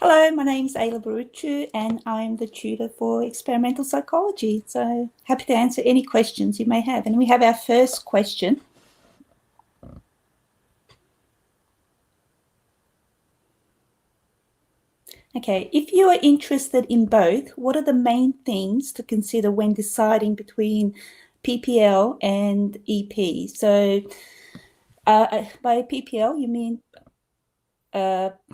Hello, my name is Ayla Baruchu and I'm the tutor for experimental psychology. So happy to answer any questions you may have. And we have our first question. Okay, if you are interested in both, what are the main things to consider when deciding between PPL and EP? So by PPL, you mean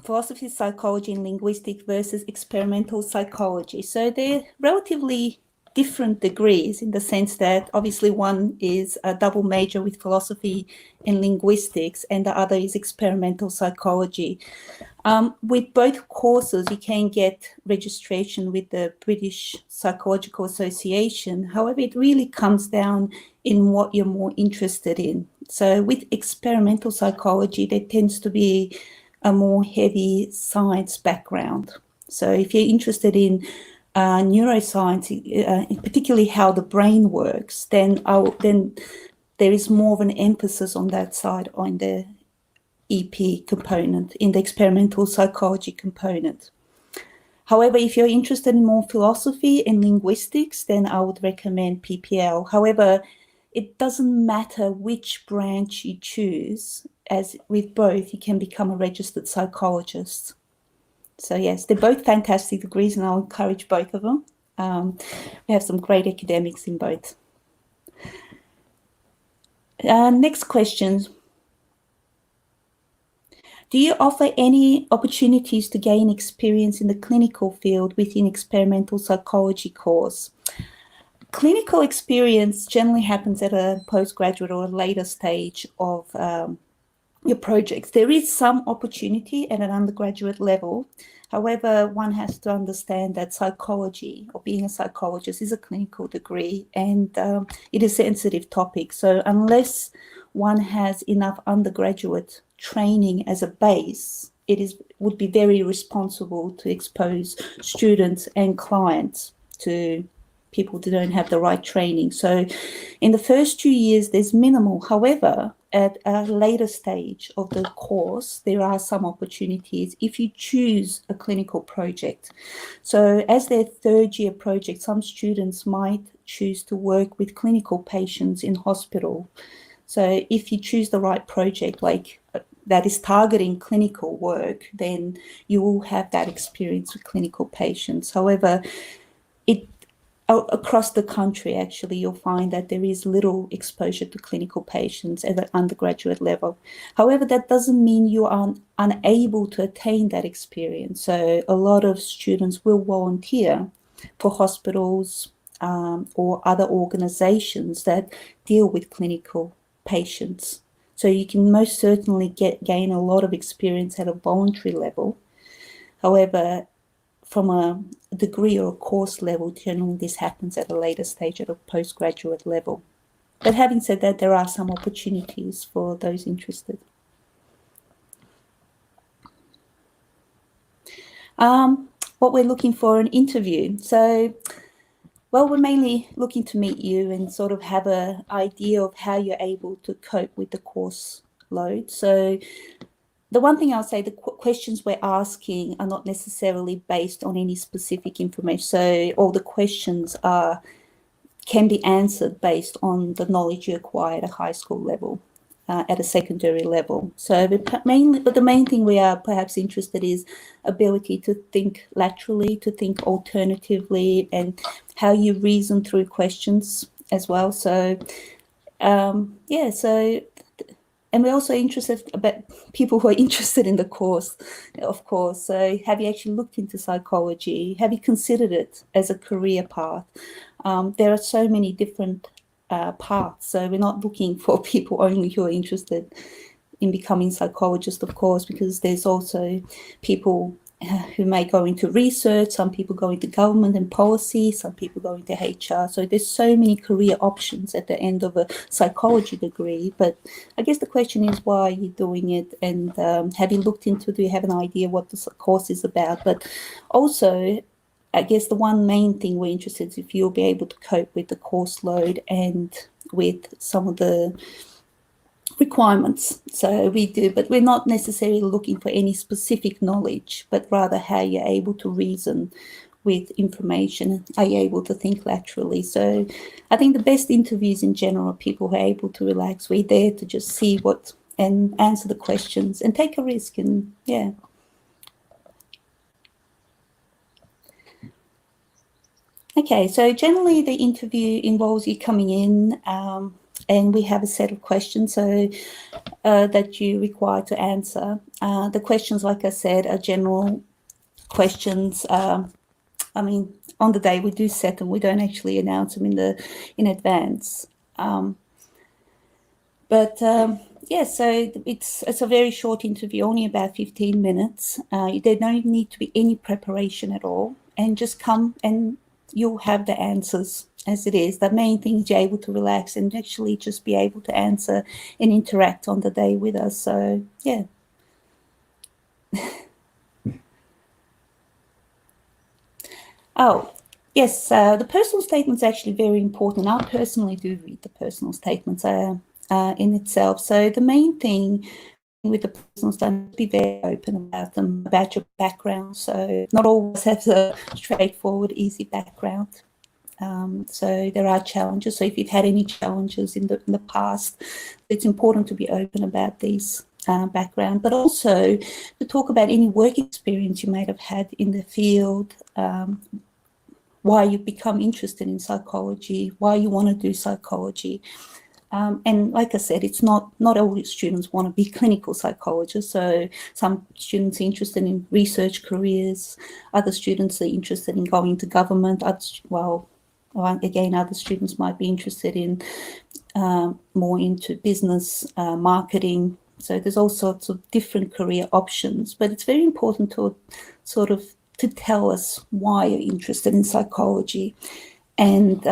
philosophy, psychology, and linguistics versus experimental psychology. So they're relatively different degrees in the sense that obviously one is a double major with philosophy and linguistics, and the other is experimental psychology. With both courses, you can get registration with the British Psychological Association. However, it really comes down in what you're more interested in. So with experimental psychology, there tends to be a more heavy science background. So if you're interested in neuroscience, particularly how the brain works, then there is more of an emphasis on that side on the EP component, in the experimental psychology component. However, if you're interested in more philosophy and linguistics, then I would recommend PPL. However, it doesn't matter which branch you choose, as with both, you can become a registered psychologist. So yes, they're both fantastic degrees and I'll encourage both of them. We have some great academics in both. Next question. Do you offer any opportunities to gain experience in the clinical field within experimental psychology course? Clinical experience generally happens at a postgraduate or a later stage of your projects. There is some opportunity at an undergraduate level. However, one has to understand that psychology, or being a psychologist, is a clinical degree and it is a sensitive topic. So unless one has enough undergraduate training as a base, would be very responsible to expose students and clients to people who don't have the right training. So in the first 2 years, there's minimal. However, at a later stage of the course, there are some opportunities if you choose a clinical project. So as their third year project, some students might choose to work with clinical patients in hospital. So if you choose the right project, like that is targeting clinical work, then you will have that experience with clinical patients. However, across the country, actually, you'll find that there is little exposure to clinical patients at the undergraduate level. However, that doesn't mean you are unable to attain that experience. So a lot of students will volunteer for hospitals or other organizations that deal with clinical patients. So you can most certainly gain a lot of experience at a voluntary level. However, from a degree or a course level, generally this happens at a later stage at a postgraduate level. But having said that, there are some opportunities for those interested. What we're looking for in an interview. So, well, we're mainly looking to meet you and sort of have an idea of how you're able to cope with the course load. So the one thing I'll say, the questions we're asking are not necessarily based on any specific information. So all the questions can be answered based on the knowledge you acquire at a high school level, at a secondary level. So but the main thing we are perhaps interested is ability to think laterally, to think alternatively, and how you reason through questions as well. So and we're also interested about people who are interested in the course, of course. So have you actually looked into psychology? Have you considered it as a career path? There are so many different paths. So we're not looking for people only who are interested in becoming psychologists, of course, because there's also people who may go into research, some people go into government and policy, some people go into HR. So there's so many career options at the end of a psychology degree. But I guess the question is, why are you doing it? And have you looked into, do you have an idea what the course is about? But also, I guess the one main thing we're interested in is if you'll be able to cope with the course load and with some of the requirements. So we do, but we're not necessarily looking for any specific knowledge, but rather how you're able to reason with information. Are you able to think laterally? So I think the best interviews in general are people who are able to relax. We're there to just see what and answer the questions and take a risk. And yeah. Okay, so generally the interview involves you coming in and we have a set of questions that you require to answer. The questions, like I said, are general questions. I mean, on the day we do set them, we don't actually announce them in advance. Yeah, so it's a very short interview, only about 15 minutes. There don't need to be any preparation at all, and just come and you'll have the answers as it is. The main thing is you're able to relax and actually just be able to answer and interact on the day with us. So yeah. Oh, yes, the personal statement's actually very important. I personally do read the personal statements in itself. So the main thing with the personal statement, be very open about them, about your background. So not always have a straightforward, easy background. So there are challenges. So if you've had any challenges in the past, it's important to be open about these background, but also to talk about any work experience you might have had in the field, why you become interested in psychology, why you want to do psychology. And like I said, it's not all students want to be clinical psychologists. So some students are interested in research careers, other students are interested in going to government. Again, other students might be interested in more into business, marketing. So there's all sorts of different career options, but it's very important to to tell us why you're interested in psychology and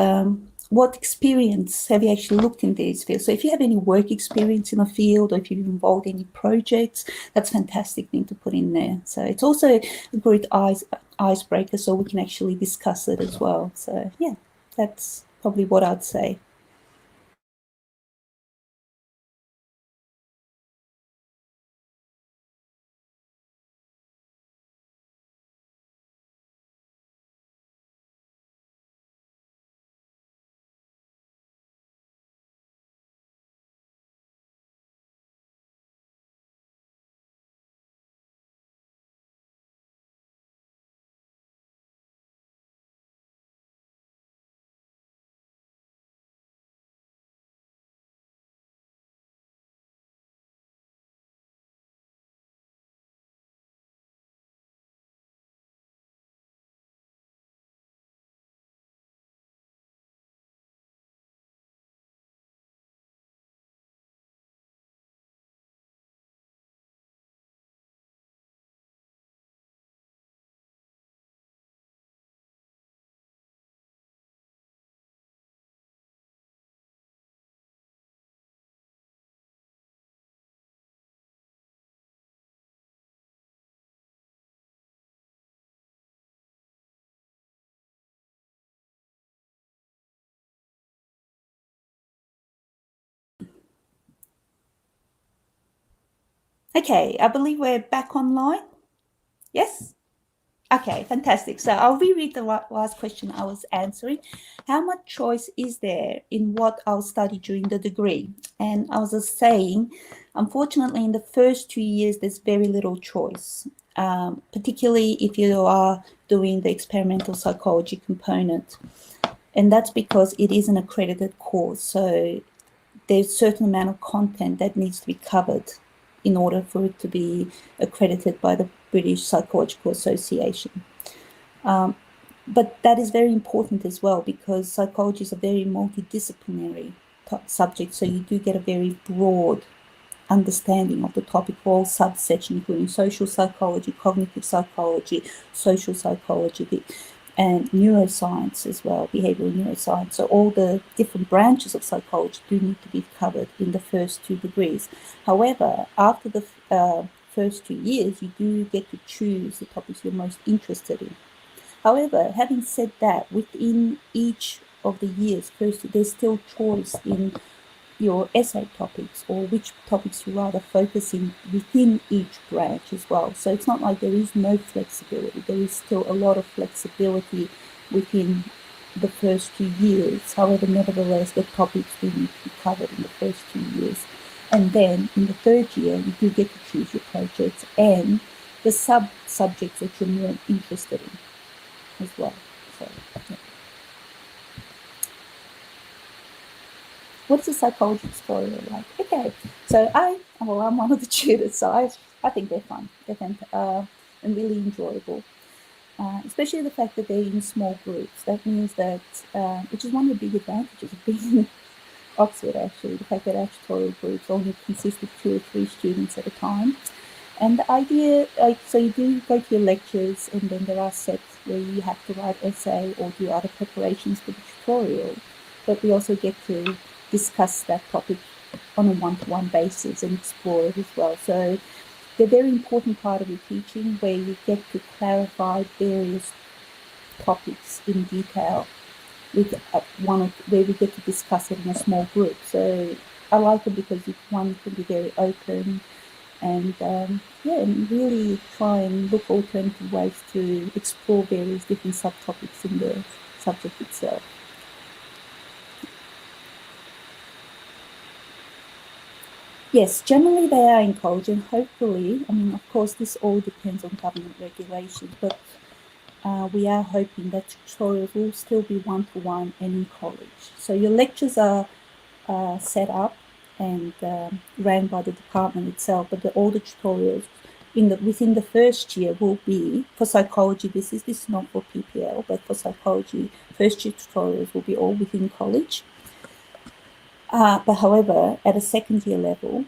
what experience have you actually looked in these fields. So if you have any work experience in a field or if you've involved any projects, that's a fantastic thing to put in there. So it's also a great icebreaker so we can actually discuss it as well. So yeah, that's probably what I'd say. Okay, I believe we're back online. Yes? Okay, fantastic. So I'll reread the last question I was answering. How much choice is there in what I'll study during the degree? And I was just saying, unfortunately, in the first 2 years, there's very little choice, particularly if you are doing the experimental psychology component. And that's because it is an accredited course. So there's a certain amount of content that needs to be covered in order for it to be accredited by the British Psychological Association. But that is very important as well because psychology is a very multidisciplinary subject, so you do get a very broad understanding of the topic, all subsections, including social psychology, cognitive psychology, social psychology, and neuroscience as well, behavioral neuroscience. So all the different branches of psychology do need to be covered in the first 2 degrees. However, after the first 2 years, you do get to choose the topics you're most interested in. However, having said that, within each of the years, first, there's still choice in your essay topics or which topics you rather focusing within each branch as well. So it's not like there is no flexibility. There is still a lot of flexibility within the first 2 years. However, nevertheless, the topics do need to be covered in the first 2 years. And then in the third year, you do get to choose your projects and the subjects that you're more interested in as well. So, yeah. What's a psychology tutorial like? Okay, so I'm one of the tutors, so I think they're fun. They're and really enjoyable. Especially the fact that they're in small groups. That means that, which is one of the big advantages of being in Oxford, actually, the fact that our tutorial groups only consist of 2 or 3 students at a time. And the idea, so you do go to your lectures, and then there are sets where you have to write essay or do other preparations for the tutorial. But we also get to discuss that topic on a one-to-one basis and explore it as well. So they're a very important part of your teaching, where you get to clarify various topics in detail with where we get to discuss it in a small group. So I like it because one can be very open and and really try and look alternative ways to explore various different subtopics in the subject itself. Yes, generally they are encouraged, and hopefully, I mean, of course, this all depends on government regulations, but we are hoping that tutorials will still be one-to-one and in college. So your lectures are set up and ran by the department itself, but all the tutorials within the first year will be, for psychology, this is not for PPL, but for psychology, first year tutorials will be all within college. But however, at a second year level,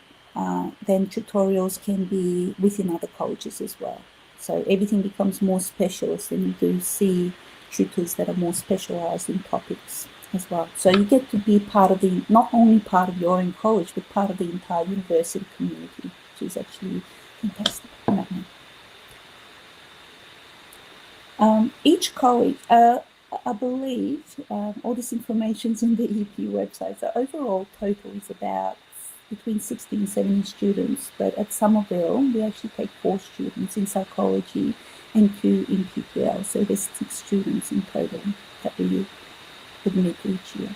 then tutorials can be within other colleges as well. So everything becomes more specialist, and you do see tutors that are more specialized in topics as well. So you get to be part of not only part of your own college, but part of the entire university community, which is actually fantastic. Each college, I believe, all this information's in the EP website. So overall total is about between 60 and 70 students, but at Somerville, we actually take 4 students in psychology and 2 in PPL. So there's 6 students in total that we admit each year.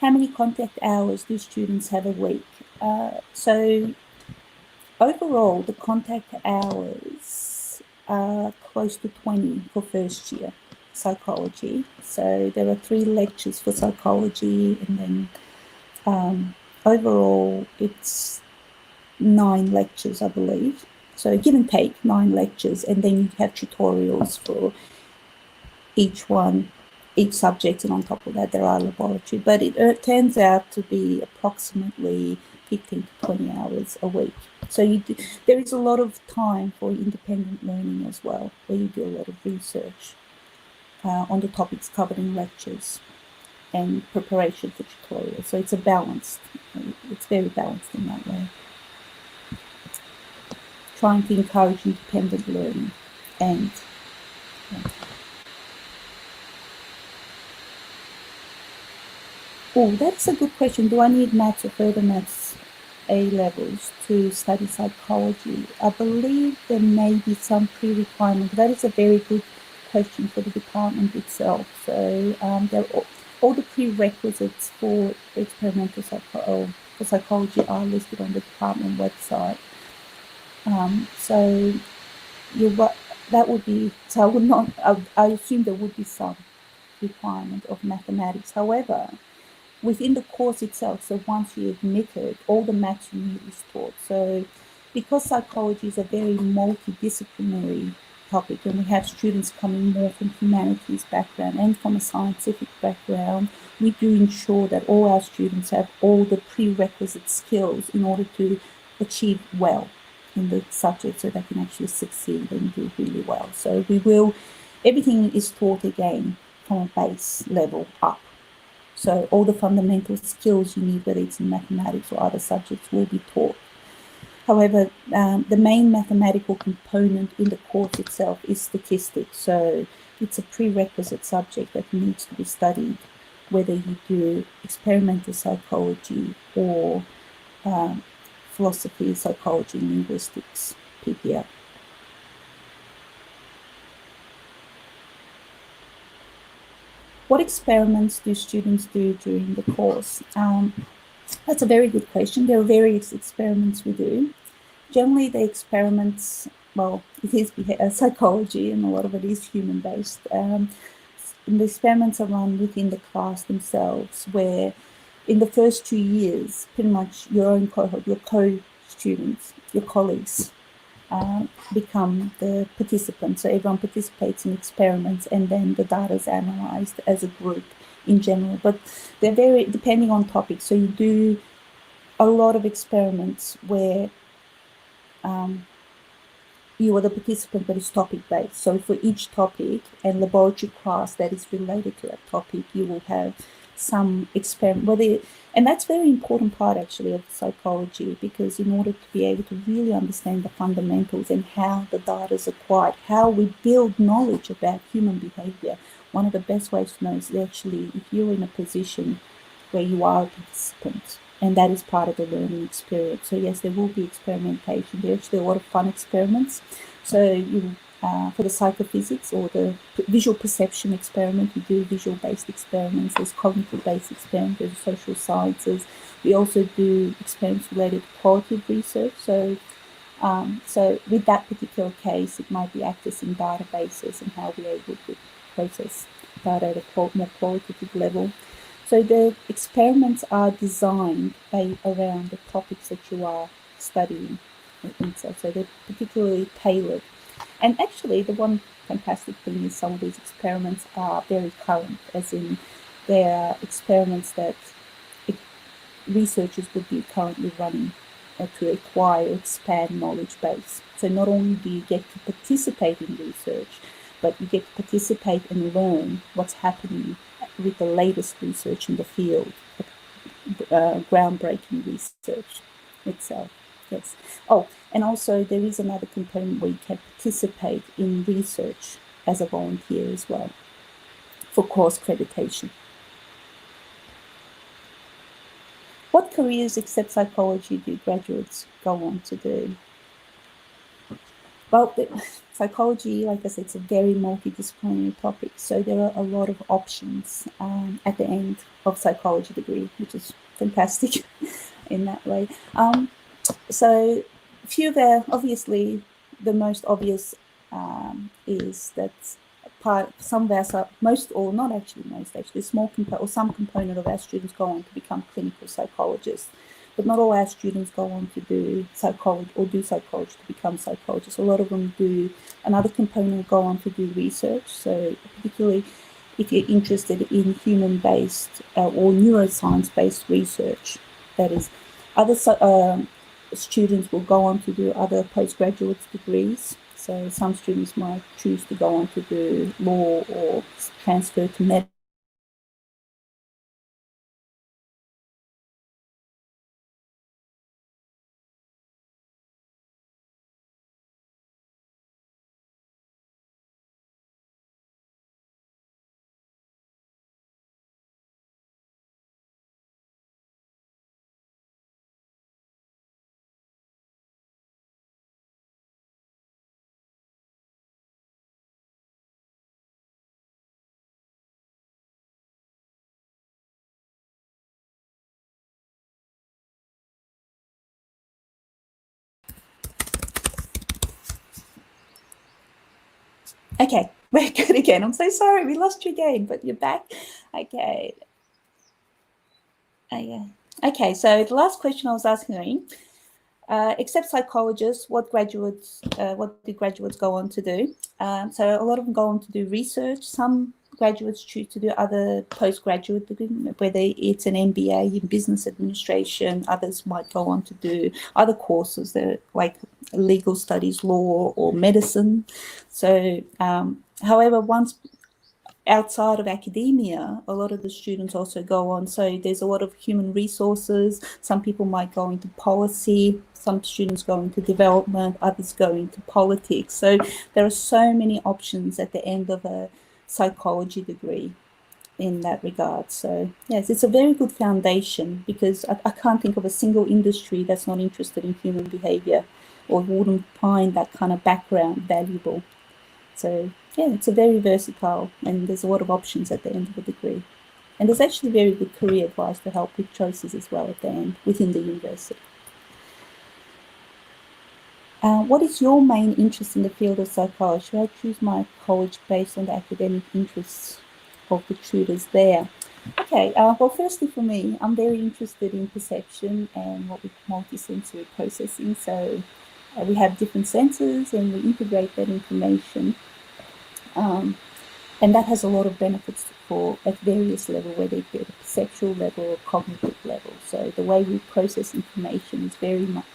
How many contact hours do students have a week? So overall, the contact hours are close to 20 for first year psychology. So there are 3 lectures for psychology, and then overall it's 9 lectures, I believe. So give and take 9 lectures, and then you have tutorials for each subject, and on top of that there are laboratory, but it turns out to be approximately 15 to 20 hours a week. So there is a lot of time for independent learning as well, where you do a lot of research on the topics covered in lectures and preparation for tutorials. So it's very balanced in that way. Trying to encourage independent learning and Oh, that's a good question. Do I need maths or further maths A levels to study psychology? I believe there may be some pre-requirement. That is a very good question for the department itself. So all the prerequisites for experimental psychology are listed on the department website. So that would be. So I would not. I assume there would be some requirement of mathematics. However, within the course itself, so once you're admitted, all the maths you need is taught. So because psychology is a very multidisciplinary topic, and we have students coming more from humanities background and from a scientific background, we do ensure that all our students have all the prerequisite skills in order to achieve well in the subject, so they can actually succeed and do really well. So everything is taught again from a base level up. So all the fundamental skills you need, whether it's in mathematics or other subjects, will be taught. However, the main mathematical component in the course itself is statistics. So it's a prerequisite subject that needs to be studied, whether you do experimental psychology or philosophy, psychology, linguistics, PPL. What experiments do students do during the course? That's a very good question. There are various experiments we do. Generally, the experiments, well, it is psychology, and a lot of it is human-based. The experiments are run within the class themselves, where in the first 2 years, pretty much your own cohort, your co-students, your colleagues, become the participants. So everyone participates in experiments, and then the data is analyzed as a group in general. But they're very depending on topics. So you do a lot of experiments where you are the participant, but it's topic-based. So for each topic and laboratory class that is related to that topic, you will have some experiment. And that's a very important part, actually, of psychology, because in order to be able to really understand the fundamentals and how the data is acquired, how we build knowledge about human behavior, one of the best ways to know is actually if you're in a position where you are a participant, and that is part of the learning experience. So yes, there will be experimentation. There's actually a lot of fun experiments. So for the psychophysics or the visual perception experiment, we do visual-based experiments. There's cognitive-based experiments. There's social sciences. We also do experiments related to qualitative research. So with that particular case, it might be accessing databases and how we're able to process data at a more qualitative level. So the experiments are designed around the topics that you are studying. So they're particularly tailored. And actually, the one fantastic thing is some of these experiments are very current, as in they are experiments that researchers would be currently running to acquire, expand knowledge base. So not only do you get to participate in research, but you get to participate and learn what's happening with the latest research in the field, groundbreaking research itself. Yes. Oh, and also there is another component where you can participate in research as a volunteer as well for course accreditation. What careers except psychology do graduates go on to do? Well, psychology, like I said, it's a very multidisciplinary topic. So there are a lot of options at the end of psychology degree, which is fantastic in that way. So a few there, obviously, the most obvious is that some of our, most, or not actually most, actually, small or some component of our students go on to become clinical psychologists. But not all our students go on to do psychology or do psychology to become psychologists. A lot of them do another component, go on to do research. So particularly if you're interested in human-based or neuroscience-based research, that is, other students will go on to do other postgraduate degrees. So some students might choose to go on to do law or transfer to medicine. Okay, we're good again. I'm so sorry, we lost you again, but you're back. Okay. Okay, so the last question I was asking, except psychologists, what do graduates go on to do? So a lot of them go on to do research. Some graduates choose to do other postgraduate degree, whether it's an MBA in business administration. Others might go on to do other courses that like legal studies, law, or medicine. So, however, once outside of academia, a lot of the students also go on. So there's a lot of human resources. Some people might go into policy, some students go into development, others go into politics. So there are so many options at the end of a psychology degree in that regard. So yes, it's a very good foundation, because I can't think of a single industry that's not interested in human behavior or wouldn't find that kind of background valuable. So yeah, it's a very versatile, and there's a lot of options at the end of the degree. And there's actually very good career advice to help with choices as well at the end within the university. What is your main interest in the field of psychology? Should I choose my college based on the academic interests of the tutors there? Okay, well, firstly for me, I'm very interested in perception and what we call multisensory processing. So we have different senses and we integrate that information. And that has a lot of benefits for at various levels, whether it be at a perceptual level or cognitive level. So the way we process information is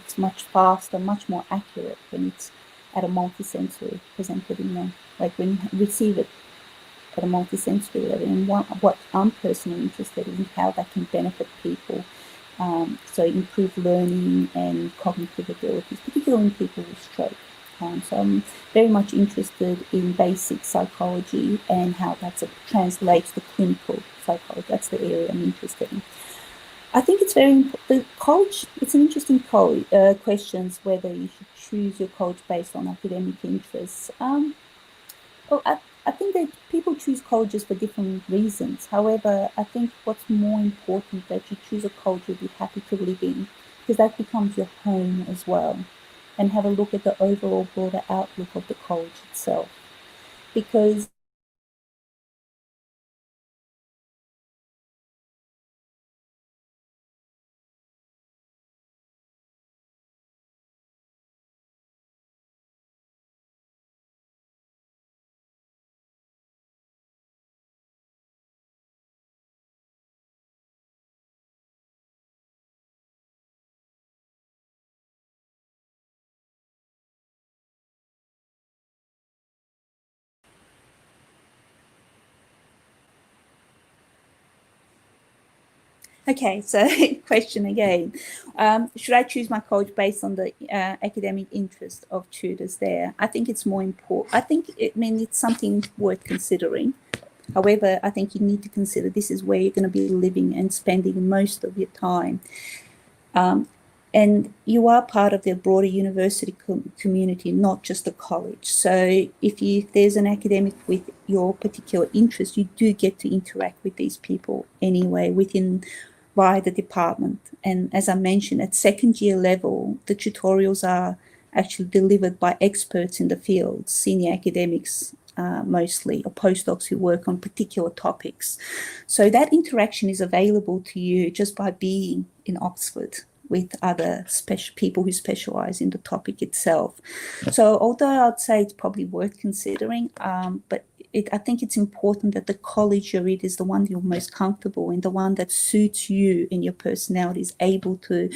it's much faster, much more accurate when it's at a multisensory presented in there, like when you receive it at a multisensory level. And what I'm personally interested in, how that can benefit people. So improve learning and cognitive abilities, particularly in people with stroke. So I'm very much interested in basic psychology and how that translates to clinical psychology. That's the area I'm interested in. I think it's very important. College, it's an interesting questions whether you should choose your college based on academic interests. Well, I think that people choose colleges for different reasons. However, I think what's more important that you choose a college you'll be happy to live in, because that becomes your home as well. And have a look at the overall broader outlook of the college itself. Because okay, so question again. Should I choose my college based on the academic interest of tutors there? I think it's more important. It's something worth considering. However, I think you need to consider this is where you're going to be living and spending most of your time. And you are part of the broader university community, not just the college. So if there's an academic with your particular interest, you do get to interact with these people anyway via the department. And as I mentioned, at second year level, the tutorials are actually delivered by experts in the field, senior academics mostly, or postdocs who work on particular topics. So that interaction is available to you just by being in Oxford with other people who specialize in the topic itself. So although I'd say it's probably worth considering, but I think it's important that the college you're in is the one you're most comfortable in, the one that suits you and your personality, is able to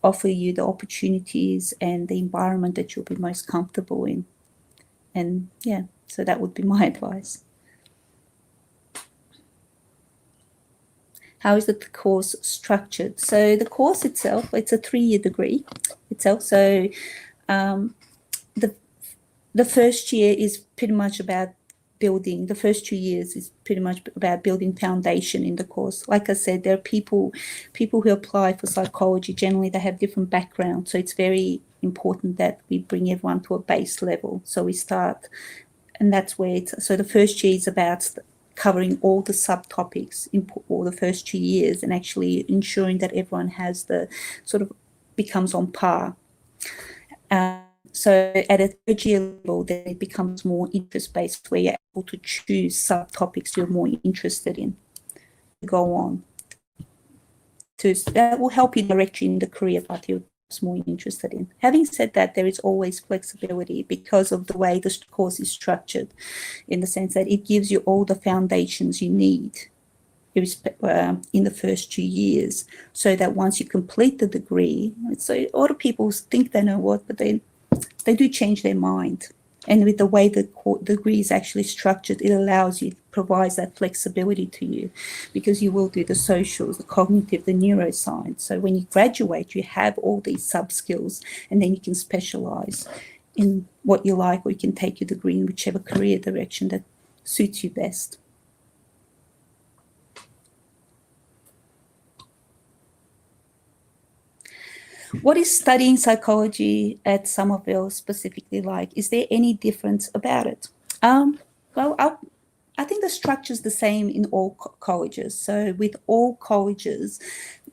offer you the opportunities and the environment that you'll be most comfortable in. And yeah, so that would be my advice. How is the course structured? So the course itself, it's a 3-year degree itself. So the first year is pretty much about building. The first 2 years is pretty much about building foundation in the course. Like I said, there are people who apply for psychology. Generally, they have different backgrounds. So it's very important that we bring everyone to a base level. So we start, and that's where so the first year is about covering all the subtopics in all the first 2 years and actually ensuring that everyone has the sort of becomes on par. So at a third year level, then it becomes more interest-based, where you're able to choose subtopics you're more interested in to go on. That will help you direct you in the career path you're more interested in. Having said that, there is always flexibility because of the way this course is structured, in the sense that it gives you all the foundations you need in the first 2 years, so that once you complete the degree, so a lot of people think they know what, but they do change their mind And with the way the degree is actually structured, it allows you, provides that flexibility to you, because you will do the socials, the cognitive, the neuroscience. So when you graduate, you have all these sub-skills, and then you can specialize in what you like, or you can take your degree in whichever career direction that suits you best. What is studying psychology at Somerville specifically like? Is there any difference about it? Well, I think the structure is the same in all colleges. So with all colleges,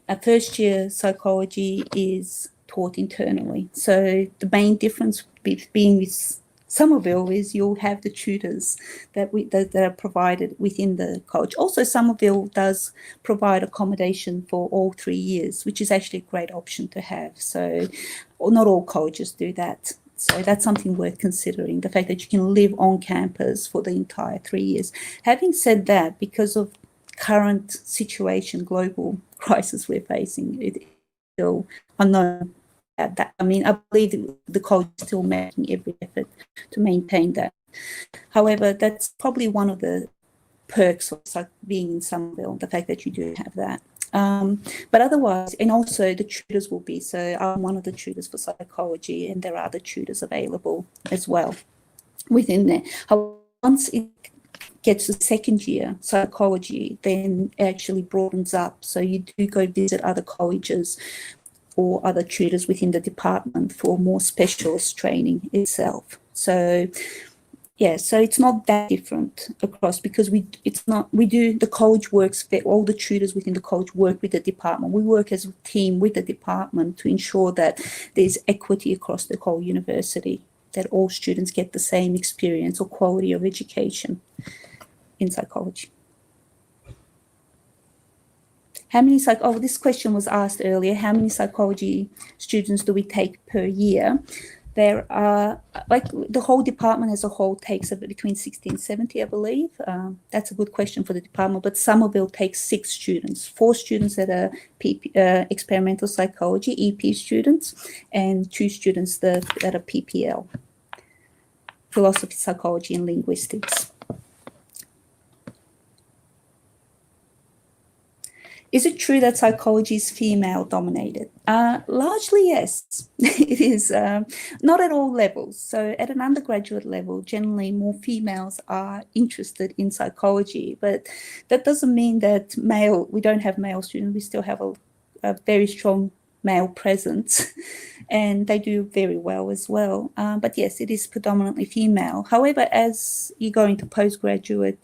a first year psychology is taught internally. So the main difference being with Somerville is you'll have the tutors that are provided within the college. Also, Somerville does provide accommodation for all 3 years, which is actually a great option to have. So not all colleges do that. So that's something worth considering, the fact that you can live on campus for the entire 3 years. Having said that, because of current situation, global crisis we're facing, it's still unknown. That, I mean, I believe the college is still making every effort to maintain that. However, that's probably one of the perks of being in Somerville, the fact that you do have that. But otherwise, and also the tutors will be, so I'm one of the tutors for psychology, and there are other tutors available as well within there. Once it gets to second year psychology, then it actually broadens up. So you do go visit other colleges or other tutors within the department for more specialist training itself. So yeah, so it's not that different across, because the college works, all the tutors within the college work with the department. We work as a team with the department to ensure that there's equity across the whole university, that all students get the same experience or quality of education in psychology. This question was asked earlier, how many psychology students do we take per year? There are, like, the whole department as a whole takes between 60 and 70, I believe. That's a good question for the department, but Somerville takes 6 students, 4 students that are experimental psychology, EP students, and 2 students that are PPL, philosophy, psychology, and linguistics. Is it true that psychology is female dominated? Largely, yes. It is, not at all levels. So at an undergraduate level, generally more females are interested in psychology, but that doesn't mean that we don't have male students. We still have a very strong male presence, and they do very well as well. But yes, it is predominantly female. However, as you go into postgraduate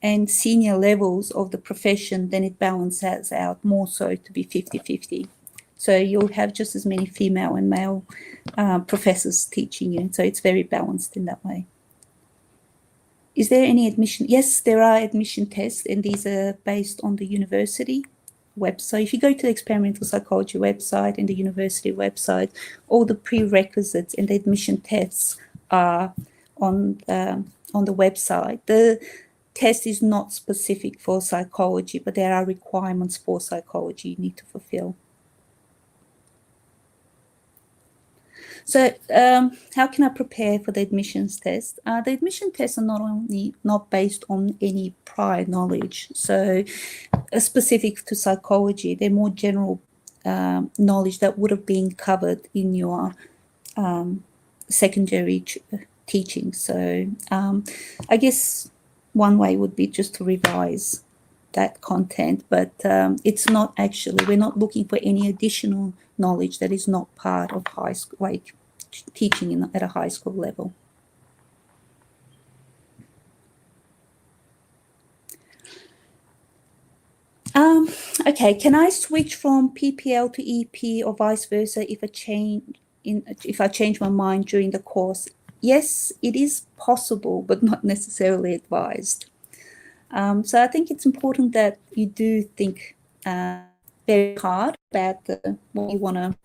and senior levels of the profession, then it balances out more so to be 50-50. So you'll have just as many female and male professors teaching you. So it's very balanced in that way. Is there any admission? Yes, there are admission tests, and these are based on the university website. So if you go to the experimental psychology website and the university website, all the prerequisites and the admission tests are on the website. The test is not specific for psychology, but there are requirements for psychology you need to fulfill. So how can I prepare for the admissions test? The admission tests are not based on any prior knowledge. So specific to psychology, they're more general knowledge that would have been covered in your secondary teaching. So I guess one way would be just to revise that content, but it's not actually, we're not looking for any additional knowledge that is not part of high school, like teaching at a high school level. Okay, can I switch from PPL to EP or vice versa if I change my mind during the course? Yes, it is possible, but not necessarily advised. So I think it's important that you do think very hard about what you want to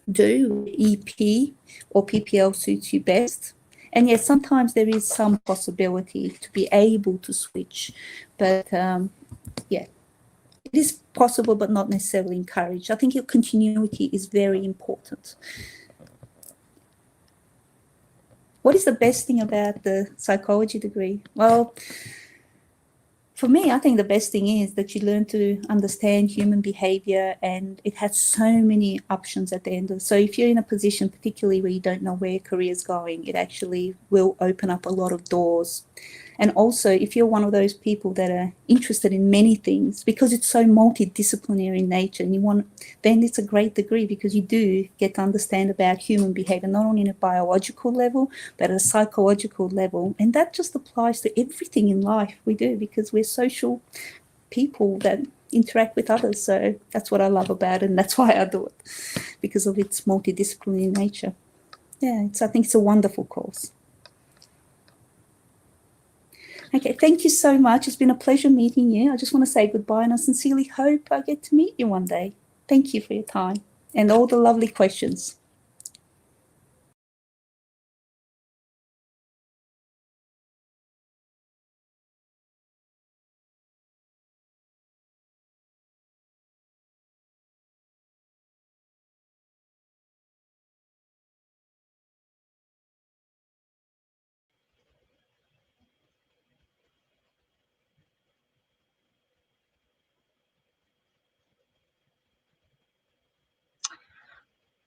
do. EP or PPL suits you best. And yes, sometimes there is some possibility to be able to switch, but yeah, it is possible, but not necessarily encouraged. I think your continuity is very important. What is the best thing about the psychology degree? Well, for me, I think the best thing is that you learn to understand human behavior, and it has so many options at the end of. So if you're in a position, particularly where you don't know where your career is going, it actually will open up a lot of doors. And also, if you're one of those people that are interested in many things, because it's so multidisciplinary in nature, and then it's a great degree, because you do get to understand about human behavior, not only in a biological level, but at a psychological level. And that just applies to everything in life we do, because we're social people that interact with others. So that's what I love about it, and that's why I do it, because of its multidisciplinary nature. Yeah, I think it's a wonderful course. Okay, thank you so much. It's been a pleasure meeting you. I just want to say goodbye, and I sincerely hope I get to meet you one day. Thank you for your time and all the lovely questions.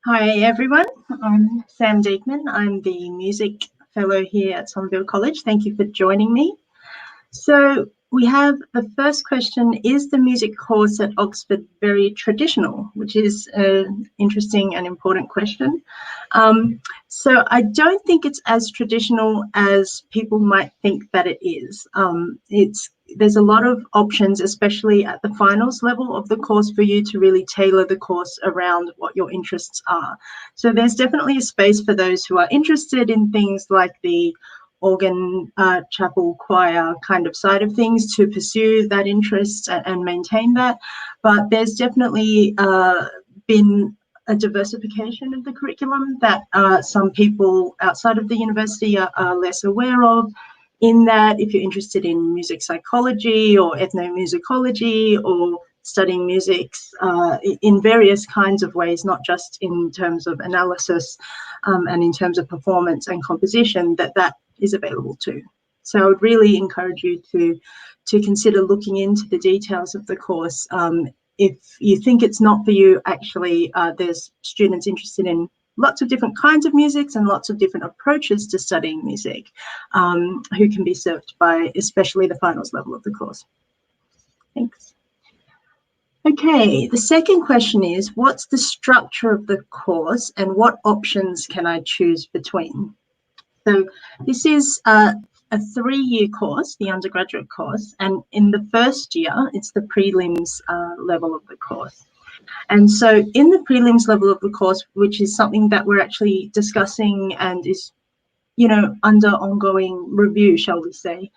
Hi everyone, I'm Sam Diekman. I'm the music fellow here at Somerville College. Thank you for joining me. So we have the first question: is the music course at Oxford very traditional? Which is an interesting and important question. So I don't think it's as traditional as people might think that it is. There's a lot of options, especially at the finals level of the course, for you to really tailor the course around what your interests are. So there's definitely a space for those who are interested in things like the organ, chapel, choir kind of side of things, to pursue that interest and maintain that. But there's definitely been a diversification of the curriculum that some people outside of the university are less aware of, in that if you're interested in music psychology or ethnomusicology, or studying music in various kinds of ways, not just in terms of analysis and in terms of performance and composition, that is available too. So I would really encourage you to consider looking into the details of the course. If you think it's not for you, actually, there's students interested in lots of different kinds of musics and lots of different approaches to studying music, who can be served by especially the finals level of the course. Thanks. Okay, the second question is, what's the structure of the course and what options can I choose between? So this is a 3-year course, the undergraduate course, and in the first year, it's the prelims level of the course. And so in the prelims level of the course, which is something that we're actually discussing and is, under ongoing review, shall we say,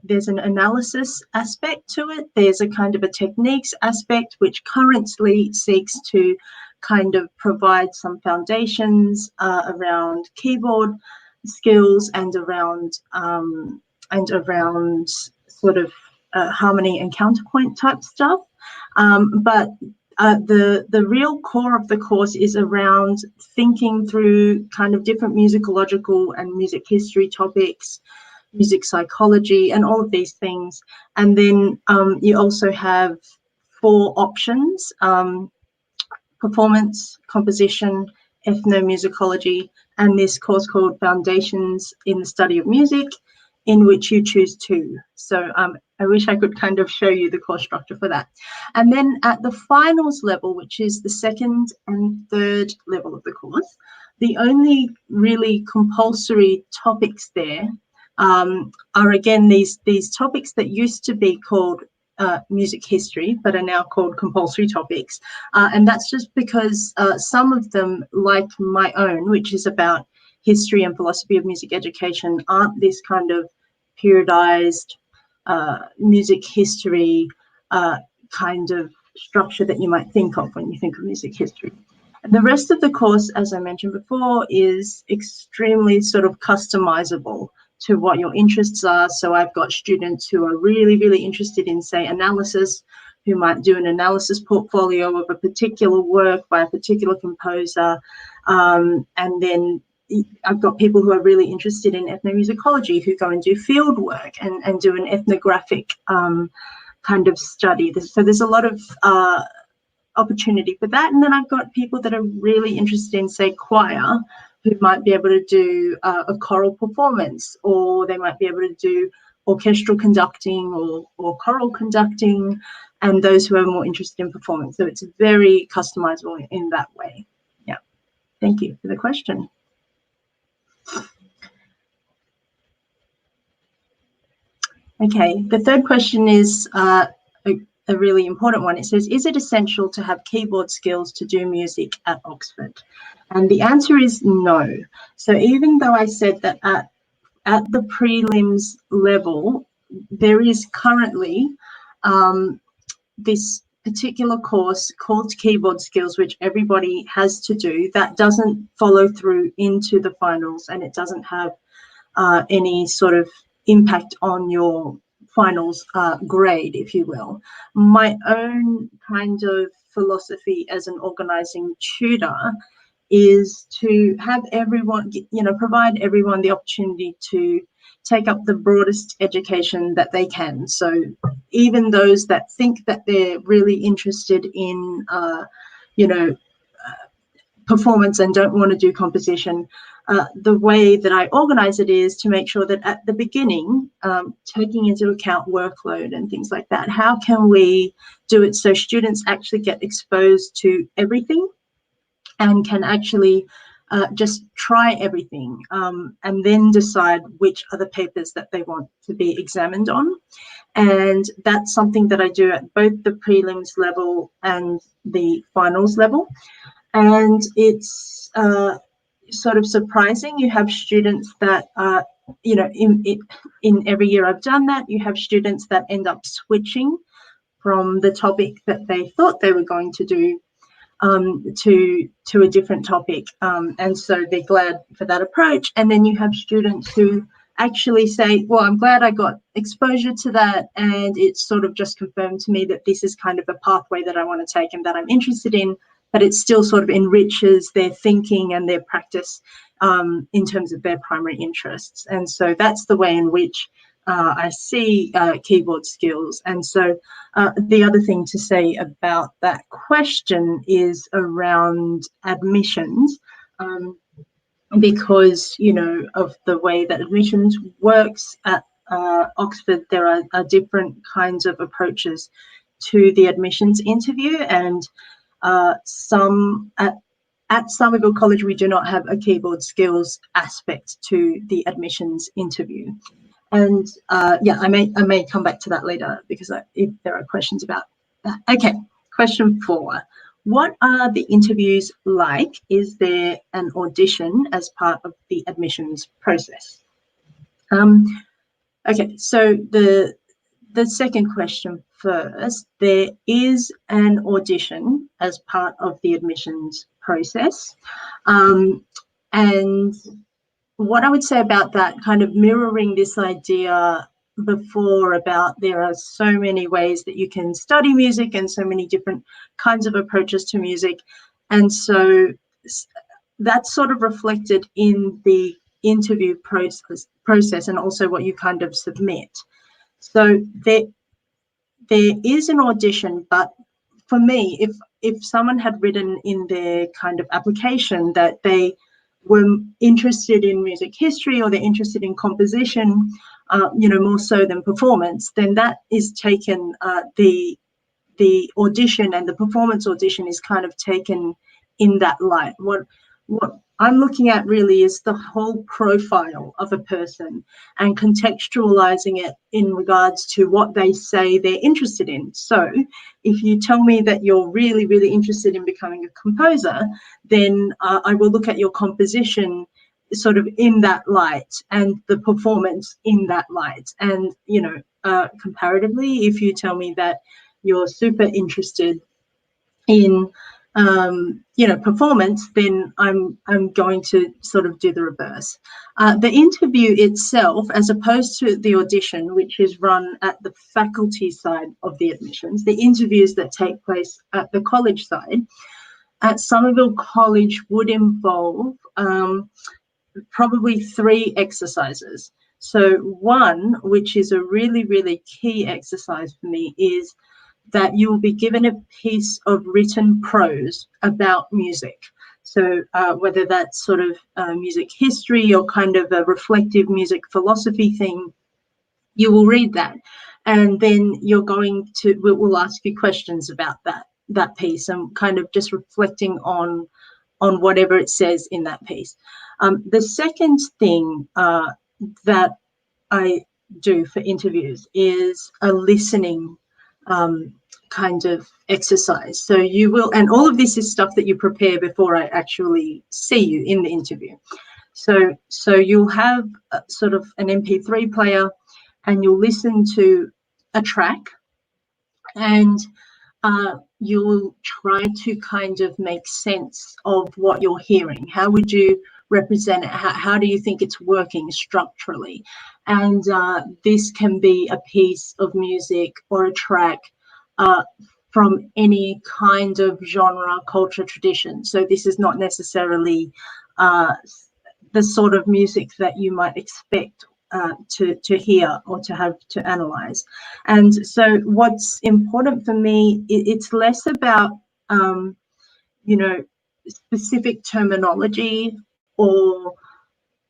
there's an analysis aspect to it. There's a kind of a techniques aspect, which currently seeks to kind of provide some foundations around keyboard skills and around sort of harmony and counterpoint type stuff. But the real core of the course is around thinking through kind of different musicological and music history topics, music psychology, and all of these things. And then you also have 4 options: performance, composition, ethnomusicology, and this course called Foundations in the Study of Music, in which you choose 2. So I wish I could kind of show you the course structure for that. And then at the finals level, which is the second and third level of the course, the only really compulsory topics there are again these topics that used to be called music history, but are now called compulsory topics. And that's just because some of them, like my own, which is about history and philosophy of music education, aren't this kind of periodized music history kind of structure that you might think of when you think of music history. The rest of the course, as I mentioned before, is extremely sort of customizable to what your interests are. So I've got students who are really, really interested in, say, analysis, who might do an analysis portfolio of a particular work by a particular composer, And then I've got people who are really interested in ethnomusicology who go and do field work and do an ethnographic kind of study. So there's a lot of opportunity for that. And then I've got people that are really interested in, say, choir, who might be able to do a choral performance, or they might be able to do orchestral conducting or choral conducting, and those who are more interested in performance. So it's very customizable in that way. Yeah, thank you for the question. Okay, the third question is a really important one. It says, is it essential to have keyboard skills to do music at Oxford? And the answer is no. So even though I said that at the prelims level, there is currently this particular course called keyboard skills, which everybody has to do, that doesn't follow through into the finals, and it doesn't have any sort of impact on your finals grade, if you will. My own kind of philosophy as an organizing tutor is to have everyone, provide everyone the opportunity to take up the broadest education that they can. So even those that think that they're really interested in, performance and don't want to do composition, the way that I organize it is to make sure that at the beginning, taking into account workload and things like that, how can we do it so students actually get exposed to everything and can actually just try everything, and then decide which are the papers that they want to be examined on. And that's something that I do at both the prelims level and the finals level. And it's sort of surprising. You have students that are, in every year I've done that, you have students that end up switching from the topic that they thought they were going to do to a different topic, and so they're glad for that approach. And then you have students who actually say, well, I'm glad I got exposure to that, and it's sort of just confirmed to me that this is kind of a pathway that I want to take and that I'm interested in, but it still sort of enriches their thinking and their practice in terms of their primary interests. And so that's the way in which I see keyboard skills. And so the other thing to say about that question is around admissions, because, of the way that admissions works at Oxford, there are different kinds of approaches to the admissions interview, and some at Somerville College, we do not have a keyboard skills aspect to the admissions interview. And yeah, I may come back to that later because if there are questions about that. Okay, question 4. What are the interviews like? Is there an audition as part of the admissions process? Okay, so the second question first. There is an audition as part of the admissions process. And what I would say about that, kind of mirroring this idea before about there are so many ways that you can study music and so many different kinds of approaches to music. And so that's sort of reflected in the interview process and also what you kind of submit. So there is an audition, but for me, if someone had written in their kind of application that they were interested in music history or they're interested in composition, more so than performance, then that is taken, the audition and the performance audition is kind of taken in that light. What I'm looking at really is the whole profile of a person and contextualizing it in regards to what they say they're interested in. So if you tell me that you're really, really interested in becoming a composer, then I will look at your composition sort of in that light and the performance in that light. And, comparatively, if you tell me that you're super interested in performance, then I'm going to sort of do the reverse. The interview itself, as opposed to the audition, which is run at the faculty side of the admissions, the interviews that take place at the college side, at Somerville College would involve probably 3 exercises. So one, which is a really, really key exercise for me, is that you will be given a piece of written prose about music. So whether that's sort of music history or kind of a reflective music philosophy thing, you will read that. And then you're going to, we'll ask you questions about that piece and kind of just reflecting on whatever it says in that piece. The second thing that I do for interviews is a listening kind of exercise. So you will, and all of this is stuff that you prepare before I actually see you in the interview. So you'll have sort of an MP3 player and you'll listen to a track, and you'll try to kind of make sense of what you're hearing. How would you represent it? How do you think it's working structurally? And this can be a piece of music or a track from any kind of genre, culture, tradition. So this is not necessarily the sort of music that you might expect to hear or to have to analyze. And so what's important for me, it's less about you know, specific terminology or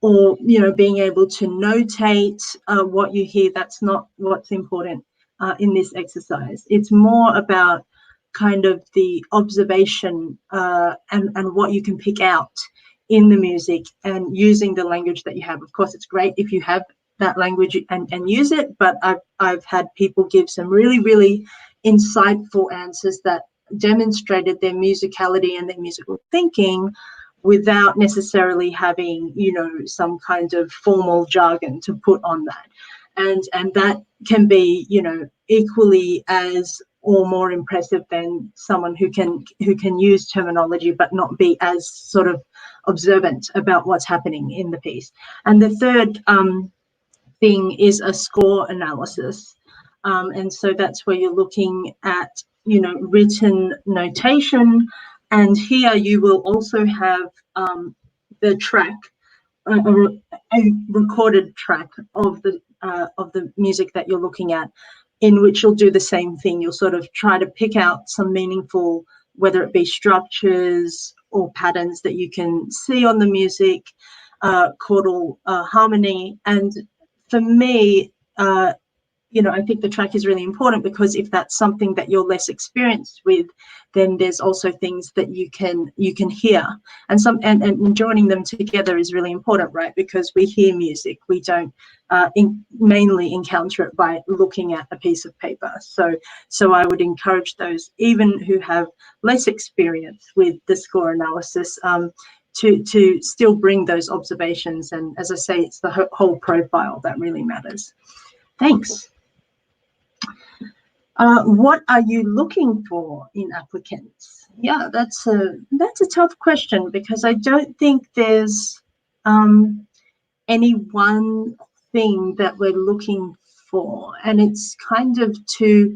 you know, being able to notate what you hear. That's not what's important in this exercise. It's more about kind of the observation and what you can pick out in the music and using the language that you have. Of course, it's great if you have that language and use it, but I've had people give some really, really insightful answers that demonstrated their musicality and their musical thinking without necessarily having, you know, some kind of formal jargon to put on that. And that can be, you know, equally as or more impressive than someone who can use terminology but not be as sort of observant about what's happening in the piece. And the third thing is a score analysis. And so that's where you're looking at, you know, written notation. And here you will also have the track, a recorded track of the music that you're looking at, in which you'll do the same thing. You'll sort of try to pick out some meaningful, whether it be structures or patterns that you can see on the music, chordal harmony. And for me, you know, I think the track is really important, because if that's something that you're less experienced with, then there's also things that you can hear, and joining them together is really important, right? Because we hear music, we don't mainly encounter it by looking at a piece of paper. So I would encourage those, even who have less experience with the score analysis, to still bring those observations. And as I say, it's the whole profile that really matters. Thanks. What are you looking for in applicants? Yeah, that's a tough question, because I don't think there's any one thing that we're looking for, and it's kind of to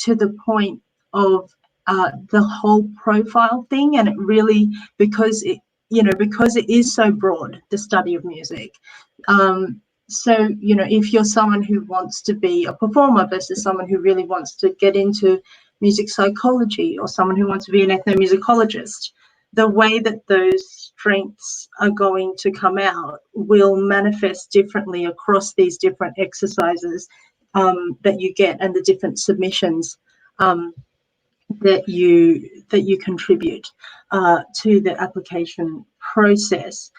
the point of the whole profile thing. And it really, because it is so broad, the study of music. So, you know, if you're someone who wants to be a performer versus someone who really wants to get into music psychology, or someone who wants to be an ethnomusicologist, the way that those strengths are going to come out will manifest differently across these different exercises that you get, and the different submissions that you contribute to the application process.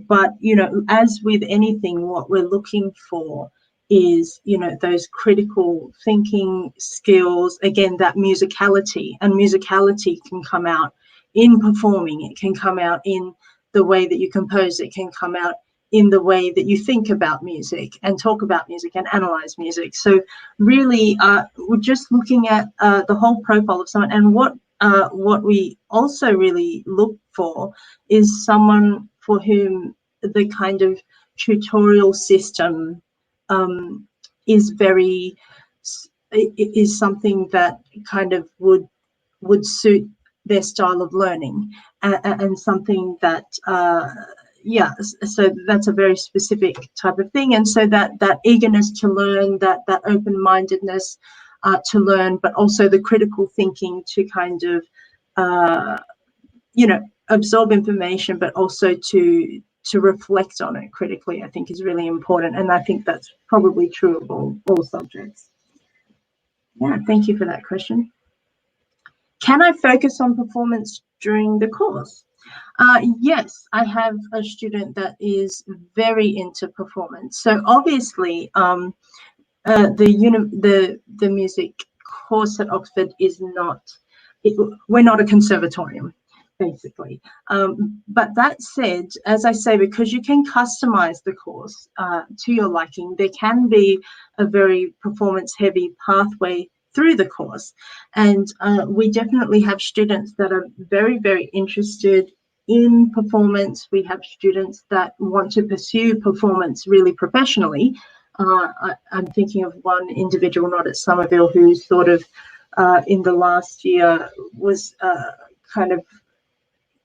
But, you know, as with anything, what we're looking for is, you know, those critical thinking skills, again, that musicality. And musicality can come out in performing, it can come out in the way that you compose, it can come out in the way that you think about music and talk about music and analyze music. So really, we're just looking at the whole profile of someone. And what we also really look for is someone for whom the kind of tutorial system is something that kind of would suit their style of learning, and something that so that's a very specific type of thing. And so that eagerness to learn, that open-mindedness to learn, but also the critical thinking to kind of absorb information, but also to reflect on it critically, I think is really important. And I think that's probably true of all subjects. Yeah, thank you for that question. Can I focus on performance during the course? Yes, I have a student that is very into performance. So obviously, the music course at Oxford is not. We're not a conservatorium, basically. But that said, as I say, because you can customize the course to your liking, there can be a very performance-heavy pathway through the course. And we definitely have students that are very, very interested in performance. We have students that want to pursue performance really professionally. I'm thinking of one individual, not at Somerville, who sort of in the last year was kind of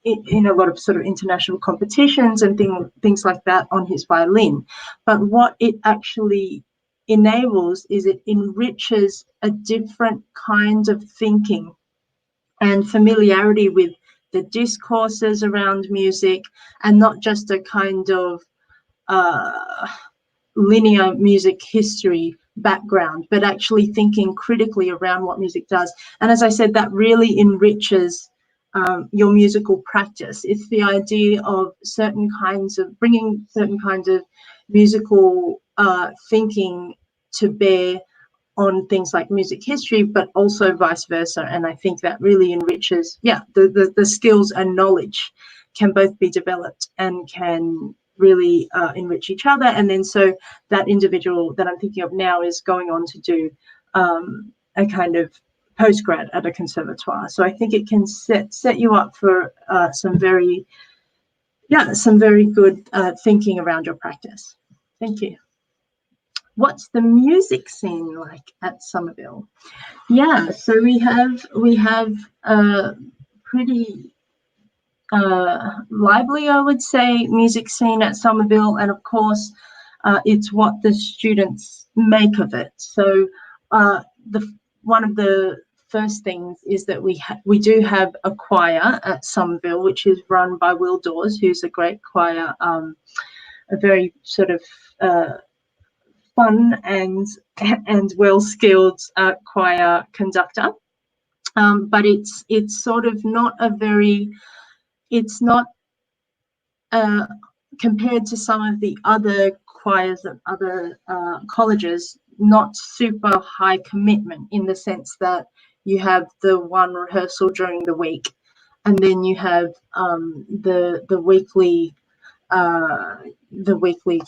in a lot of sort of international competitions and things like that on his violin. But what it actually enables is it enriches a different kind of thinking and familiarity with the discourses around music, and not just a kind of linear music history background, but actually thinking critically around what music does. And as I said, that really enriches your musical practice. It's the idea of bringing certain kinds of musical thinking to bear on things like music history, but also vice versa. And I think that really enriches, the skills and knowledge can both be developed and can really enrich each other. And then so that individual that I'm thinking of now is going on to do a kind of postgrad at a conservatoire. So I think it can set you up for some very good thinking around your practice. Thank you. What's the music scene like at Somerville? Yeah, so we have a pretty lively, I would say, music scene at Somerville, and of course it's what the students make of it. So one of the first things is that we do have a choir at Somerville, which is run by Will Dawes, who's a great choir, a very sort of fun and well-skilled choir conductor. But it's sort of not a very, it's not compared to some of the other choirs at other colleges, not super high commitment, in the sense that you have the one rehearsal during the week, and then you have the weekly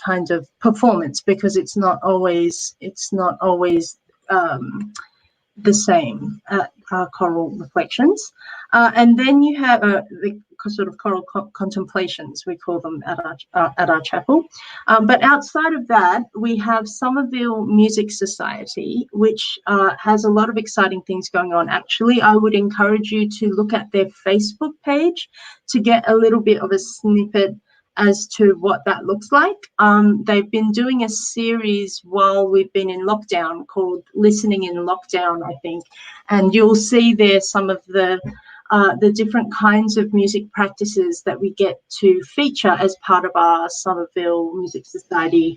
kind of performance, because it's not always the same at choral reflections. And then you have the sort of choral contemplations, we call them, at our chapel. But outside of that, we have Somerville Music Society, which has a lot of exciting things going on. Actually, I would encourage you to look at their Facebook page to get a little bit of a snippet as to what that looks like. They've been doing a series while we've been in lockdown called Listening in Lockdown, I think, and you'll see there some of the different kinds of music practices that we get to feature as part of our Somerville Music Society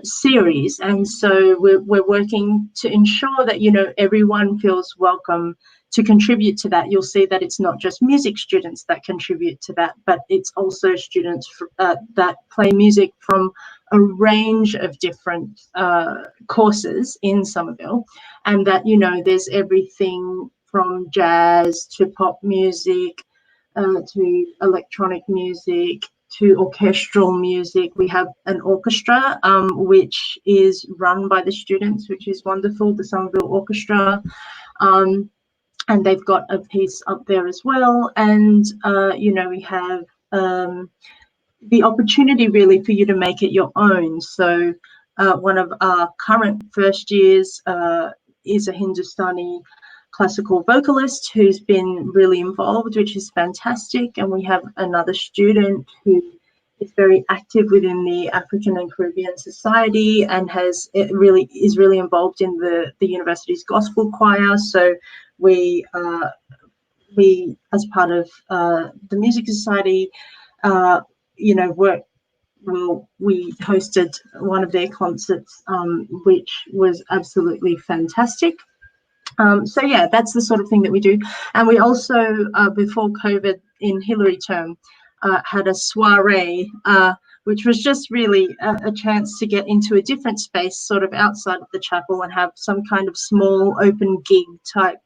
series. And so we're working to ensure that, everyone feels welcome to contribute to that. You'll see that it's not just music students that contribute to that, but it's also students that play music from a range of different courses in Somerville, and that, there's everything from jazz to pop music to electronic music to orchestral music. We have an orchestra which is run by the students, which is wonderful, the Somerville Orchestra. And they've got a piece up there as well. And, we have the opportunity really for you to make it your own. So one of our current first years is a Hindustani classical vocalist who's been really involved, which is fantastic. And we have another student who is very active within the African and Caribbean Society and is really involved in the university's gospel choir. So we as part of the Music Society, we hosted one of their concerts, which was absolutely fantastic. So yeah, that's the sort of thing that we do. And we also, before COVID in Hillary term, had a soiree, which was just really a chance to get into a different space, sort of outside of the chapel, and have some kind of small open gig type,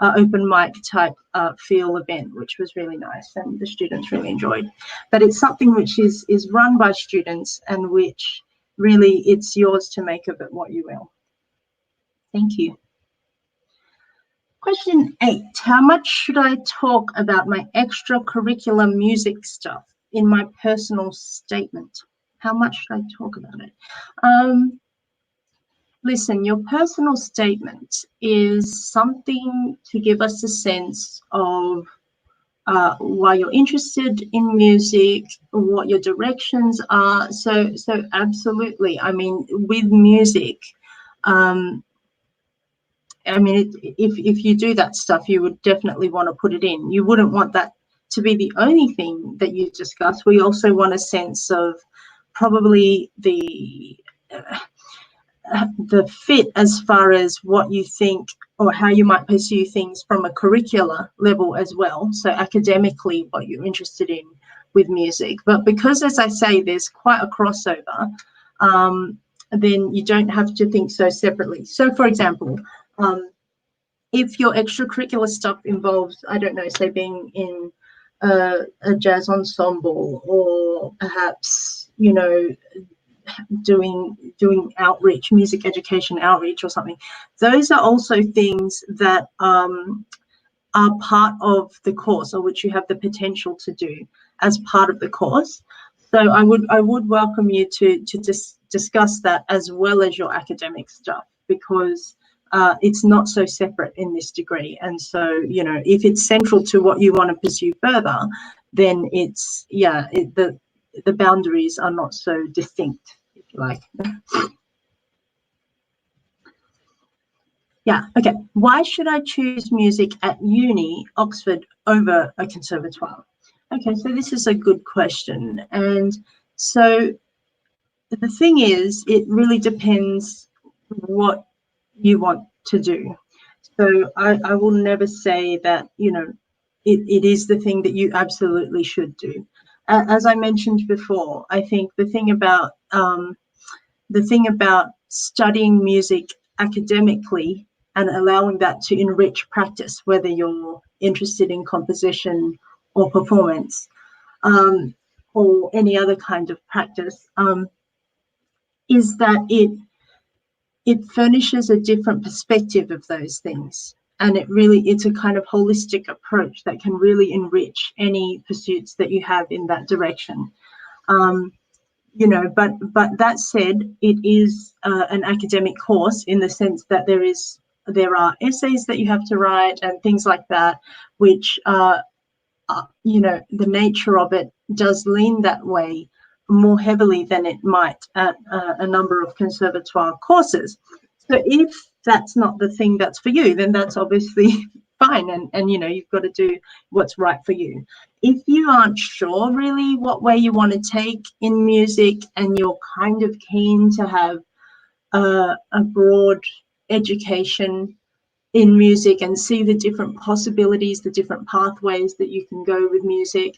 open mic type feel event, which was really nice and the students really enjoyed. But it's something which is run by students and which really it's yours to make of it what you will. Thank you. Question 8, how much should I talk about my extracurricular music stuff in my personal statement? How much should I talk about it? Listen, your personal statement is something to give us a sense of why you're interested in music, what your directions are. So absolutely, I mean, with music, I mean, if you do that stuff, you would definitely want to put it in. You wouldn't want that to be the only thing that you discuss. We also want a sense of probably the fit as far as what you think or how you might pursue things from a curricular level as well. So academically, what you're interested in with music. But because, as I say, there's quite a crossover, then you don't have to think so separately. So, for example, if your extracurricular stuff involves, I don't know, say being in a jazz ensemble, or perhaps, you know, doing outreach, music education outreach or something, those are also things that are part of the course, or which you have the potential to do as part of the course. So I would welcome you to discuss that as well as your academic stuff, because it's not so separate in this degree. And so, you know, if it's central to what you want to pursue further, then it's, yeah, the boundaries are not so distinct, if you like. Yeah, okay. Why should I choose music at uni, Oxford, over a conservatoire? Okay, so this is a good question. And so the thing is, it really depends what you want to do. So I will never say that, you know, it is the thing that you absolutely should do. As I mentioned before, I think the thing about studying music academically and allowing that to enrich practice, whether you're interested in composition or performance, or any other kind of practice, is that it furnishes a different perspective of those things. And it's a kind of holistic approach that can really enrich any pursuits that you have in that direction. You know, but that said, it is an academic course in the sense that there are essays that you have to write and things like that, which you know, the nature of it does lean that way more heavily than it might at a number of conservatoire courses. So if that's not the thing that's for you, then that's obviously fine, and you know, you've got to do what's right for you. If you aren't sure really what way you want to take in music, and you're kind of keen to have a broad education in music and see the different possibilities, the different pathways that you can go with music,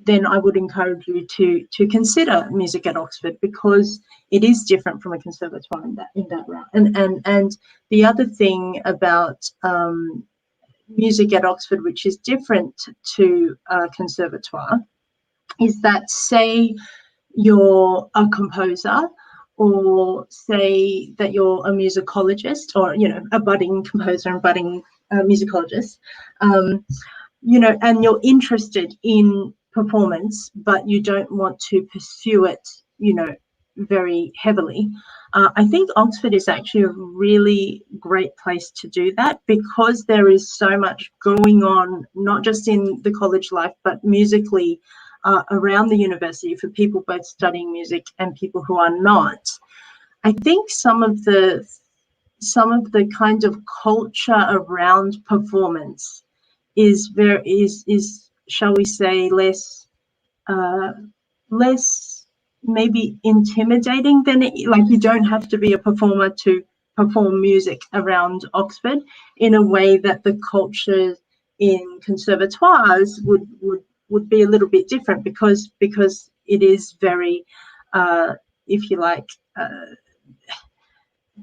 then I would encourage you to consider music at Oxford, because it is different from a conservatoire in that route. And the other thing about music at Oxford, which is different to a conservatoire, is that, say you're a composer, or say that you're a musicologist, or, you know, a budding composer and budding musicologist, you know, and you're interested in performance, but you don't want to pursue it, you know, very heavily. I think Oxford is actually a really great place to do that, because there is so much going on, not just in the college life, but musically around the university for people both studying music and people who are not. I think some of the kind of culture around performance is shall we say, less maybe intimidating than it, like you don't have to be a performer to perform music around Oxford, in a way that the culture in conservatoires would be a little bit different, because it is very if you like,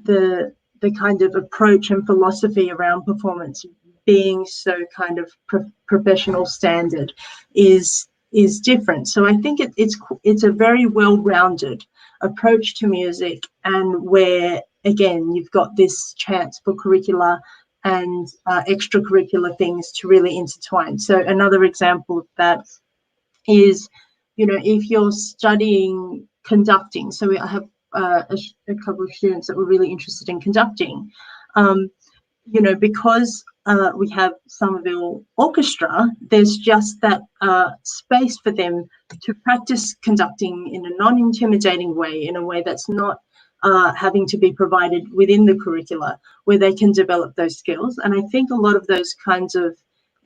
the kind of approach and philosophy around performance being so kind of professional standard is different. So I think it's a very well-rounded approach to music, and where again you've got this chance for curricular and extracurricular things to really intertwine. So another example of that is, if you're studying conducting, so I have a couple of students that were really interested in conducting, because we have Somerville Orchestra, there's just that space for them to practice conducting in a non-intimidating way, in a way that's not having to be provided within the curricula, where they can develop those skills. And I think a lot of those kinds of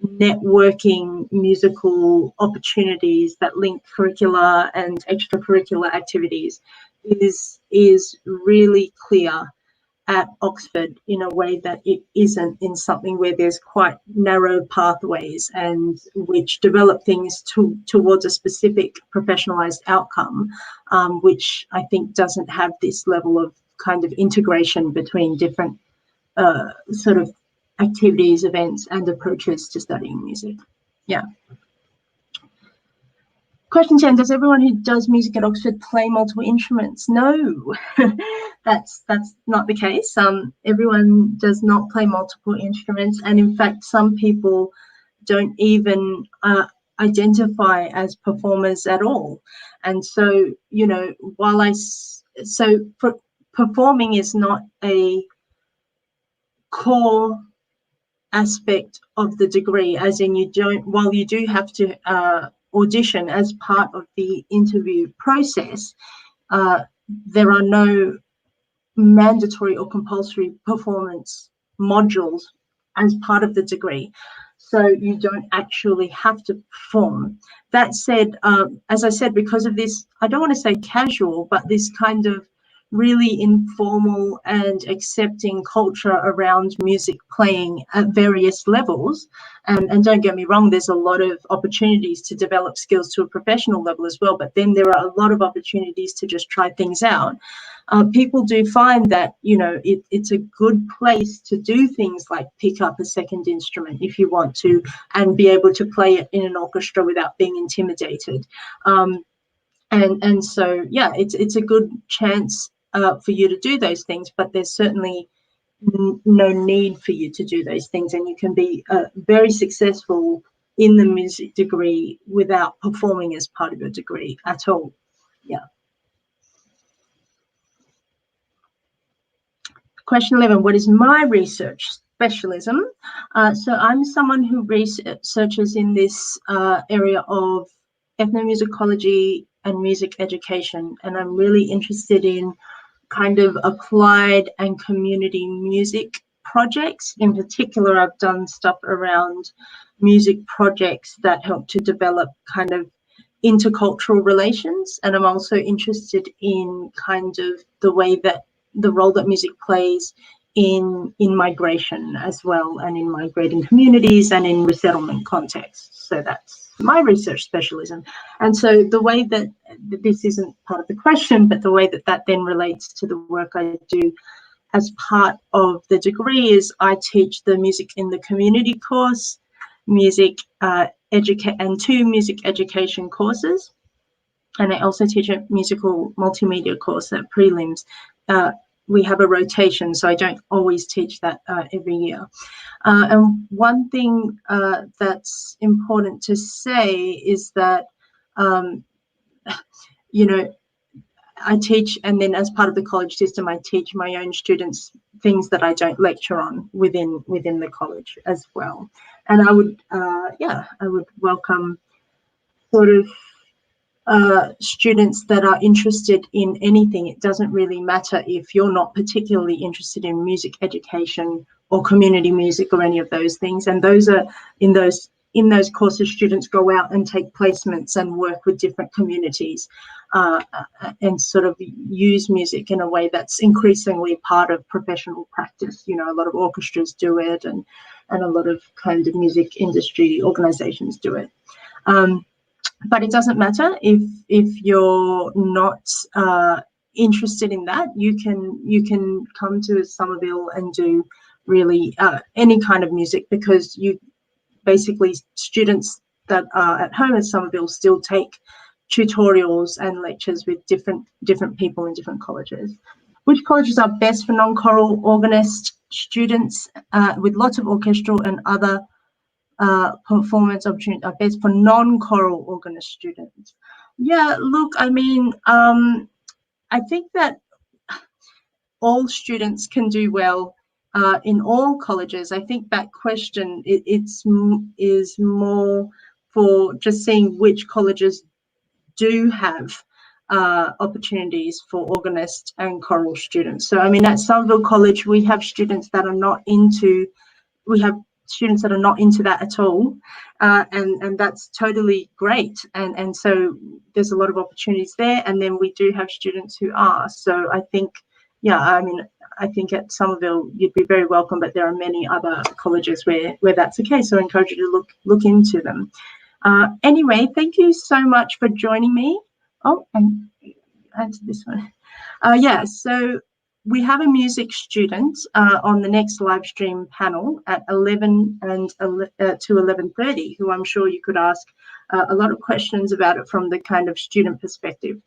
networking musical opportunities that link curricular and extracurricular activities is really clear at Oxford, in a way that it isn't in something where there's quite narrow pathways and which develop things towards a specific professionalized outcome, which I think doesn't have this level of kind of integration between different sort of activities, events, and approaches to studying music. Yeah. Question 10, does everyone who does music at Oxford play multiple instruments? No, that's not the case. Everyone does not play multiple instruments, and in fact, some people don't even identify as performers at all. And so, performing is not a core aspect of the degree, as in while you do have to audition as part of the interview process, there are no mandatory or compulsory performance modules as part of the degree. So you don't actually have to perform. That said, as I said, because of this, I don't want to say casual, but this kind of really informal and accepting culture around music playing at various levels. And don't get me wrong, there's a lot of opportunities to develop skills to a professional level as well, but then there are a lot of opportunities to just try things out. People do find that, it's a good place to do things like pick up a second instrument if you want to, and be able to play it in an orchestra without being intimidated. And so, yeah, it's a good chance for you to do those things, but there's certainly no need for you to do those things, and you can be very successful in the music degree without performing as part of your degree at all. Yeah. Question 11, what is my research specialism? So I'm someone who researches in this area of ethnomusicology and music education, and I'm really interested in kind of applied and community music projects. In particular, I've done stuff around music projects that help to develop kind of intercultural relations, and I'm also interested in kind of the role that music plays in migration as well, and in migrating communities and in resettlement contexts. So that's my research specialism. And so the way that this isn't part of the question, but the way that then relates to the work I do as part of the degree is I teach the music in the community course, and 2 music education courses. And I also teach a musical multimedia course at prelims. We have a rotation, so I don't always teach that every year. And one thing that's important to say is that, I teach, and then as part of the college system, I teach my own students things that I don't lecture on within the college as well. And I would, I would welcome sort of students that are interested in anything. It doesn't really matter if you're not particularly interested in music education or community music or any of those things. And those are in those courses, students go out and take placements and work with different communities and sort of use music in a way that's increasingly part of professional practice. You know, a lot of orchestras do it, and a lot of kind of music industry organizations do it. But it doesn't matter if you're not interested in that. You can come to Somerville and do really any kind of music, because you basically, students that are at home at Somerville still take tutorials and lectures with different people in different colleges. Which colleges are best for non-choral organist students with lots of orchestral and other performance opportunities are best for non-choral organist students? Yeah, look, I mean, I think that all students can do well in all colleges. I think that question is more for just seeing which colleges do have opportunities for organist and choral students. So, I mean, at Somerville College, we have students that are not into that at all, and that's totally great. And so there's a lot of opportunities there. And then we do have students who are. So I think, yeah, I mean, I think at Somerville you'd be very welcome, but there are many other colleges where that's the case. So I encourage you to look into them. Anyway, thank you so much for joining me. Oh, and answer this one. Yeah, so we have a music student on the next live stream panel at 11 and to 11:30, who I'm sure you could ask a lot of questions about it from the kind of student perspective.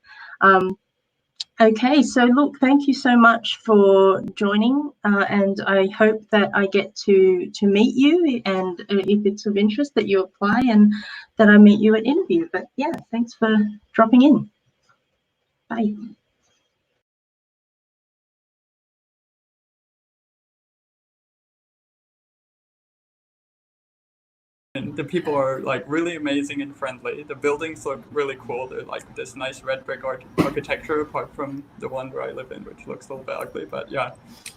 Okay, so look, thank you so much for joining, and I hope that I get to meet you, and if it's of interest that you apply and that I meet you at interview. But yeah, thanks for dropping in. Bye. And the people are like really amazing and friendly. The buildings look really cool. They're like this nice red brick architecture, apart from the one where I live in, which looks a little bit ugly. But yeah,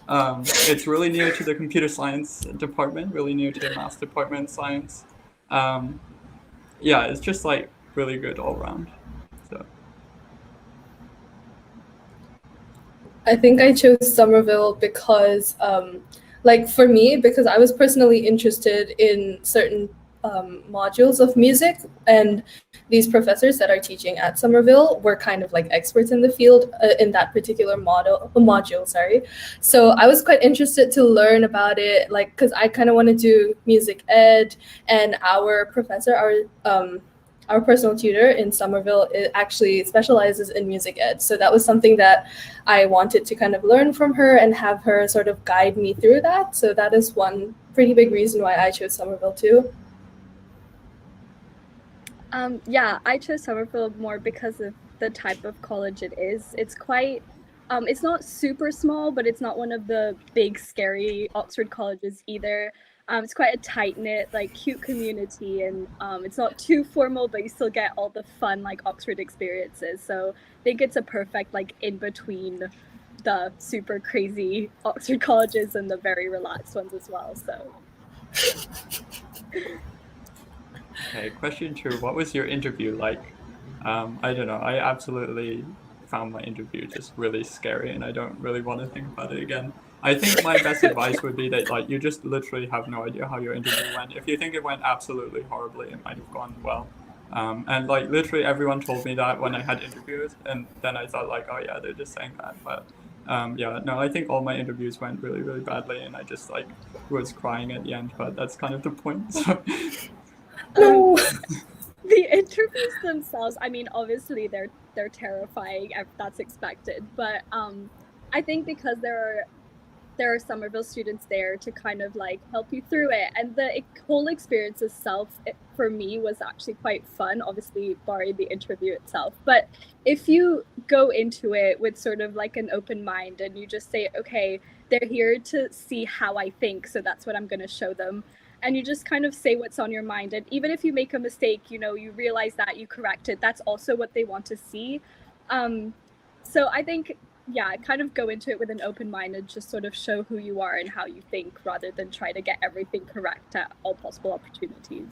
it's really near to the computer science department, really near to the math department, science. Yeah, it's just like really good all around. So I think I chose Somerville because, like for me, because I was personally interested in certain modules of music, and these professors that are teaching at Somerville were kind of like experts in the field in that particular module. Sorry, so I was quite interested to learn about it, like because I kind of want to do music ed, and our professor, our personal tutor in Somerville, it actually specializes in music ed. So that was something that I wanted to kind of learn from her and have her sort of guide me through that. So that is one pretty big reason why I chose Somerville too. Yeah, I chose Somerville more because of the type of college it is. It's quite, it's not super small, but it's not one of the big, scary Oxford colleges either. It's quite a tight-knit, like, cute community, and it's not too formal, but you still get all the fun, like, Oxford experiences. So I think it's a perfect, like, in-between the super crazy Oxford colleges and the very relaxed ones as well, so. okay, question 2. What was your interview like? I don't know. I absolutely found my interview just really scary, and I don't really want to think about it again. I think my best advice would be that like you just literally have no idea how your interview went. If you think it went absolutely horribly, it might have gone well. And like literally everyone told me that when I had interviews, and then I thought like, oh yeah, they're just saying that. But yeah, no, I think all my interviews went really, really badly, and I just like was crying at the end. But that's kind of the point. So. No. The interviews themselves, I mean, obviously they're terrifying. That's expected, but I think because there there are Somerville students there to kind of like help you through it. And the whole experience itself, for me, was actually quite fun, obviously barring the interview itself. But if you go into it with sort of like an open mind and you just say, okay, they're here to see how I think, so that's what I'm going to show them. And you just kind of say what's on your mind. And even if you make a mistake, you know, you realize that, you correct it. That's also what they want to see. So I think, yeah, kind of go into it with an open mind and just sort of show who you are and how you think, rather than try to get everything correct at all possible opportunities.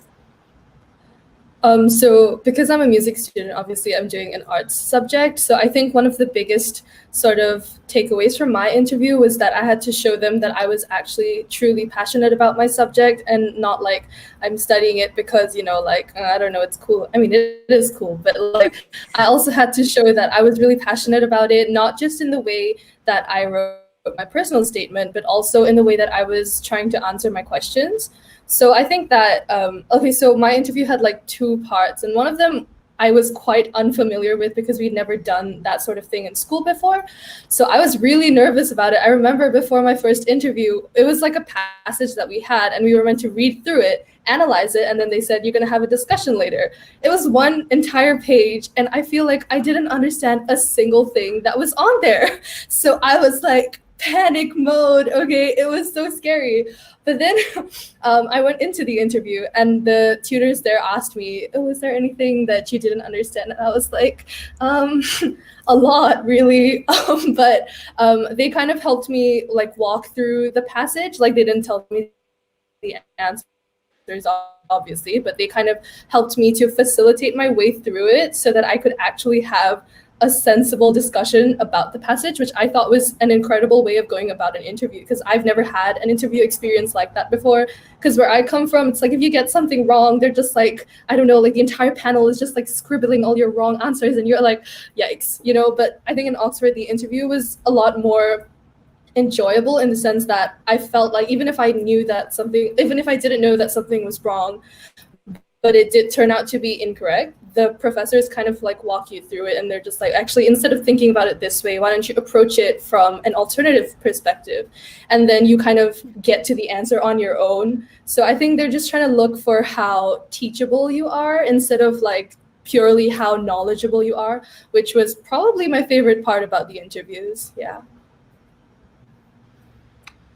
So because I'm a music student, obviously I'm doing an arts subject. So I think one of the biggest sort of takeaways from my interview was that I had to show them that I was actually truly passionate about my subject, and not like I'm studying it because, you know, like, I don't know, it's cool. I mean, it is cool, but like I also had to show that I was really passionate about it, not just in the way that I wrote my personal statement, but also in the way that I was trying to answer my questions. So I think that, okay, so my interview had like 2 parts, and one of them I was quite unfamiliar with because we'd never done that sort of thing in school before. So I was really nervous about it. I remember before my first interview, it was like a passage that we had, and we were meant to read through it, analyze it, and then they said, you're going to have a discussion later. It was one entire page, and I feel like I didn't understand a single thing that was on there. So I was like, panic mode. Okay, it was so scary. But then I went into the interview, and the tutors there asked me, oh, is there anything that you didn't understand? And I was like, a lot, really. But they kind of helped me like walk through the passage. Like, they didn't tell me the answers, obviously, but they kind of helped me to facilitate my way through it so that I could actually have a sensible discussion about the passage, which I thought was an incredible way of going about an interview, because I've never had an interview experience like that before. Because where I come from, it's like if you get something wrong, they're just like, I don't know, like the entire panel is just like scribbling all your wrong answers, and you're like, yikes, you know. But I think in Oxford, the interview was a lot more enjoyable in the sense that I felt like even if I didn't know that something was wrong, but it did turn out to be incorrect, the professors kind of like walk you through it, and they're just like, actually, instead of thinking about it this way, why don't you approach it from an alternative perspective? And then you kind of get to the answer on your own. So I think they're just trying to look for how teachable you are instead of like purely how knowledgeable you are, which was probably my favorite part about the interviews. Yeah.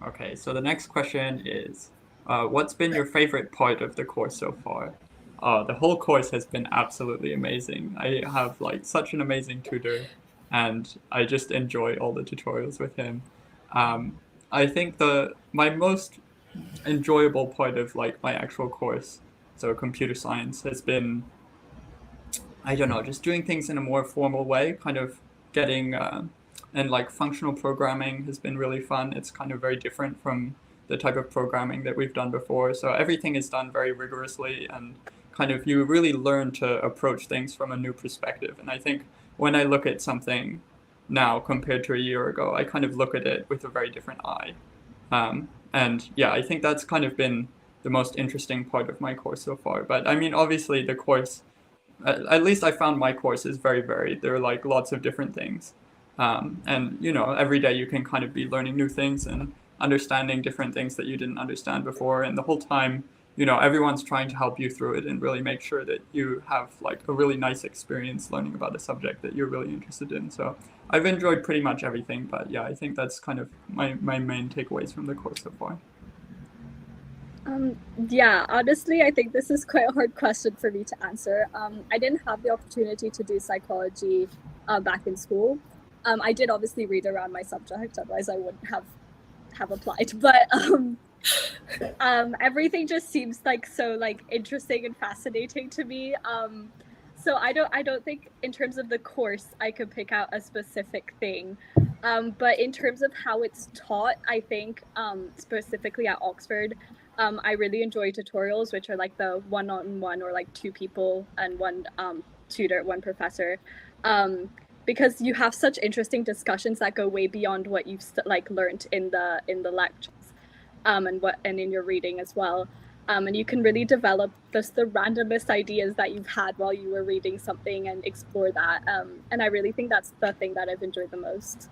Okay, so the next question is, what's been your favorite part of the course so far? The whole course has been absolutely amazing. I have like such an amazing tutor, and I just enjoy all the tutorials with him. I think my most enjoyable part of like my actual course, so computer science, has been, I don't know, just doing things in a more formal way, kind of getting, and like functional programming has been really fun. It's kind of very different from the type of programming that we've done before. So everything is done very rigorously, and kind of you really learn to approach things from a new perspective. And I think when I look at something now compared to a year ago, I kind of look at it with a very different eye. And yeah, I think that's kind of been the most interesting part of my course so far. But I mean, obviously the course, at least I found my course is very varied. There are like lots of different things. And you know, every day you can kind of be learning new things and understanding different things that you didn't understand before. And the whole time, you know, everyone's trying to help you through it and really make sure that you have like a really nice experience learning about a subject that you're really interested in. So I've enjoyed pretty much everything, but yeah, I think that's kind of my main takeaways from the course so far. Yeah, honestly, I think this is quite a hard question for me to answer. I didn't have the opportunity to do psychology back in school. I did obviously read around my subject, otherwise I wouldn't have applied. But everything just seems like so like interesting and fascinating to me. So I don't think in terms of the course I could pick out a specific thing. But in terms of how it's taught, I think specifically at Oxford, I really enjoy tutorials, which are like the one-on-one or like 2 people and 1 tutor, 1 professor. Because you have such interesting discussions that go way beyond what you've like learned in the lectures, and in your reading as well. And you can really develop just the randomest ideas that you've had while you were reading something and explore that. And I really think that's the thing that I've enjoyed the most.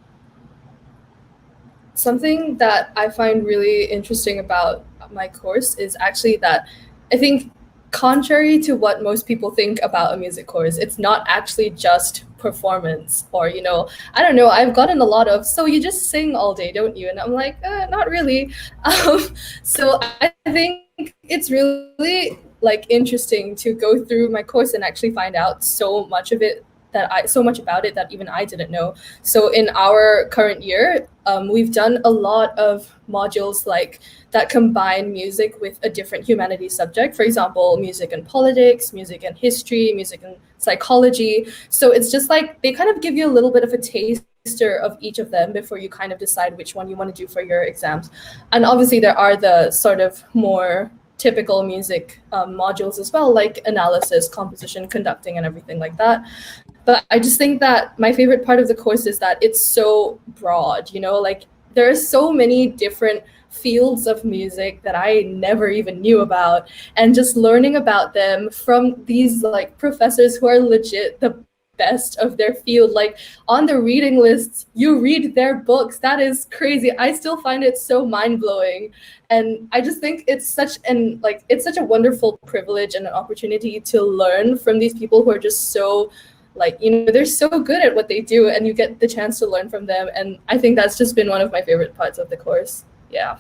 something that I find really interesting about my course is actually that I think, contrary to what most people think about a music course, it's not actually just performance or, I don't know, I've gotten a lot of, so you just sing all day, don't you? And I'm like, not really. Um, so I think it's really like interesting to go through my course and actually find out so much about it that even I didn't know. So in our current year, we've done a lot of modules like that combine music with a different humanities subject. For example, music and politics, music and history, music and psychology. So it's just like they kind of give you a little bit of a taster of each of them before you kind of decide which one you want to do for your exams. And obviously there are the sort of more typical music modules as well, like analysis, composition, conducting, and everything like that. But I just think that my favorite part of the course is that it's so broad, like there are so many different fields of music that I never even knew about. And just learning about them from these like professors who are legit the best of their field, like on the reading lists, you read their books. That is crazy. I still find it so mind-blowing. And I just think it's such a wonderful privilege and an opportunity to learn from these people who are just so they're so good at what they do, and you get the chance to learn from them. And I think that's just been one of my favorite parts of the course. Yeah.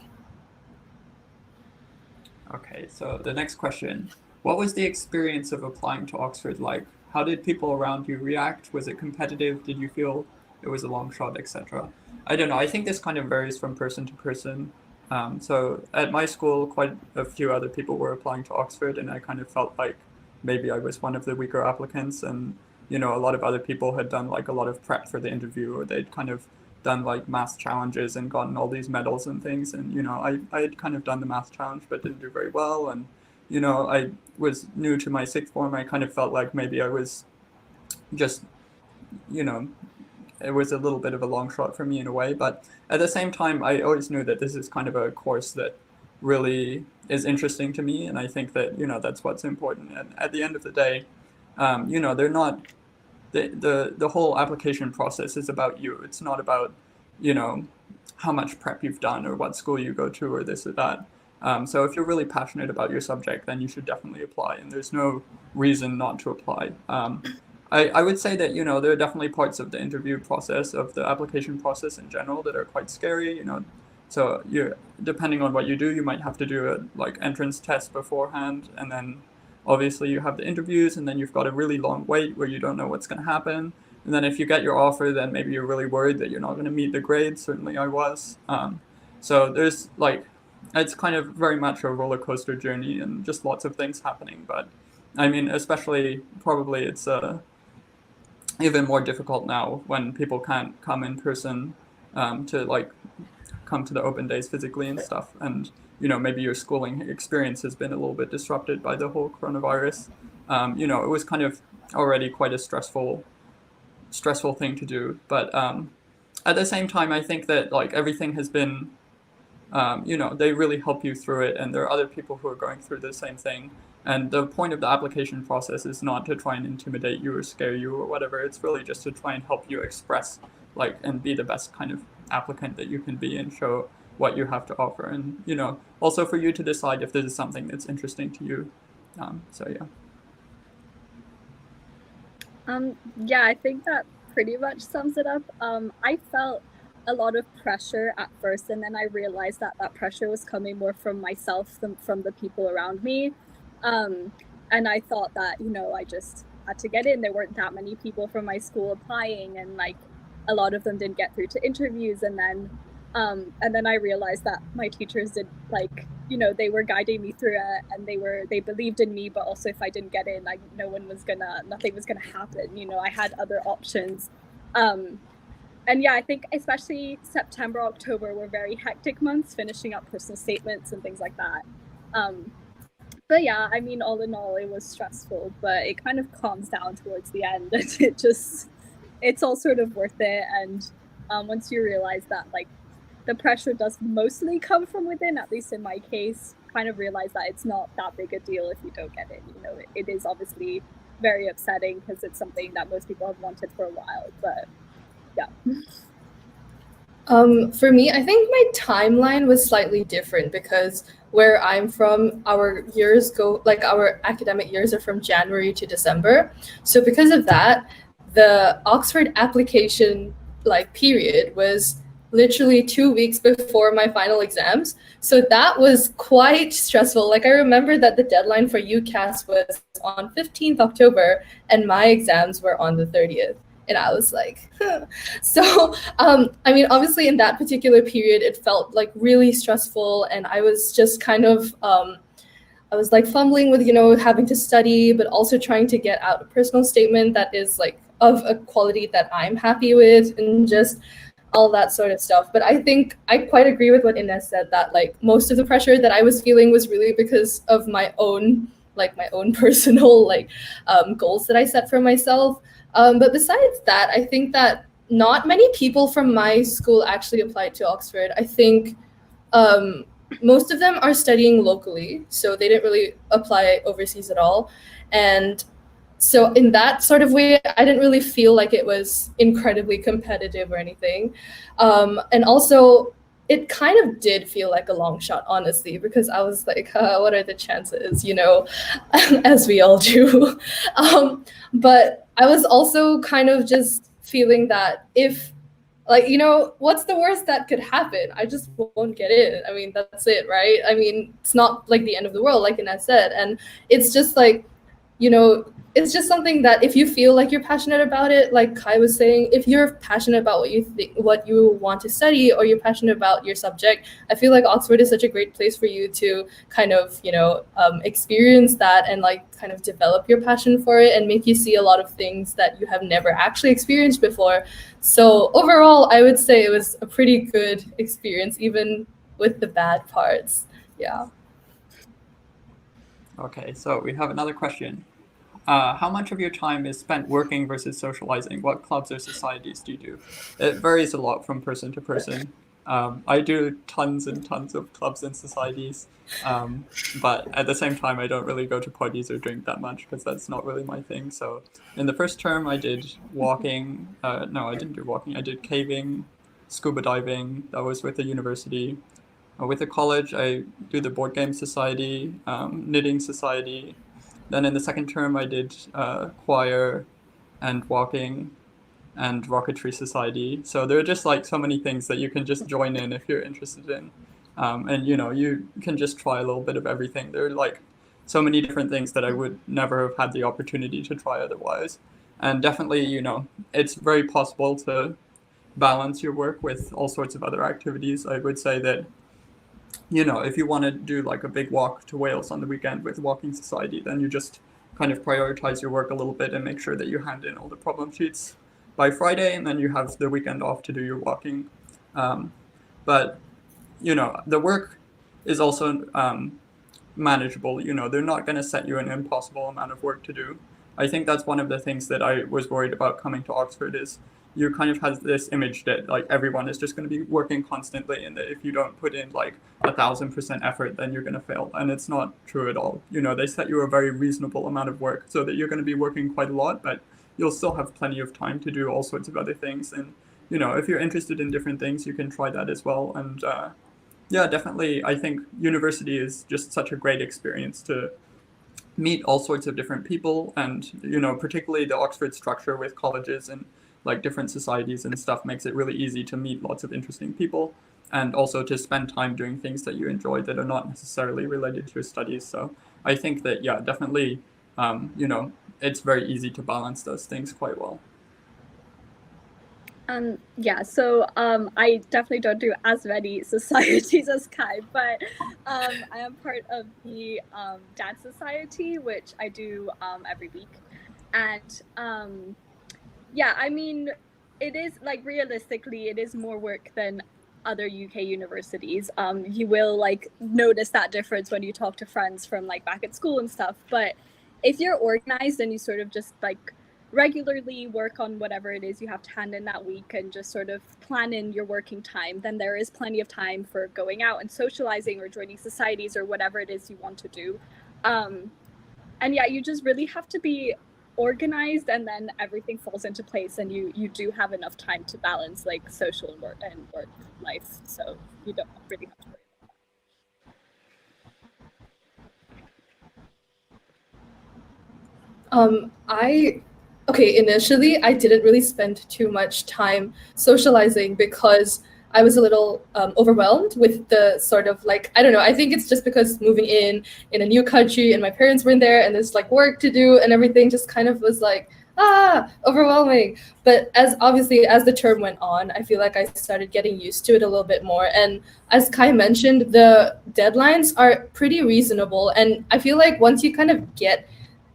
Okay, so the next question. What was the experience of applying to Oxford like? How did people around you react? Was it competitive? Did you feel it was a long shot, etc.? I don't know. I think this kind of varies from person to person. So at my school, quite a few other people were applying to Oxford, and I kind of felt like maybe I was one of the weaker applicants. And a lot of other people had done like a lot of prep for the interview, or they'd kind of done like math challenges and gotten all these medals and things. And, I had kind of done the math challenge, but didn't do very well. And, I was new to my sixth form. I kind of felt like maybe I was just, it was a little bit of a long shot for me in a way. But at the same time, I always knew that this is kind of a course that really is interesting to me. And I think that, that's what's important. And at the end of the day, they're not, the whole application process is about you. It's not about, how much prep you've done or what school you go to or this or that. So if you're really passionate about your subject, then you should definitely apply, and there's no reason not to apply. I would say that, there are definitely parts of the interview process, of the application process in general, that are quite scary, So depending on what you do, you might have to do a entrance test beforehand, and then obviously you have the interviews, and then you've got a really long wait where you don't know what's going to happen. And then if you get your offer, then maybe you're really worried that you're not going to meet the grade. Certainly I was. So there's it's kind of very much a roller coaster journey and just lots of things happening. But I mean, especially probably it's even more difficult now when people can't come in person to come to the open days physically and stuff. And, maybe your schooling experience has been a little bit disrupted by the whole coronavirus. It was kind of already quite a stressful thing to do. But at the same time, I think that everything has been, they really help you through it. And there are other people who are going through the same thing. And the point of the application process is not to try and intimidate you or scare you or whatever. It's really just to try and help you express and be the best kind of applicant that you can be and show what you have to offer. And, also for you to decide if this is something that's interesting to you. So, yeah. Yeah, I think that pretty much sums it up. I felt a lot of pressure at first, and then I realized that pressure was coming more from myself than from the people around me. And I thought that, I just had to get in. There weren't that many people from my school applying, and a lot of them didn't get through to interviews. And then I realized that my teachers did they were guiding me through it, and they believed in me, but also if I didn't get in, nothing was gonna happen. I had other options. And yeah, I think especially September, October were very hectic months, finishing up personal statements and things like that. But yeah, I mean, all in all, it was stressful, but it kind of calms down towards the end. It's all sort of worth it. And once you realize that the pressure does mostly come from within, at least in my case, kind of realize that it's not that big a deal if you don't get in. It is obviously very upsetting because it's something that most people have wanted for a while, but yeah. For me, I think my timeline was slightly different because where I'm from, our years go, like our academic years are from January to December. So because of that, the Oxford application like period was literally 2 weeks before my final exams. So that was quite stressful. Like I remember that the deadline for UCAS was on 15th October and my exams were on the 30th. And I was like, so I mean, obviously in that particular period, it felt like really stressful. And I was just kind of, I was like fumbling with, having to study, but also trying to get out a personal statement that is like of a quality that I'm happy with and just all that sort of stuff. But I think I quite agree with what Ines said, that like most of the pressure that I was feeling was really because of my own personal goals that I set for myself. But besides that, I think that not many people from my school actually applied to Oxford. I think most of them are studying locally, so they didn't really apply overseas at all. And so in that sort of way, I didn't really feel like it was incredibly competitive or anything. And also, it kind of did feel like a long shot, honestly, because I was like, what are the chances, as we all do. But I was also kind of just feeling that if, what's the worst that could happen? I just won't get in. I mean, that's it, right? I mean, it's not like the end of the world, like Ines said. And it's just like, it's just something that if you feel like you're passionate about it, like Kai was saying, if you're passionate about what you want to study, or you're passionate about your subject, I feel like Oxford is such a great place for you to kind of, experience that and like kind of develop your passion for it and make you see a lot of things that you have never actually experienced before. So overall, I would say it was a pretty good experience, even with the bad parts. Yeah. Okay, so we have another question. How much of your time is spent working versus socializing? What clubs or societies do you do? It varies a lot from person to person. I do tons and tons of clubs and societies, but at the same time, I don't really go to parties or drink that much because that's not really my thing. So in the first term, I did walking. No, I didn't do walking. I did caving, scuba diving. That was with the university. With the college, I do the board game society, knitting society. Then in the second term, I did choir and walking and rocketry society. So there are just like so many things that you can just join in if you're interested in. And you can just try a little bit of everything. There are like so many different things that I would never have had the opportunity to try otherwise. And definitely, it's very possible to balance your work with all sorts of other activities. I would say that if you want to do like a big walk to Wales on the weekend with Walking Society, then you just kind of prioritize your work a little bit and make sure that you hand in all the problem sheets by Friday, and then you have the weekend off to do your walking. But the work is also manageable. They're not going to set you an impossible amount of work to do. I think that's one of the things that I was worried about coming to Oxford is you kind of have this image that like everyone is just going to be working constantly, and that if you don't put in like 1,000% effort, then you're going to fail. And it's not true at all. They set you a very reasonable amount of work so that you're going to be working quite a lot, but you'll still have plenty of time to do all sorts of other things. And if you're interested in different things, you can try that as well. And yeah, definitely, I think university is just such a great experience to meet all sorts of different people, and particularly the Oxford structure with colleges and like different societies and stuff makes it really easy to meet lots of interesting people, and also to spend time doing things that you enjoy that are not necessarily related to your studies. So I think that, yeah, definitely, it's very easy to balance those things quite well. Yeah, so I definitely don't do as many societies as Kai, but I am part of the dance society, which I do every week. And yeah, I mean, it is like realistically, it is more work than other UK universities. You will like notice that difference when you talk to friends from like back at school and stuff. But if you're organized and you sort of just like regularly work on whatever it is you have to hand in that week and just sort of plan in your working time, then there is plenty of time for going out and socializing or joining societies or whatever it is you want to do. And yeah, you just really have to be organized, and then everything falls into place, and you do have enough time to balance like social and work life, so you don't really have to worry. Initially I didn't really spend too much time socializing because I was a little overwhelmed with the sort of like, I don't know, I think it's just because moving in a new country and my parents were in there and there's like work to do and everything just kind of was like, overwhelming. But as the term went on, I feel like I started getting used to it a little bit more. And as Kai mentioned, the deadlines are pretty reasonable. And I feel like once you kind of get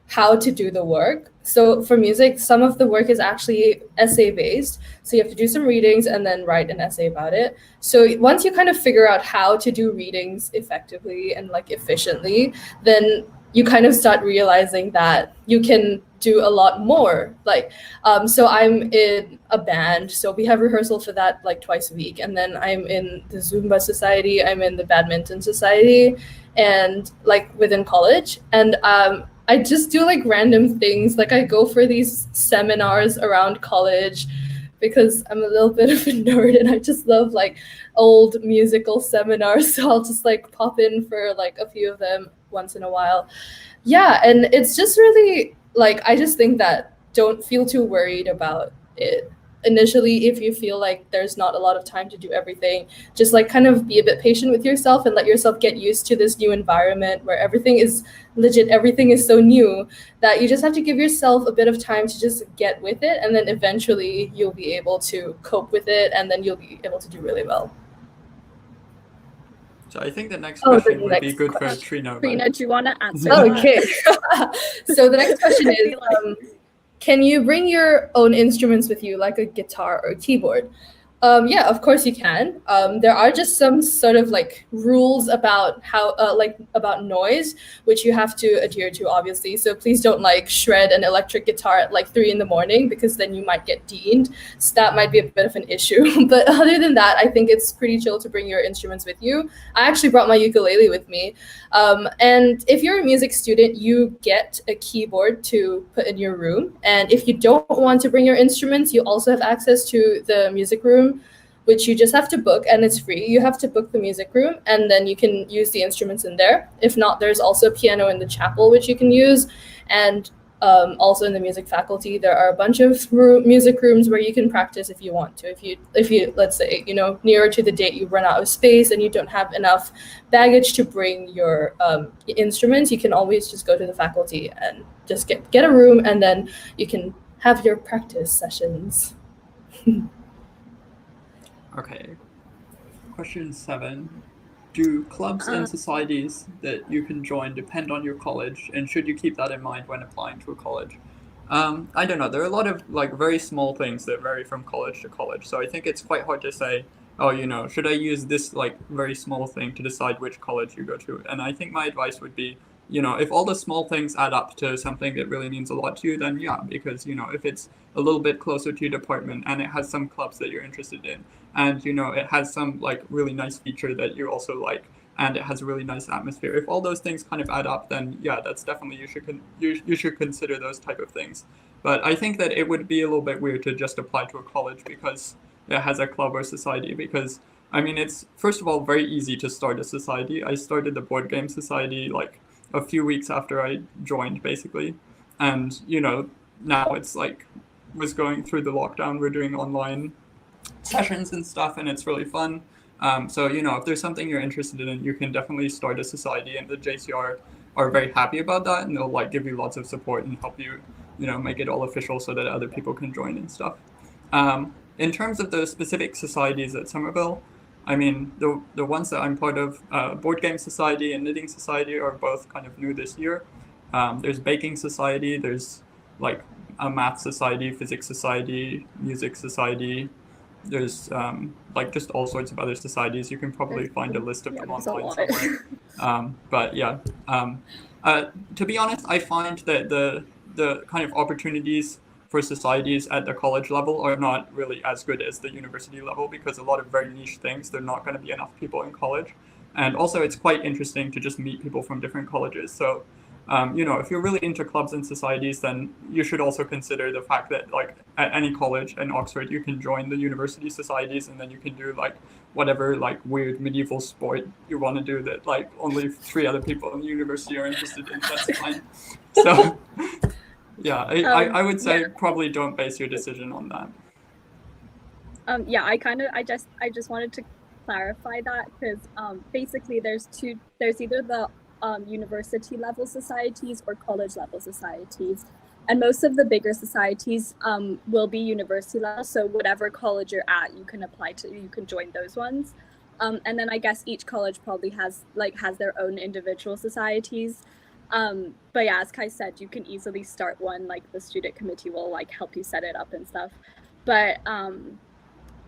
how to do the work. So for music, some of the work is actually essay based. So you have to do some readings and then write an essay about it. So once you kind of figure out how to do readings effectively and like efficiently, then you kind of start realizing that you can do a lot more. Like, so I'm in a band, so we have rehearsal for that like twice a week. And then I'm in the Zumba society, I'm in the badminton society, and like within college. And I just do like random things. Like I go for these seminars around college because I'm a little bit of a nerd and I just love like old musical seminars. So I'll just like pop in for like a few of them once in a while. Yeah, and it's just really like, I just think that don't feel too worried about it. Initially, if you feel like there's not a lot of time to do everything, just like kind of be a bit patient with yourself and let yourself get used to this new environment where everything is legit, everything is so new that you just have to give yourself a bit of time to just get with it, and then eventually you'll be able to cope with it, and then you'll be able to do really well. So I think the next question would be good for Trina. Trina, do you want to answer? Okay. So the next question is, can you bring your own instruments with you, like a guitar or a keyboard? Yeah, of course you can. There are just some sort of like rules about how, about noise, which you have to adhere to, obviously. So please don't like shred an electric guitar at like 3 a.m, because then you might get deaned. So that might be a bit of an issue. But other than that, I think it's pretty chill to bring your instruments with you. I actually brought my ukulele with me. And if you're a music student, you get a keyboard to put in your room. And if you don't want to bring your instruments, you also have access to the music room, which you just have to book, and it's free. You have to book the music room and then you can use the instruments in there. If not, there's also a piano in the chapel which you can use. And also in the music faculty, there are a bunch of music rooms where you can practice if you want to. If you let's say, nearer to the date you run out of space and you don't have enough baggage to bring your instruments, you can always just go to the faculty and just get a room, and then you can have your practice sessions. Okay. Question 7. Do clubs and societies that you can join depend on your college, and should you keep that in mind when applying to a college? I don't know. There are a lot of like very small things that vary from college to college. So I think it's quite hard to say, oh, should I use this like very small thing to decide which college you go to? And I think my advice would be, if all the small things add up to something that really means a lot to you, then yeah, because, if it's a little bit closer to your department and it has some clubs that you're interested in, and, it has some like really nice feature that you also like, and it has a really nice atmosphere. If all those things kind of add up, then yeah, that's definitely, you should consider those type of things. But I think that it would be a little bit weird to just apply to a college because it has a club or society, because I mean, it's first of all very easy to start a society. I started the board game society like a few weeks after I joined, basically. And, now it's like, was going through the lockdown, we're doing online sessions and stuff, and it's really fun. So, if there's something you're interested in, you can definitely start a society, and the JCR are very happy about that, and they'll like give you lots of support and help you, make it all official so that other people can join and stuff. In terms of the specific societies at Somerville, I mean, the ones that I'm part of, Board Game Society and Knitting Society, are both kind of new this year. There's Baking Society, there's like a Math Society, Physics Society, Music Society. There's like just all sorts of other societies. You can probably find a list of them online somewhere. But yeah, to be honest, I find that the kind of opportunities for societies at the college level are not really as good as the university level, because a lot of very niche things, there are not going to be enough people in college. And also it's quite interesting to just meet people from different colleges. So if you're really into clubs and societies, then you should also consider the fact that like at any college in Oxford, you can join the university societies, and then you can do like whatever like weird medieval sport you want to do that like only 3 other people in the university are interested in. That's fine. So yeah, I would say probably don't base your decision on that. I just wanted to clarify that because basically there's either the university level societies or college level societies, and most of the bigger societies will be university level, so whatever college you're at, you can join those ones, and then I guess each college probably has their own individual societies, but yeah, as Kai said, you can easily start one, like the student committee will like help you set it up and stuff, but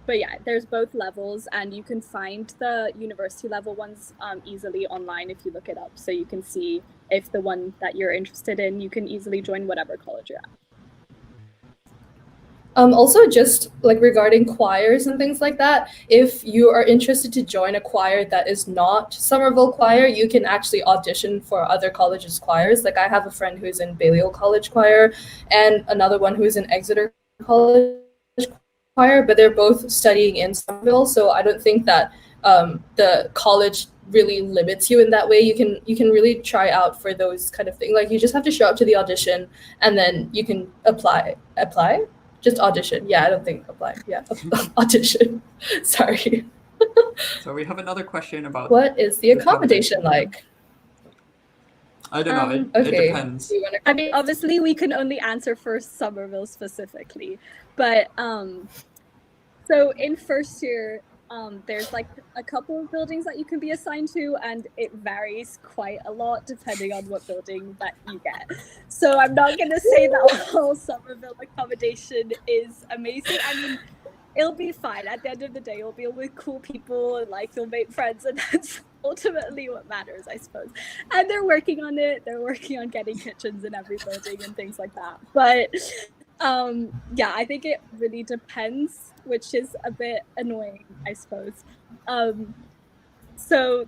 yeah, there's both levels, and you can find the university level ones easily online if you look it up. So you can see if the one that you're interested in, you can easily join whatever college you're at. Also, just like regarding choirs and things like that, if you are interested to join a choir that is not Somerville choir, you can actually audition for other colleges' choirs. Like I have a friend who's in Balliol College choir and another one who's in Exeter College choir, but they're both studying in Somerville, so I don't think that the college really limits you in that way. You can really try out for those kind of things. Like you just have to show up to the audition, and then you can apply, just audition. Yeah, I don't think apply. Yeah, audition. Sorry. So we have another question about what is the accommodation like? I don't know. It depends. I mean, obviously, we can only answer for Somerville specifically, but so in first year, there's like a couple of buildings that you can be assigned to, and it varies quite a lot depending on what building that you get. So I'm not gonna say that all Somerville accommodation is amazing. I mean, it'll be fine. At the end of the day, you'll be with cool people and like you'll make friends, and that's ultimately what matters, I suppose. And they're working on it. They're working on getting kitchens in every building and things like that. But yeah, I think it really depends, which is a bit annoying, I suppose. So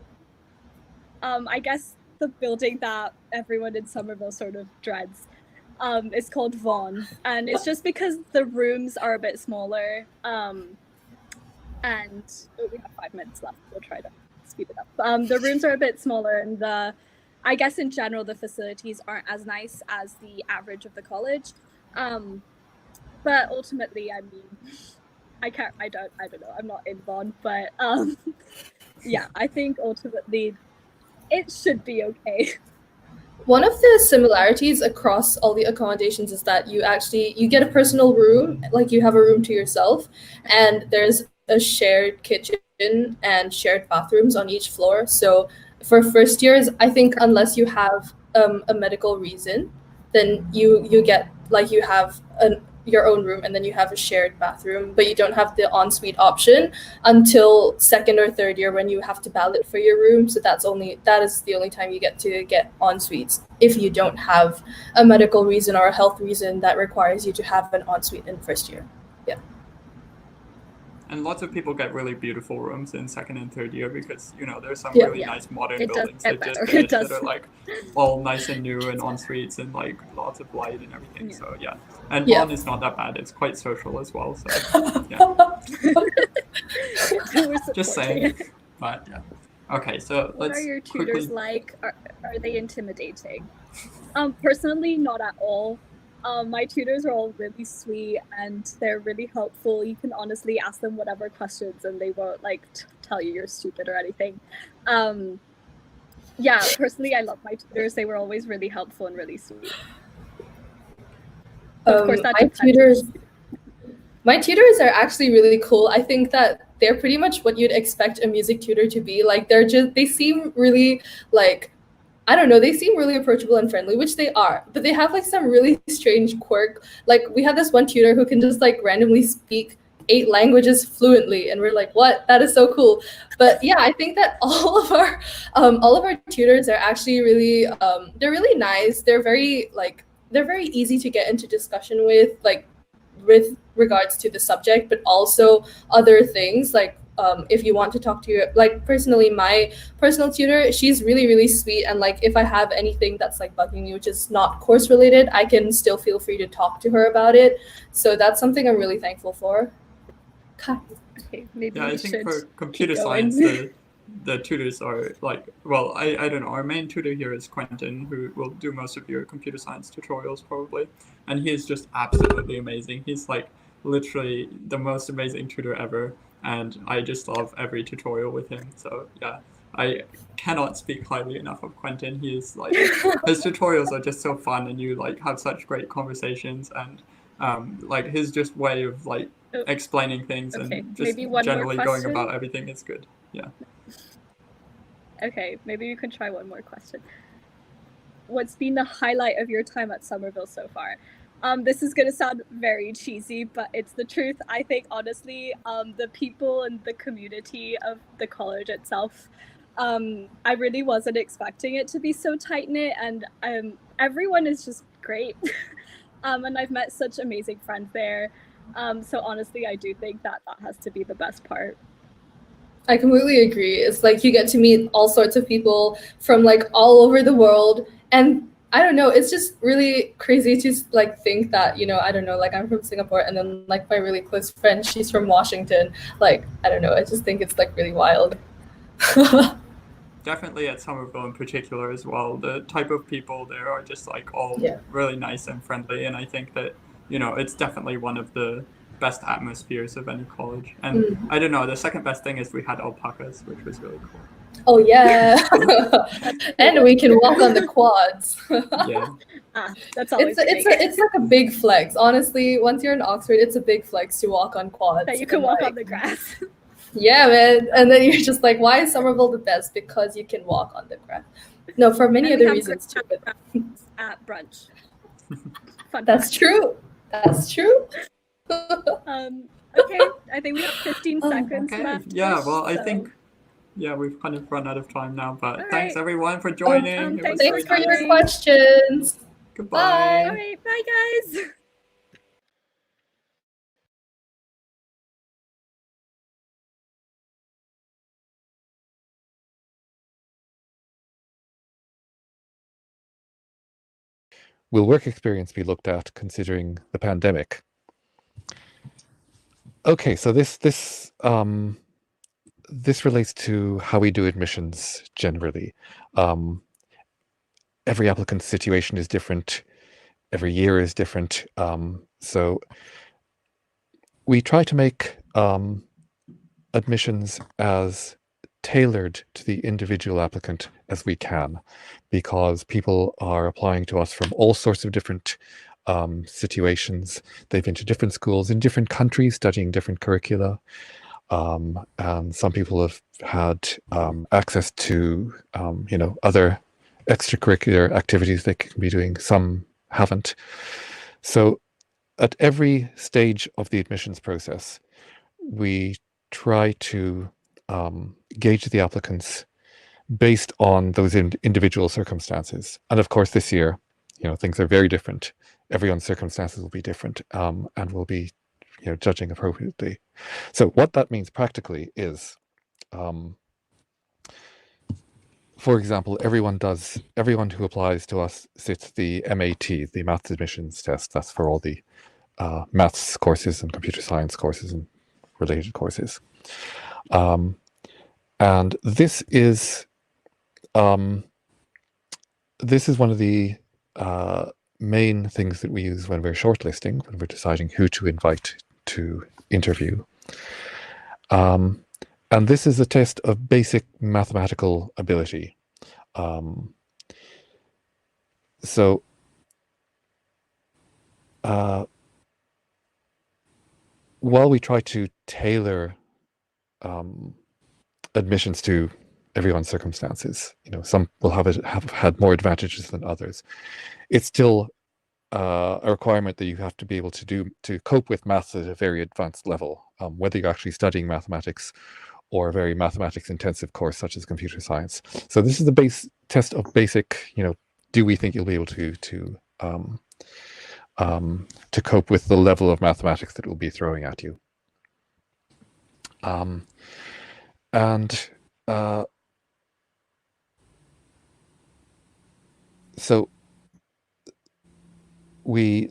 I guess the building that everyone in Somerville sort of dreads is called Vaughan, and it's just because the rooms are a bit smaller, and we have 5 minutes left, we'll try to speed it up. The rooms are a bit smaller, and I guess in general the facilities aren't as nice as the average of the college, but ultimately, I mean, I don't know, I'm not in Vaughan, but yeah, I think ultimately it should be okay. One of the similarities across all the accommodations is that you get a personal room, like you have a room to yourself, and there's a shared kitchen and shared bathrooms on each floor. So for first years, I think unless you have a medical reason, then you get like you have your own room, and then you have a shared bathroom, but you don't have the ensuite option until second or third year when you have to ballot for your room. So that is the only time you get to get ensuites if you don't have a medical reason or a health reason that requires you to have an ensuite in first year. Yeah. And lots of people get really beautiful rooms in second and third year because, there's some really nice modern buildings that just finished that are like all nice and new and en suites and like lots of light and everything. Yeah. So yeah. And Vaughan is not that bad. It's quite social as well. So yeah. Just saying. But yeah. Okay, so what are your tutors like? Are they intimidating? Personally, not at all. My tutors are all really sweet and they're really helpful. You can honestly ask them whatever questions and they won't like tell you you're stupid or anything. Yeah, personally, I love my tutors. They were always really helpful and really sweet. Of course, my tutors are actually really cool. I think that they're pretty much what you'd expect a music tutor to be. Like they seem really like, I don't know, they seem really approachable and friendly, which they are, but they have like some really strange quirk. Like we have this one tutor who can just like randomly speak 8 languages fluently, and we're like, what? That is so cool. But yeah, I think that all of our tutors are actually really they're really nice. They're very easy to get into discussion with, like with regards to the subject, but also other things like if you want to talk to your, like, personally, my personal tutor, she's really, really sweet. And like, if I have anything that's like bugging me, which is not course related, I can still feel free to talk to her about it. So that's something I'm really thankful for. Okay, maybe Yeah, we I think should for computer keep going. science, the tutors are like, well, I don't know. Our main tutor here is Quentin, who will do most of your computer science tutorials probably, and he is just absolutely amazing. He's like literally the most amazing tutor ever, and I just love every tutorial with him. So yeah, I cannot speak highly enough of Quentin. He is like, his tutorials are just so fun, and you like have such great conversations, and like his just way of like explaining things Okay, and just maybe one more generally going question? about everything is good. Yeah. Okay, maybe you can try one more question. What's been the highlight of your time at Somerville so far? This is gonna sound very cheesy, but it's the truth. I think honestly, the people and the community of the college itself, I really wasn't expecting it to be so tight knit, and everyone is just great. And I've met such amazing friends there. So honestly, I do think that has to be the best part. I completely agree. It's like you get to meet all sorts of people from like all over the world. And I don't know, it's just really crazy to like think that, you know, I don't know, like I'm from Singapore and then like my really close friend, she's from Washington. Like, I don't know, I just think it's like really wild. Definitely at Somerville in particular as well. The type of people there are just like all Yeah. really nice and friendly. And I think that, you know, it's definitely one of the best atmospheres of any college. And I don't know, the second best thing is we had alpacas, which was really cool. Oh yeah. And we can walk on the quads. Yeah. That's always it's like a big flex. Honestly, once you're in Oxford, it's a big flex to walk on quads. that you can walk on the grass. Yeah, man. And then you're just like, why is Somerville the best? Because you can walk on the grass. No, for many And we other have reasons too. great But at brunch. Fun that's fact. true. That's true. Okay, I think we have 15 seconds Okay. left. Yeah, well, I so- think, yeah, we've kind of run out of time now, but All thanks right. everyone for joining. It was thanks Thanks for very your nice. questions. Goodbye. All right, bye guys. Will work experience be looked at considering the pandemic? Okay, so this relates to how we do admissions generally. Every applicant's situation is different. Every year is different. So we try to make admissions as tailored to the individual applicant as we can, because people are applying to us from all sorts of different situations. They've been to different schools in different countries studying different curricula. And some people have had access to, you know, other extracurricular activities they can be doing. Some haven't. So at every stage of the admissions process, we try to gauge the applicants based on those individual circumstances. And of course, this year, you know, things are very different. Everyone's circumstances will be different, and we'll be, you know, judging appropriately. So what that means practically is, for example, everyone who applies to us sits the MAT, the Maths Admissions Test. That's for all the maths courses and computer science courses and related courses. And this is one of the main things that we use when we're shortlisting, when we're deciding who to invite to interview. And this is a test of basic mathematical ability. So while we try to tailor admissions to everyone's circumstances, you know, some will have had more advantages than others, it's still a requirement that you have to be able to cope with maths at a very advanced level, whether you're actually studying mathematics or a very mathematics intensive course such as computer science. So this is the base test of basic, you know, do we think you'll be able to cope with the level of mathematics that we'll be throwing at you. And so we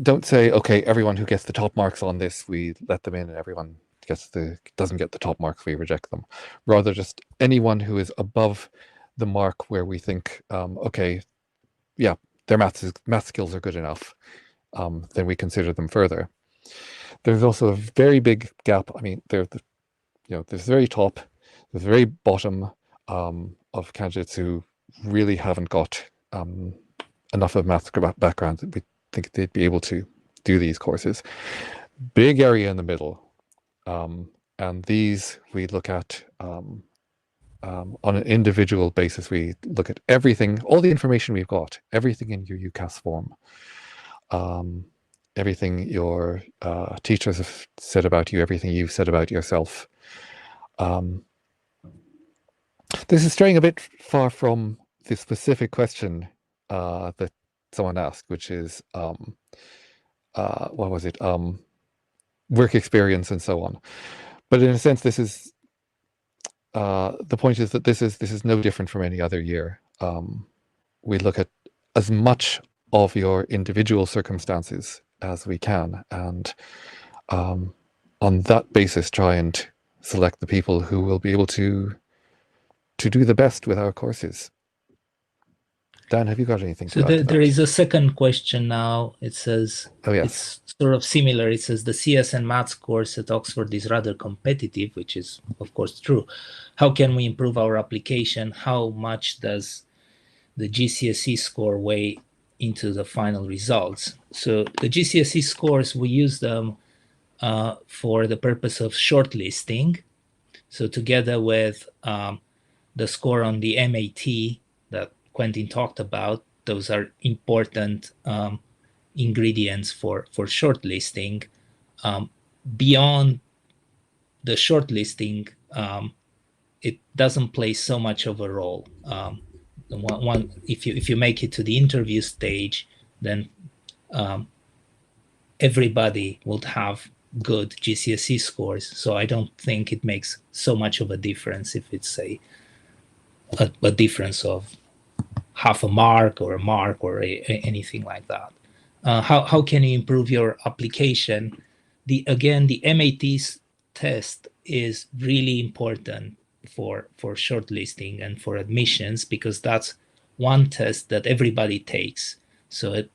don't say, okay, everyone who gets the top marks on this, we let them in, and everyone doesn't get the top marks, we reject them. Rather, just anyone who is above the mark where we think, okay, yeah, their math skills are good enough, then we consider them further. There's also a very big gap. I mean, there's the very top, there's the very bottom of candidates who really haven't got enough of math background that we think they'd be able to do these courses. Big area in the middle, and these we look at on an individual basis. We look at everything, all the information we've got, everything in your UCAS form, everything your teachers have said about you, everything you've said about yourself. This is straying a bit far from the specific question that someone asked, which is, what was it? Work experience and so on. But in a sense, this is the point is that this is no different from any other year. We look at as much of your individual circumstances as we can, and on that basis, try and select the people who will be able to do the best with our courses. Dan, have you got anything to add to that? There is a second question now. It says, oh, yes. It's sort of similar. It says the CS and Maths course at Oxford is rather competitive, which is of course true. How can we improve our application? How much does the GCSE score weigh into the final results? So the GCSE scores, we use them for the purpose of shortlisting. So together with the score on the MAT that Quentin talked about, those are important ingredients for shortlisting. Beyond the shortlisting, it doesn't play so much of a role. If you make it to the interview stage, then everybody would have good GCSE scores. So I don't think it makes so much of a difference if it's a difference of half a mark or anything like that. How can you improve your application? The MAT test is really important for shortlisting and for admissions, because that's one test that everybody takes. So it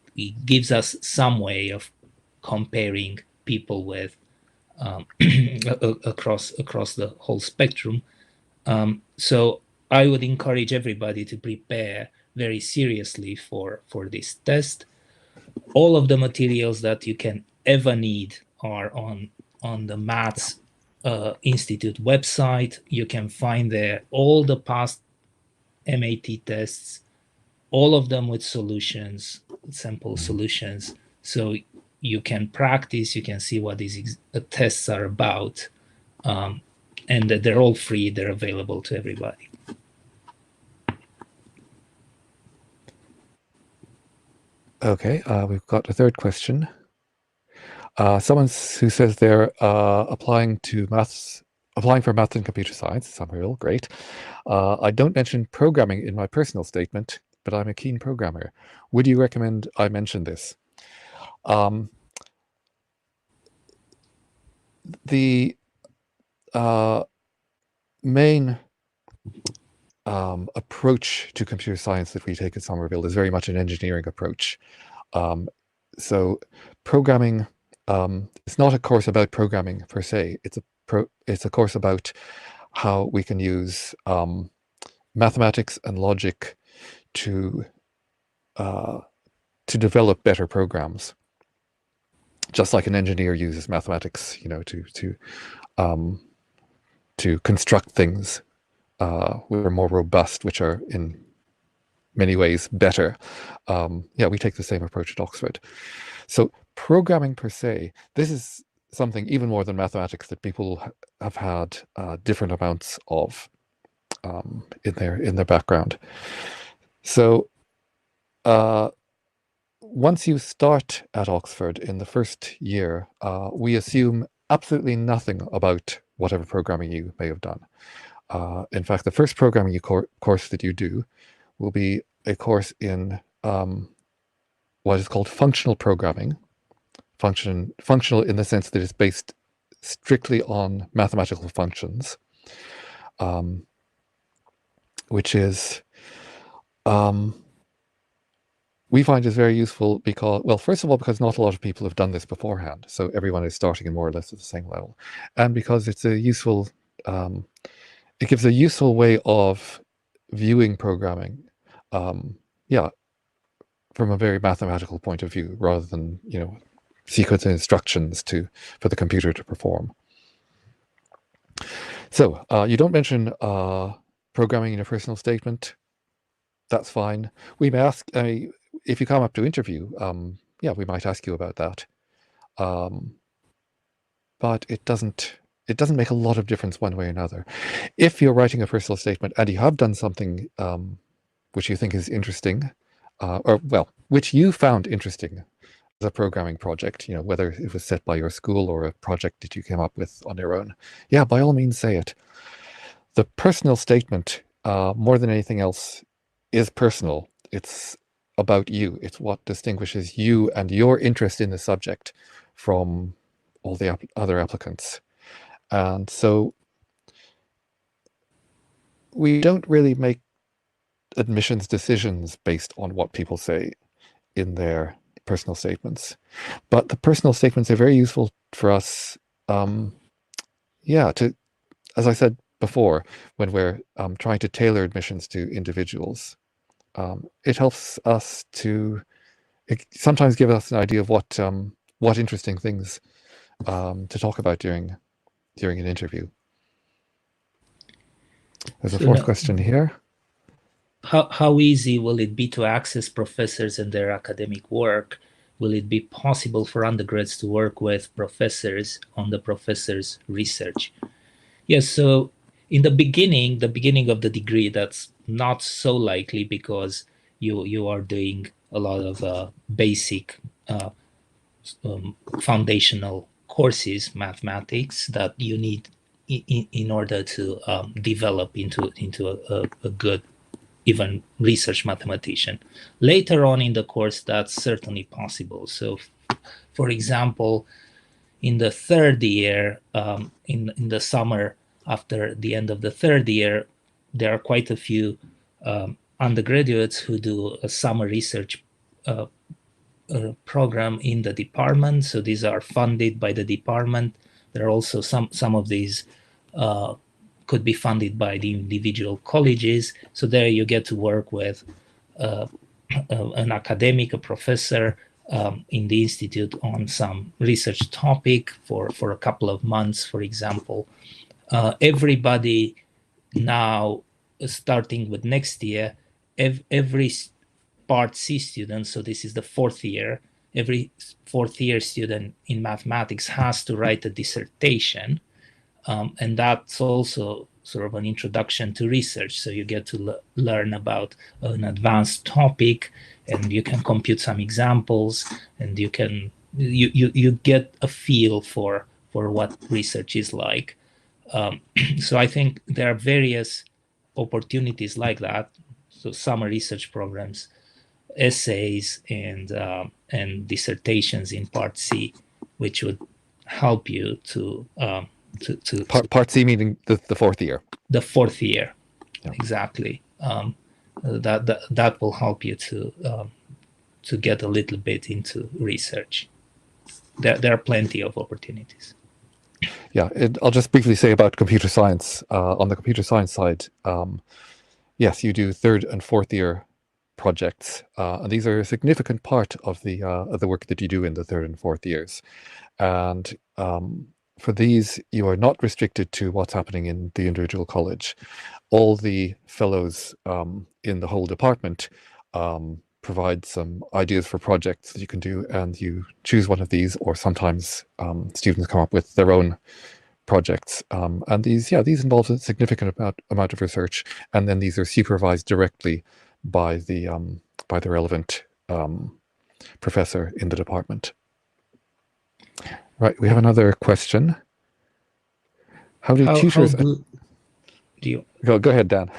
gives us some way of comparing people with across the whole spectrum. So I would encourage everybody to prepare very seriously for this test. All of the materials that you can ever need are on the Maths Institute website. You can find there all the past MAT tests, all of them with solutions, sample solutions. So you can practice, you can see what these tests are about, and they're all free, they're available to everybody. Okay, we've got a third question. Someone who says they're applying for maths and computer science, Somerville, great. I don't mention programming in my personal statement, but I'm a keen programmer. Would you recommend I mention this? The main approach to computer science that we take at Somerville is very much an engineering approach. So programming, it's not a course about programming per se. It's a course about how we can use mathematics and logic to develop better programs. Just like an engineer uses mathematics, to construct things which are more robust, which are in many ways better. We take the same approach at Oxford. So programming per se, this is something even more than mathematics that people have had different amounts of in their background. So once you start at Oxford in the first year, we assume absolutely nothing about whatever programming you may have done. In fact, the first programming course that you do will be a course in what is called functional programming. Functional in the sense that it's based strictly on mathematical functions, which is we find is very useful because, well, first of all, because not a lot of people have done this beforehand, so everyone is starting in more or less at the same level, and because it's a useful, it gives a useful way of viewing programming, yeah, from a very mathematical point of view, rather than, you know, sequence of instructions for the computer to perform. So you don't mention programming in your personal statement. That's fine. We may ask, if you come up to interview, yeah, we might ask you about that. But it doesn't make a lot of difference one way or another. If you're writing a personal statement and you have done something which you think is interesting, or well, which you found interesting as a programming project, you know, whether it was set by your school or a project that you came up with on your own, yeah, by all means say it. The personal statement, more than anything else, is personal. It's about you. It's what distinguishes you and your interest in the subject from all the other applicants. And so we don't really make admissions decisions based on what people say in their personal statements. But the personal statements are very useful for us, yeah, to, as I said before, when we're trying to tailor admissions to individuals. It helps us to sometimes give us an idea of what interesting things to talk about during an interview. There's a fourth question here. How easy will it be to access professors and their academic work? Will it be possible for undergrads to work with professors on the professors' research? Yes, so in the beginning of the degree, that's not so likely because you are doing a lot of basic foundational courses, mathematics, that you need in order to develop into a good, even research mathematician. Later on in the course, that's certainly possible. So, for example, in the third year, in the summer after the end of the third year, there are quite a few undergraduates who do a summer research program in the department. So these are funded by the department. There are also some of these could be funded by the individual colleges. So there you get to work with an academic, a professor in the institute on some research topic for a couple of months, for example. Everybody now, starting with next year, every Part C student, so this is the fourth year, every fourth year student in mathematics has to write a dissertation. And that's also sort of an introduction to research. So you get to learn about an advanced topic, and you can compute some examples, and you get a feel for what research is like. So I think there are various opportunities like that. So summer research programs, essays, and dissertations in Part C, which would help you to Part C meaning the fourth year. The fourth year, yeah. Exactly. That will help you to get a little bit into research. There are plenty of opportunities. Yeah, I'll just briefly say about computer science. On the computer science side, yes, you do third and fourth year projects, and these are a significant part of the work that you do in the third and fourth years. And for these, you are not restricted to what's happening in the individual college. All the fellows in the whole department provide some ideas for projects that you can do, and you choose one of these, or sometimes students come up with their own projects. And these involve a significant amount of research, and then these are supervised directly by the relevant professor in the department. Right, we have another question. How do tutors... Go ahead, Dan.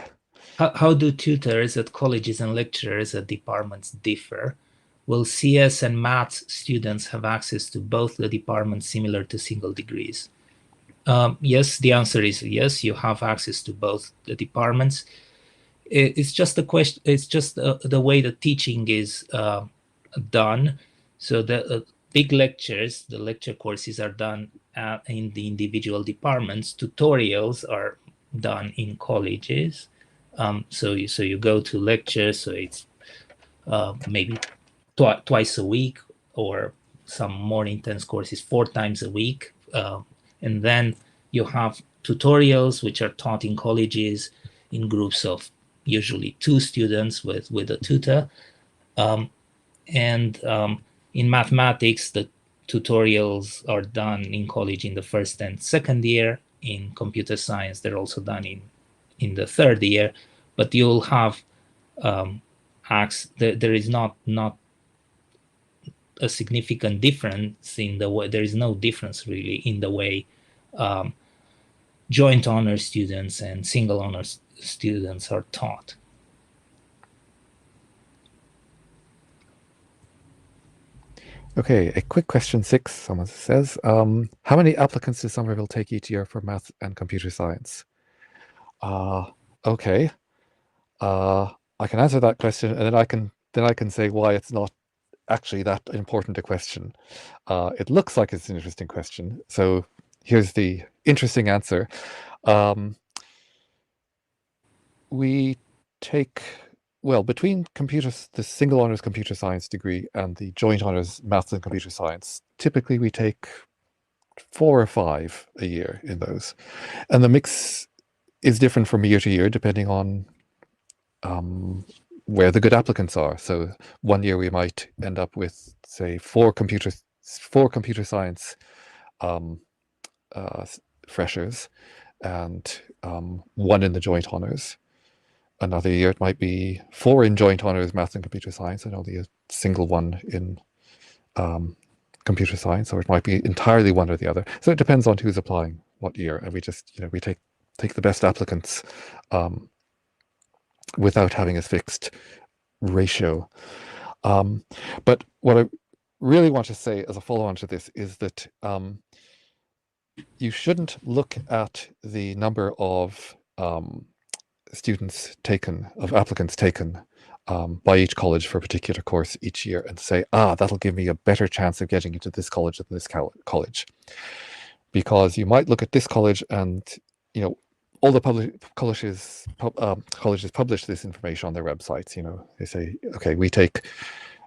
How do tutors at colleges and lecturers at departments differ? Will CS and maths students have access to both the departments similar to single degrees? Yes, the answer is yes, you have access to both the departments. It's just the question, it's just the way the teaching is done. So the big lectures, the lecture courses are done in the individual departments. Tutorials are done in colleges. So you go to lectures, so it's maybe twice a week, or some more intense courses 4 times a week. And then you have tutorials, which are taught in colleges in groups of usually 2 students with a tutor. In mathematics, the tutorials are done in college in the first and second year. In computer science, they're also done in the third year. But you'll have there is not a significant difference in the way. There is no difference really in the way joint honors students and single honors students are taught. Okay, a quick question 6, someone says. How many applicants does Somerville take each year for math and computer science? Okay. I can answer that question, and then I can say why it's not actually that important a question. It looks like it's an interesting question, so here's the interesting answer. We take, well, between the single honors computer science degree and the joint honors maths and computer science, typically we take 4 or 5 a year in those, and the mix is different from year to year depending on where the good applicants are. So one year we might end up with, say, 4 computer science freshers and 1 in the joint honors. Another year it might be 4 in joint honors maths and computer science and only a single 1 in computer science, or it might be entirely one or the other. So it depends on who's applying what year, and we just, we take the best applicants without having a fixed ratio. But what I really want to say as a follow-on to this is that you shouldn't look at the number of applicants taken by each college for a particular course each year and say, that'll give me a better chance of getting into this college than this college. Because you might look at this college and, all the colleges publish this information on their websites. They say, okay, we take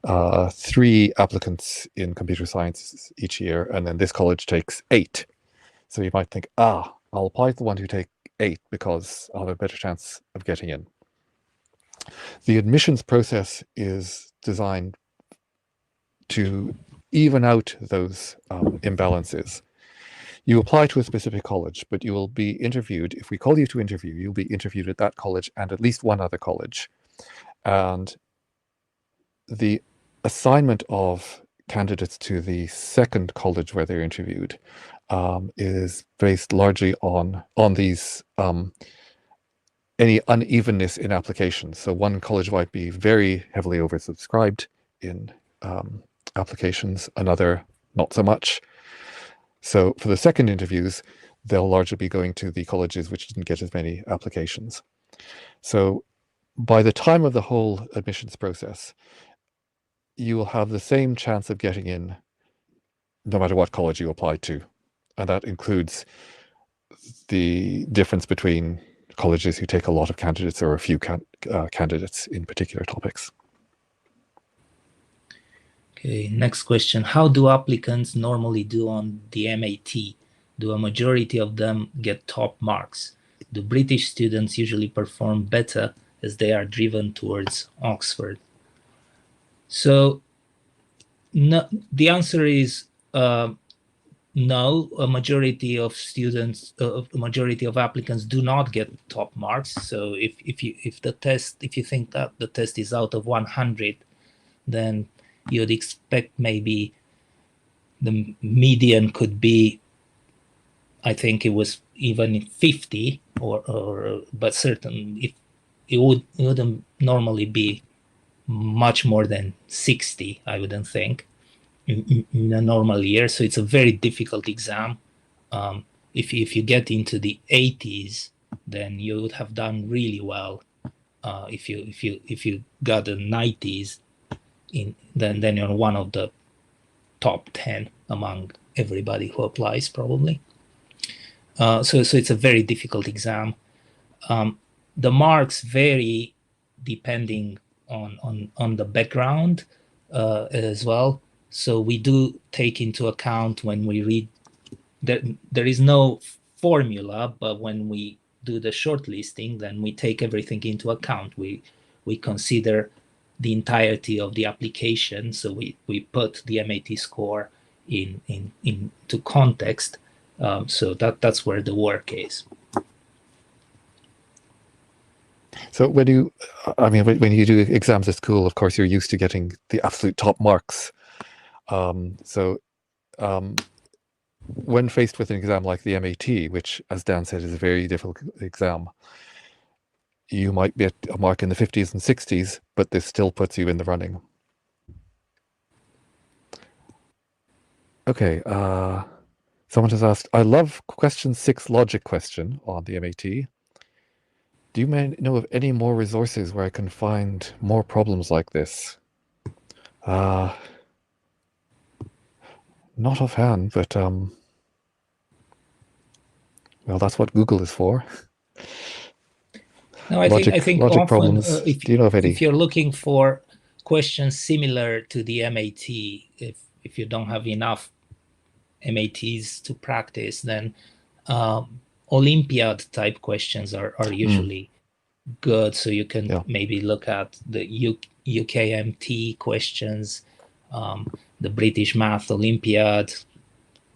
3 applicants in computer science each year, and then this college takes 8. So you might think, I'll apply to the one who take 8 because I'll have a better chance of getting in. The admissions process is designed to even out those imbalances. You apply to a specific college, but you will be interviewed. If we call you to interview, you'll be interviewed at that college and at least one other college. And the assignment of candidates to the second college where they're interviewed is based largely on these any unevenness in applications. So one college might be very heavily oversubscribed in applications, another not so much. So for the second interviews, they'll largely be going to the colleges which didn't get as many applications. So by the time of the whole admissions process, you will have the same chance of getting in no matter what college you apply to. And that includes the difference between colleges who take a lot of candidates or a few candidates in particular topics. Okay, next question. How do applicants normally do on the MAT? Do a majority of them get top marks? Do British students usually perform better as they are driven towards Oxford? So no, the answer is no. A majority of students, a majority of applicants do not get top marks. So if you think that the test is out of 100, then you'd expect maybe the median could be, I think it was even 50, but certain it wouldn't normally be much more than 60, I wouldn't think, in a normal year. So it's a very difficult exam. If you get into the 80s, then you would have done really well. If you got the 90s, then you're one of the top 10 among everybody who applies, probably. So it's a very difficult exam. The marks vary depending on the background as well. So we do take into account when we read, there is no formula, but when we do the shortlisting, then we take everything into account. We consider the entirety of the application. So we put the MAT score into context. So that's where the work is. So when you do exams at school, of course, you're used to getting the absolute top marks. When faced with an exam like the MAT, which, as Dan said, is a very difficult exam, you might get a mark in the 50s and 60s, but this still puts you in the running. Okay, someone has asked, I love question 6 logic question on the MAT. Do you know of any more resources where I can find more problems like this? Not offhand, but well, that's what Google is for. No, I think logic often, problems. Do you know of any? If you're looking for questions similar to the MAT, if you don't have enough MATs to practice, then Olympiad type questions are usually good. So you can maybe look at the UKMT questions, the British Math Olympiad.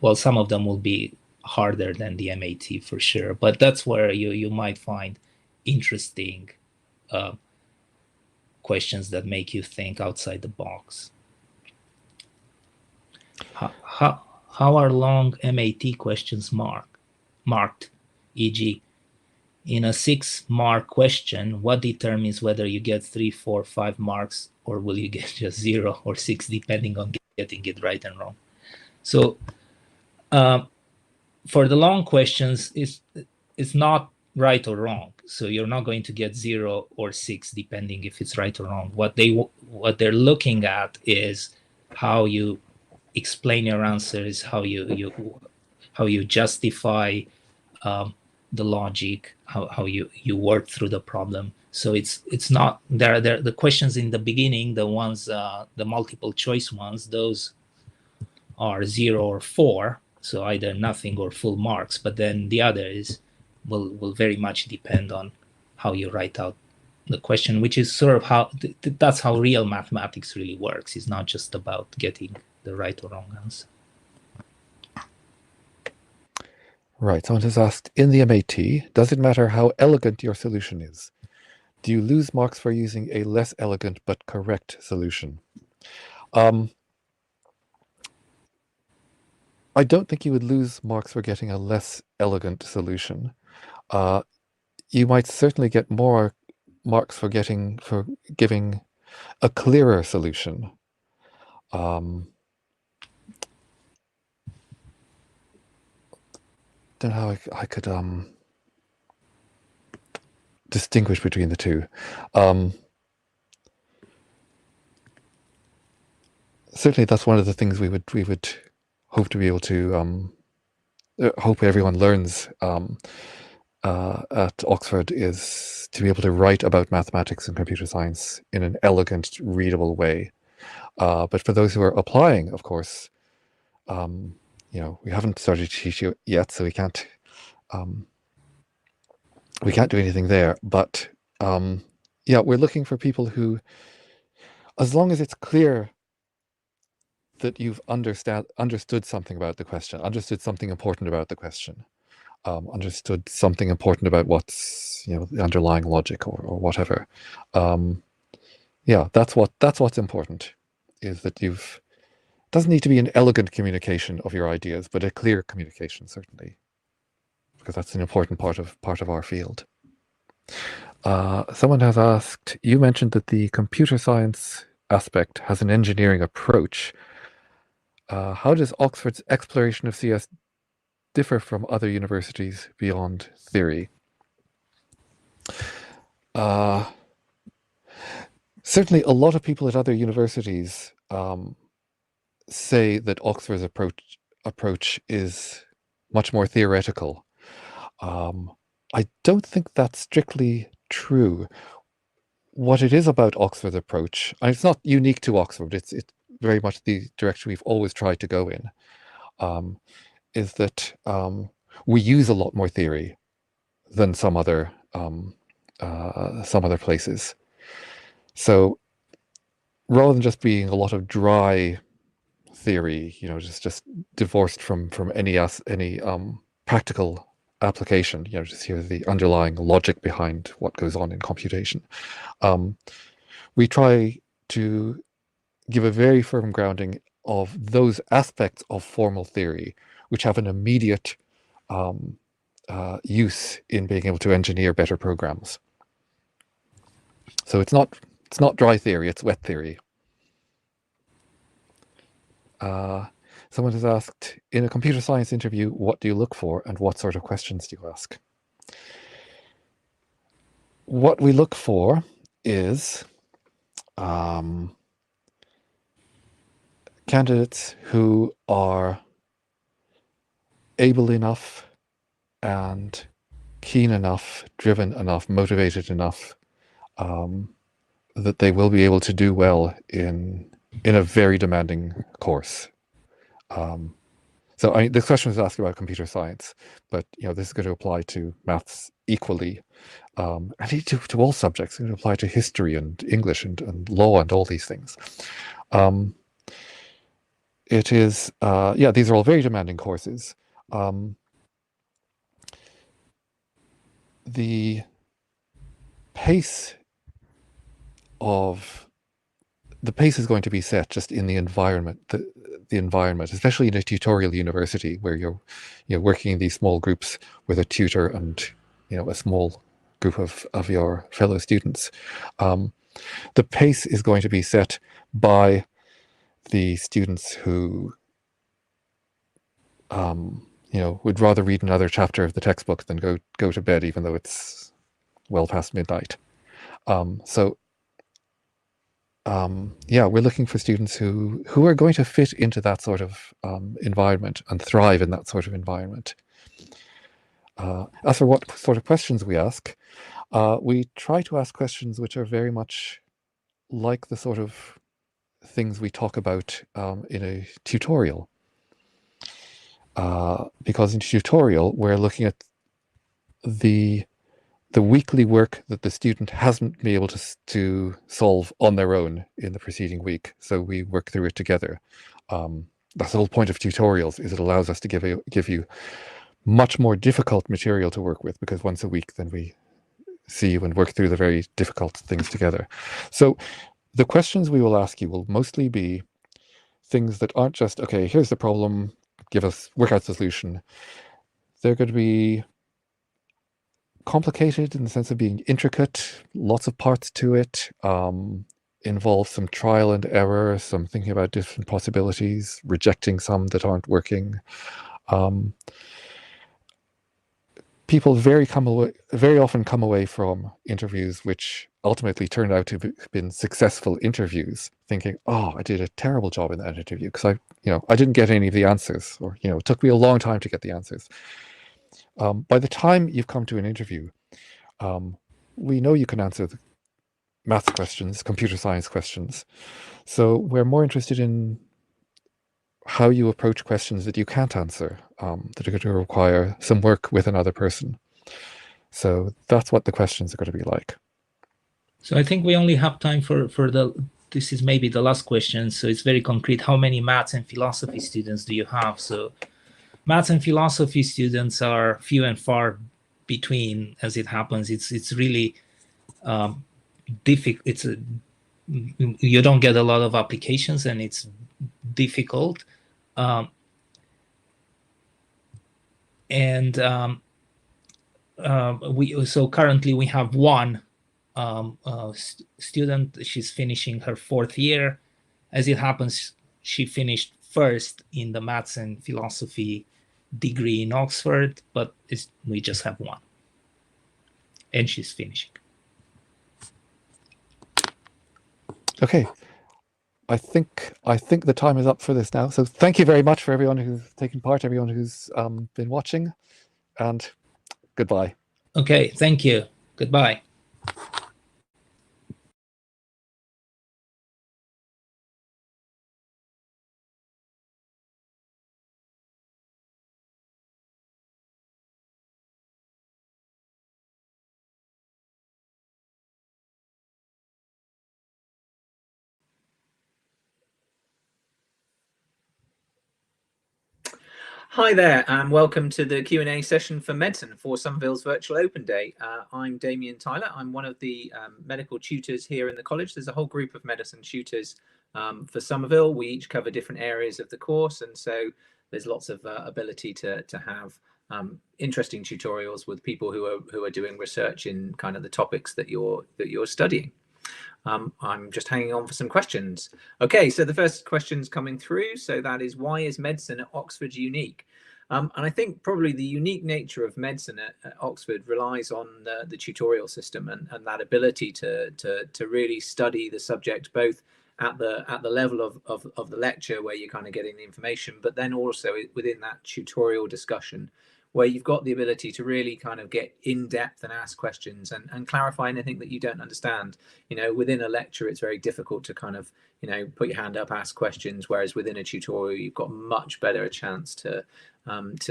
Well, some of them will be harder than the MAT for sure, but that's where you might find interesting questions that make you think outside the box. How are long MAT questions marked? E.g., in a 6-mark question, what determines whether you get 3, 4, 5 marks, or will you get just 0 or 6, depending on getting it right and wrong? So for the long questions, it's not right or wrong. So you're not going to get 0 or 6, depending if it's right or wrong. What they're looking at is how you explain your answers, how you justify the logic, how you work through the problem. So it's not there. The questions in the beginning, the ones the multiple choice ones, those are 0 or 4. So either nothing or full marks. But then the others will very much depend on how you write out the question, which is sort of how that's how real mathematics really works. It's not just about getting the right or wrong answer. Right, someone has asked, in the MAT, does it matter how elegant your solution is? Do you lose marks for using a less elegant but correct solution? I don't think you would lose marks for getting a less elegant solution. You might certainly get more marks for giving a clearer solution. Don't know how I could distinguish between the two. Certainly, that's one of the things we would hope to be able to hope everyone learns at Oxford, is to be able to write about mathematics and computer science in an elegant, readable way. But for those who are applying, of course, we haven't started to teach you yet, so we can't do anything there. But we're looking for people who, as long as it's clear that you've understood something about the question, understood something important about the question, understood something important about what's the underlying logic or whatever. That's what's important, is that doesn't need to be an elegant communication of your ideas, but a clear communication, certainly, because that's an important part of our field. Someone has asked, you mentioned that the computer science aspect has an engineering approach. How does Oxford's exploration of CS differ from other universities beyond theory? Certainly, a lot of people at other universities say that Oxford's approach is much more theoretical. I don't think that's strictly true. What it is about Oxford's approach, and it's not unique to Oxford, it's very much the direction we've always tried to go in, is that we use a lot more theory than some other places. So rather than just being a lot of dry theory, you know, just divorced from any practical application, you know, just here's the underlying logic behind what goes on in computation. We try to give a very firm grounding of those aspects of formal theory which have an immediate use in being able to engineer better programs. So it's not dry theory, it's wet theory. Someone has asked, in a computer science interview, what do you look for and what sort of questions do you ask? What we look for is candidates who are able enough and keen enough, driven enough, motivated enough that they will be able to do well in a very demanding course. So this question was asked about computer science, but you know, this is going to apply to maths equally, and to all subjects. It's going to apply to history and English and law and all these things. It is, yeah, these are all very demanding courses. The pace is going to be set just in the environment, the environment, especially in a tutorial university where you're working in these small groups with a tutor and a small group of your fellow students. The pace is going to be set by the students who would rather read another chapter of the textbook than go to bed, even though it's well past midnight. Yeah, we're looking for students who are going to fit into that sort of environment and thrive in that sort of environment. As for what sort of questions we ask, we try to ask questions which are very much like the sort of things we talk about in a tutorial. Because in tutorial, we're looking at the weekly work that the student hasn't been able to solve on their own in the preceding week. So we work through it together. That's the whole point of tutorials, is it allows us to give you much more difficult material to work with, because once a week then we see you and work through the very difficult things together. So the questions we will ask you will mostly be things that aren't just, okay, here's the problem, work out the solution. They're going to be complicated in the sense of being intricate, lots of parts to it, involve some trial and error, some thinking about different possibilities, rejecting some that aren't working. People very often come away from interviews which ultimately turned out to have been successful interviews, thinking, "Oh, I did a terrible job in that interview because I didn't get any of the answers, or it took me a long time to get the answers." By the time you've come to an interview, we know you can answer the maths questions, computer science questions. So we're more interested in how you approach questions that you can't answer, that are going to require some work with another person. So that's what the questions are going to be like. So I think we only have time for this is maybe the last question. So it's very concrete. How many maths and philosophy students do you have? So maths and philosophy students are few and far between, as it happens. It's really difficult. You don't get a lot of applications, and it's difficult. So currently we have one student. She's finishing her 4th year. As it happens, she finished first in the maths and philosophy degree in Oxford, but we just have one, and she's finishing. Okay, I think the time is up for this now. So thank you very much for everyone who's taken part, everyone who's been watching, and goodbye. Okay, thank you. Goodbye. Hi there, and welcome to the Q&A session for medicine for Somerville's Virtual Open Day. I'm Damien Tyler. I'm one of the medical tutors here in the college. There's a whole group of medicine tutors for Somerville. We each cover different areas of the course, and so there's lots of ability to have interesting tutorials with people who are doing research in kind of the topics that you're studying. I'm just hanging on for some questions. Okay, so the first question's coming through. So that is, why is medicine at Oxford unique? And I think probably the unique nature of medicine at Oxford relies on the tutorial system and that ability to really study the subject both at the level of the lecture where you're kind of getting the information, but then also within that tutorial discussion where you've got the ability to really kind of get in depth and ask questions and clarify anything that you don't understand. You know, within a lecture, it's very difficult to kind of, you know, put your hand up, ask questions, whereas within a tutorial, you've got much better a chance to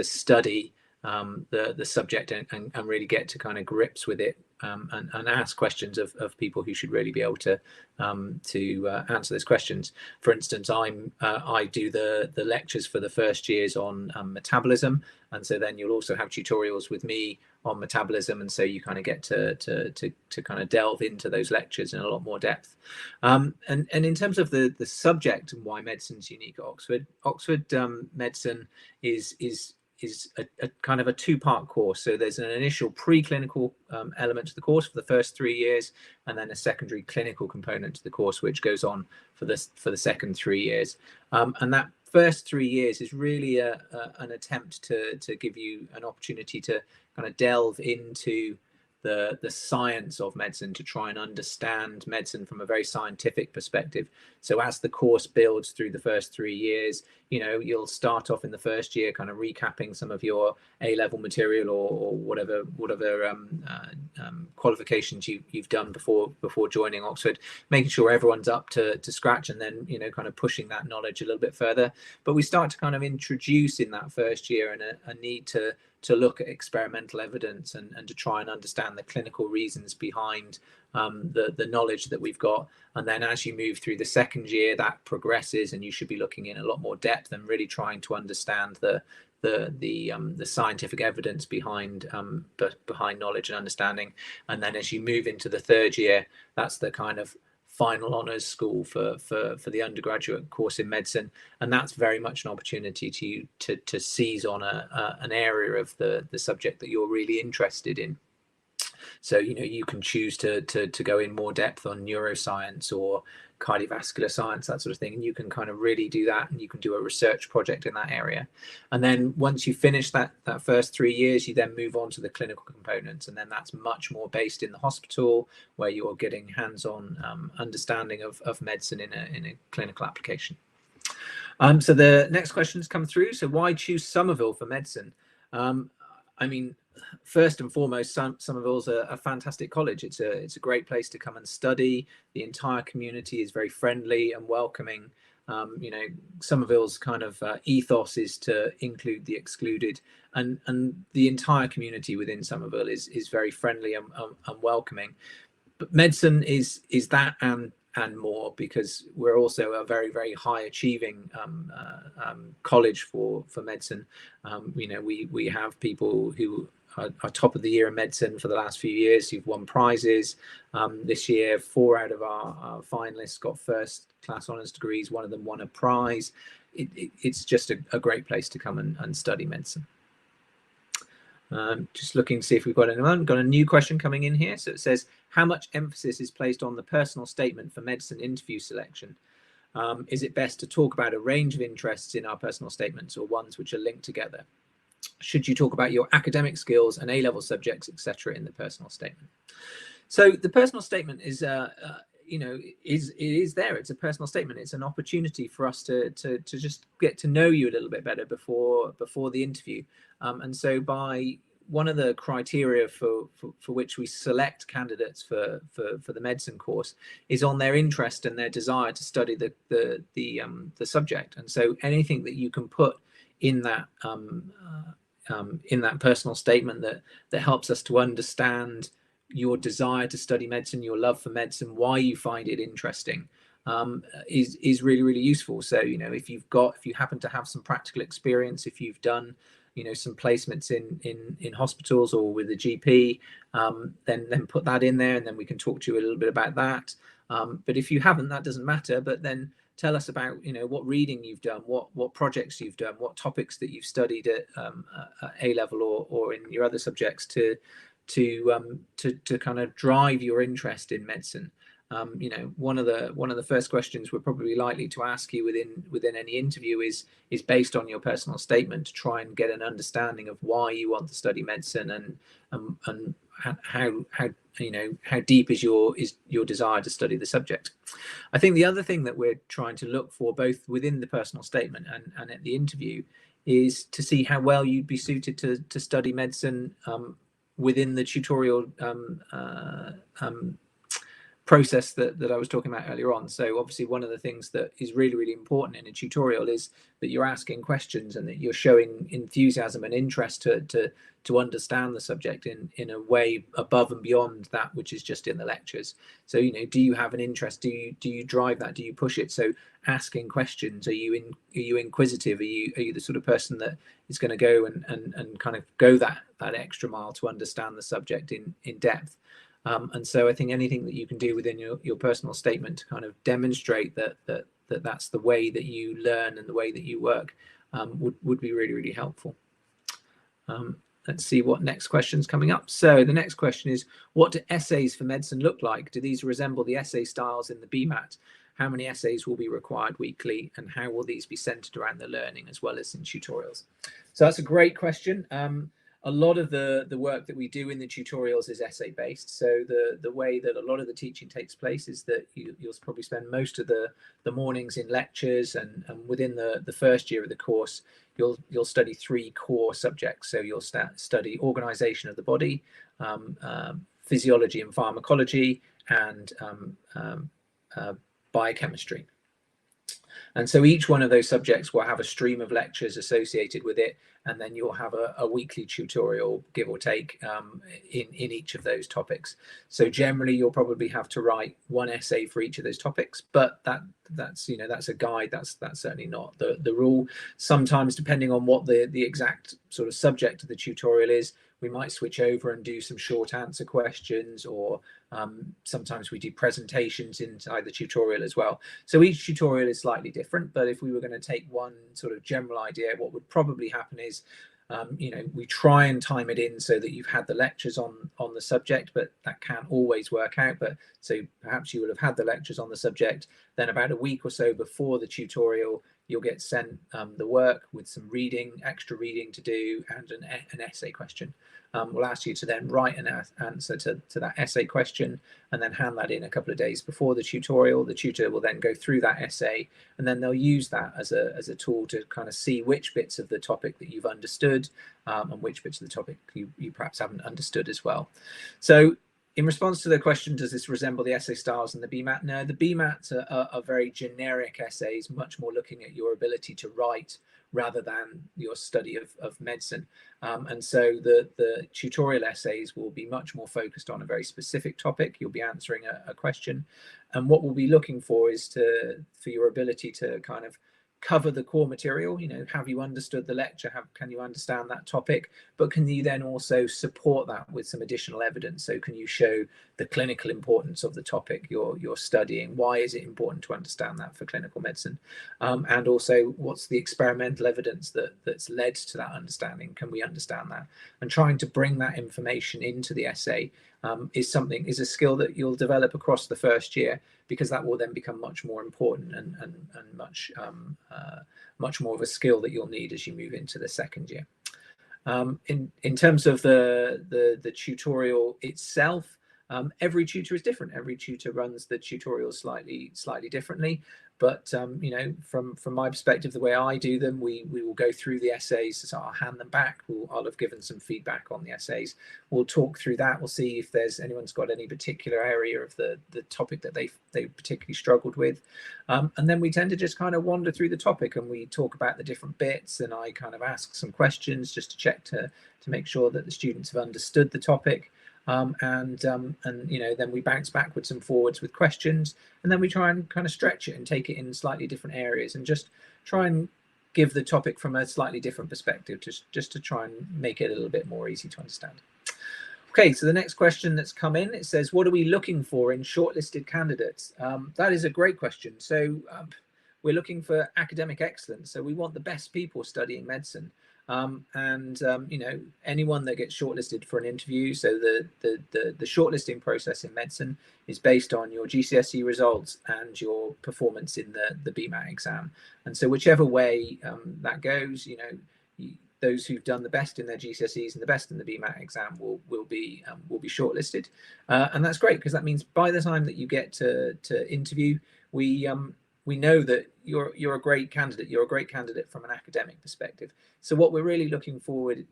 study the subject and really get to kind of grips with it and ask questions of people who should really be able to answer those questions. For instance, I do the lectures for the first years on metabolism, and so then you'll also have tutorials with me on metabolism, and so you kind of get to kind of delve into those lectures in a lot more depth. And in terms of the subject and why medicine's unique at Oxford medicine is a kind of a two-part course. So there's an initial preclinical element to the course for the first 3 years, and then a secondary clinical component to the course, which goes on for the second 3 years. And that first 3 years is really an attempt to give you an opportunity to kind of delve into the science of medicine, to try and understand medicine from a very scientific perspective. So as the course builds through the first 3 years, you know, you'll start off in the first year kind of recapping some of your A-level material or whatever qualifications you've done before joining Oxford, making sure everyone's up to scratch, and then, you know, kind of pushing that knowledge a little bit further. But we start to kind of introduce in that first year and a need to look at experimental evidence and to try and understand the clinical reasons behind the knowledge that we've got. And then as you move through the second year, that progresses, and you should be looking in a lot more depth and really trying to understand the scientific evidence behind knowledge and understanding. And then as you move into the third year, that's the kind of final honours school for the undergraduate course in medicine, and that's very much an opportunity to seize on an area of the subject that you're really interested in. So, you know, you can choose to go in more depth on neuroscience or cardiovascular science, that sort of thing, and you can kind of really do that, and you can do a research project in that area. And then once you finish that first 3 years, you then move on to the clinical components, and then that's much more based in the hospital, where you're getting hands-on understanding of medicine in a clinical application. So the next questions come through. So why choose Somerville for medicine? I mean, first and foremost, Somerville's a fantastic college. It's a great place to come and study. The entire community is very friendly and welcoming. You know, Somerville's kind of ethos is to include the excluded, and the entire community within Somerville is very friendly and welcoming. But medicine is that and more, because we're also a very, very high achieving college for medicine. You know, we have people who are top of the year in medicine for the last few years. You've won prizes. This year, 4 out of our finalists got first class honours degrees. One of them won a prize. It's just a great place to come and study medicine. Just looking to see if we've got anyone. Got a new question coming in here. So it says, how much emphasis is placed on the personal statement for medicine interview selection? Is it best to talk about a range of interests in our personal statements or ones which are linked together? Should you talk about your academic skills and A-level subjects, etc., in the personal statement? So the personal statement is, you know, it is there. It's a personal statement. It's an opportunity for us to just get to know you a little bit better before the interview. And so by one of the criteria for which we select candidates for the medicine course is on their interest and their desire to study the subject. And so anything that you can put in that personal statement that helps us to understand your desire to study medicine, your love for medicine, why you find it interesting, is really, really useful. So, you know, if you happen to have some practical experience, if you've done, you know, some placements in hospitals or with a GP, then put that in there, and then we can talk to you a little bit about that. But if you haven't, that doesn't matter. But then tell us about, you know, what reading you've done, what projects you've done, what topics that you've studied at A-level or in your other subjects to kind of drive your interest in medicine. You know, one of the first questions we're probably likely to ask you within any interview is based on your personal statement, to try and get an understanding of why you want to study medicine and how you know, how deep is your desire to study the subject. I think the other thing that we're trying to look for, both within the personal statement and at the interview, is to see how well you'd be suited to study medicine within the tutorial process that I was talking about earlier on. So obviously one of the things that is really, really important in a tutorial is that you're asking questions and that you're showing enthusiasm and interest to understand the subject in a way above and beyond that which is just in the lectures. So, you know, do you have an interest? Do you drive that? Do you push it? So asking questions, are you inquisitive? Are you the sort of person that is going to go and kind of go that extra mile to understand the subject in depth? And so I think anything that you can do within your personal statement to kind of demonstrate that's the way that you learn and the way that you work would be really, really helpful. Let's see what next question's coming up. So the next question is, what do essays for medicine look like? Do these resemble the essay styles in the BMAT? How many essays will be required weekly, and how will these be centered around the learning as well as in tutorials? So that's a great question. A lot of the work that we do in the tutorials is essay based. So the way that a lot of the teaching takes place is that you'll probably spend most of the mornings in lectures, and within the first year of the course, you'll study 3 core subjects. So you'll study organization of the body, physiology and pharmacology, and biochemistry. And so each one of those subjects will have a stream of lectures associated with it, and then you'll have a weekly tutorial, give or take, in each of those topics. So generally, you'll probably have to write 1 essay for each of those topics, but that's you know, that's a guide. That's certainly not the rule. Sometimes, depending on what the exact sort of subject of the tutorial is, we might switch over and do some short answer questions, or sometimes we do presentations inside the tutorial as well. So each tutorial is slightly different, but if we were going to take one sort of general idea, what would probably happen is, you know, we try and time it in so that you've had the lectures on the subject, but that can't always work out. But so perhaps you will have had the lectures on the subject, then about a week or so before the tutorial, you'll get sent the work with some extra reading to do, and an essay question. We'll ask you to then write an answer to that essay question, and then hand that in a couple of days before the tutorial. The tutor will then go through that essay, and then they'll use that as a tool to kind of see which bits of the topic that you've understood, and which bits of the topic you perhaps haven't understood as well. So in response to the question, does this resemble the essay styles in the BMAT? No, the BMAT are very generic essays, much more looking at your ability to write rather than your study of medicine. And so the tutorial essays will be much more focused on a very specific topic. You'll be answering a question. And what we'll be looking for is for your ability to kind of cover the core material? You know, have you understood the lecture? Can you understand that topic? But can you then also support that with some additional evidence? So can you show the clinical importance of the topic you're studying? Why is it important to understand that for clinical medicine? And also, what's the experimental evidence that's led to that understanding? Can we understand that? And trying to bring that information into the essay is a skill that you'll develop across the first year, because that will then become much more important and much more of a skill that you'll need as you move into the second year. In terms of the tutorial itself, every tutor is different. Every tutor runs the tutorial slightly differently. But you know, from my perspective, the way I do them, we will go through the essays. So I'll hand them back. I'll have given some feedback on the essays. We'll talk through that. We'll see if anyone's got any particular area of the topic that they particularly struggled with. And then we tend to just kind of wander through the topic, and we talk about the different bits, and I kind of ask some questions just to check to make sure that the students have understood the topic. And you know, then we bounce backwards and forwards with questions, and then we try and kind of stretch it and take it in slightly different areas, and just try and give the topic from a slightly different perspective, just to try and make it a little bit more easy to understand. Okay, so the next question that's come in, it says, what are we looking for in shortlisted candidates? That is a great question. So we're looking for academic excellence. So we want the best people studying medicine. You know, anyone that gets shortlisted for an interview. So the shortlisting process in medicine is based on your GCSE results and your performance in the BMAT exam. And so whichever way that goes, you know, those who've done the best in their GCSEs and the best in the BMAT exam will be shortlisted, and that's great, because that means by the time that you get to interview, we know that you're a great candidate. You're a great candidate from an academic perspective. So what we're really looking for in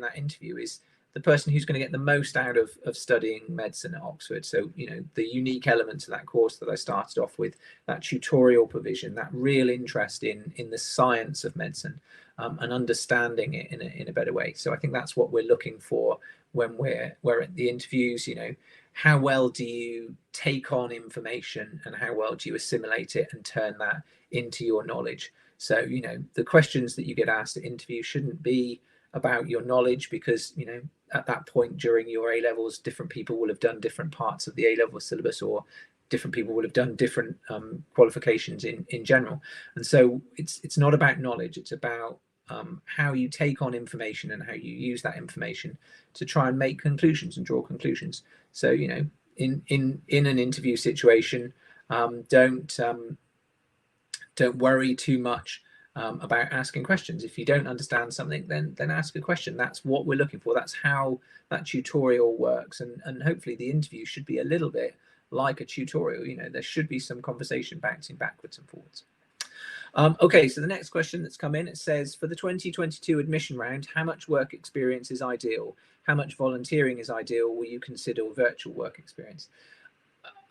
that interview is the person who's going to get the most out of studying medicine at Oxford. So, you know, the unique elements of that course that I started off with, that tutorial provision, that real interest in the science of medicine, and understanding it in a better way. So I think that's what we're looking for when we're at the interviews. You know, how well do you take on information, and how well do you assimilate it and turn that into your knowledge? So, you know, the questions that you get asked at interview shouldn't be about your knowledge, because, you know, at that point during your A levels, different people will have done different parts of the A level syllabus, or different people will have done different qualifications in general. And so it's not about knowledge, it's about how you take on information and how you use that information to try and make conclusions and draw conclusions. So, you know, in an interview situation, don't worry too much about asking questions. If you don't understand something, then ask a question. That's what we're looking for. That's how that tutorial works, and hopefully the interview should be a little bit like a tutorial. You know, there should be some conversation bouncing backwards and forwards. Okay, so the next question that's come in, it says, for the 2022 admission round, how much work experience is ideal? How much volunteering is ideal? Will you consider virtual work experience?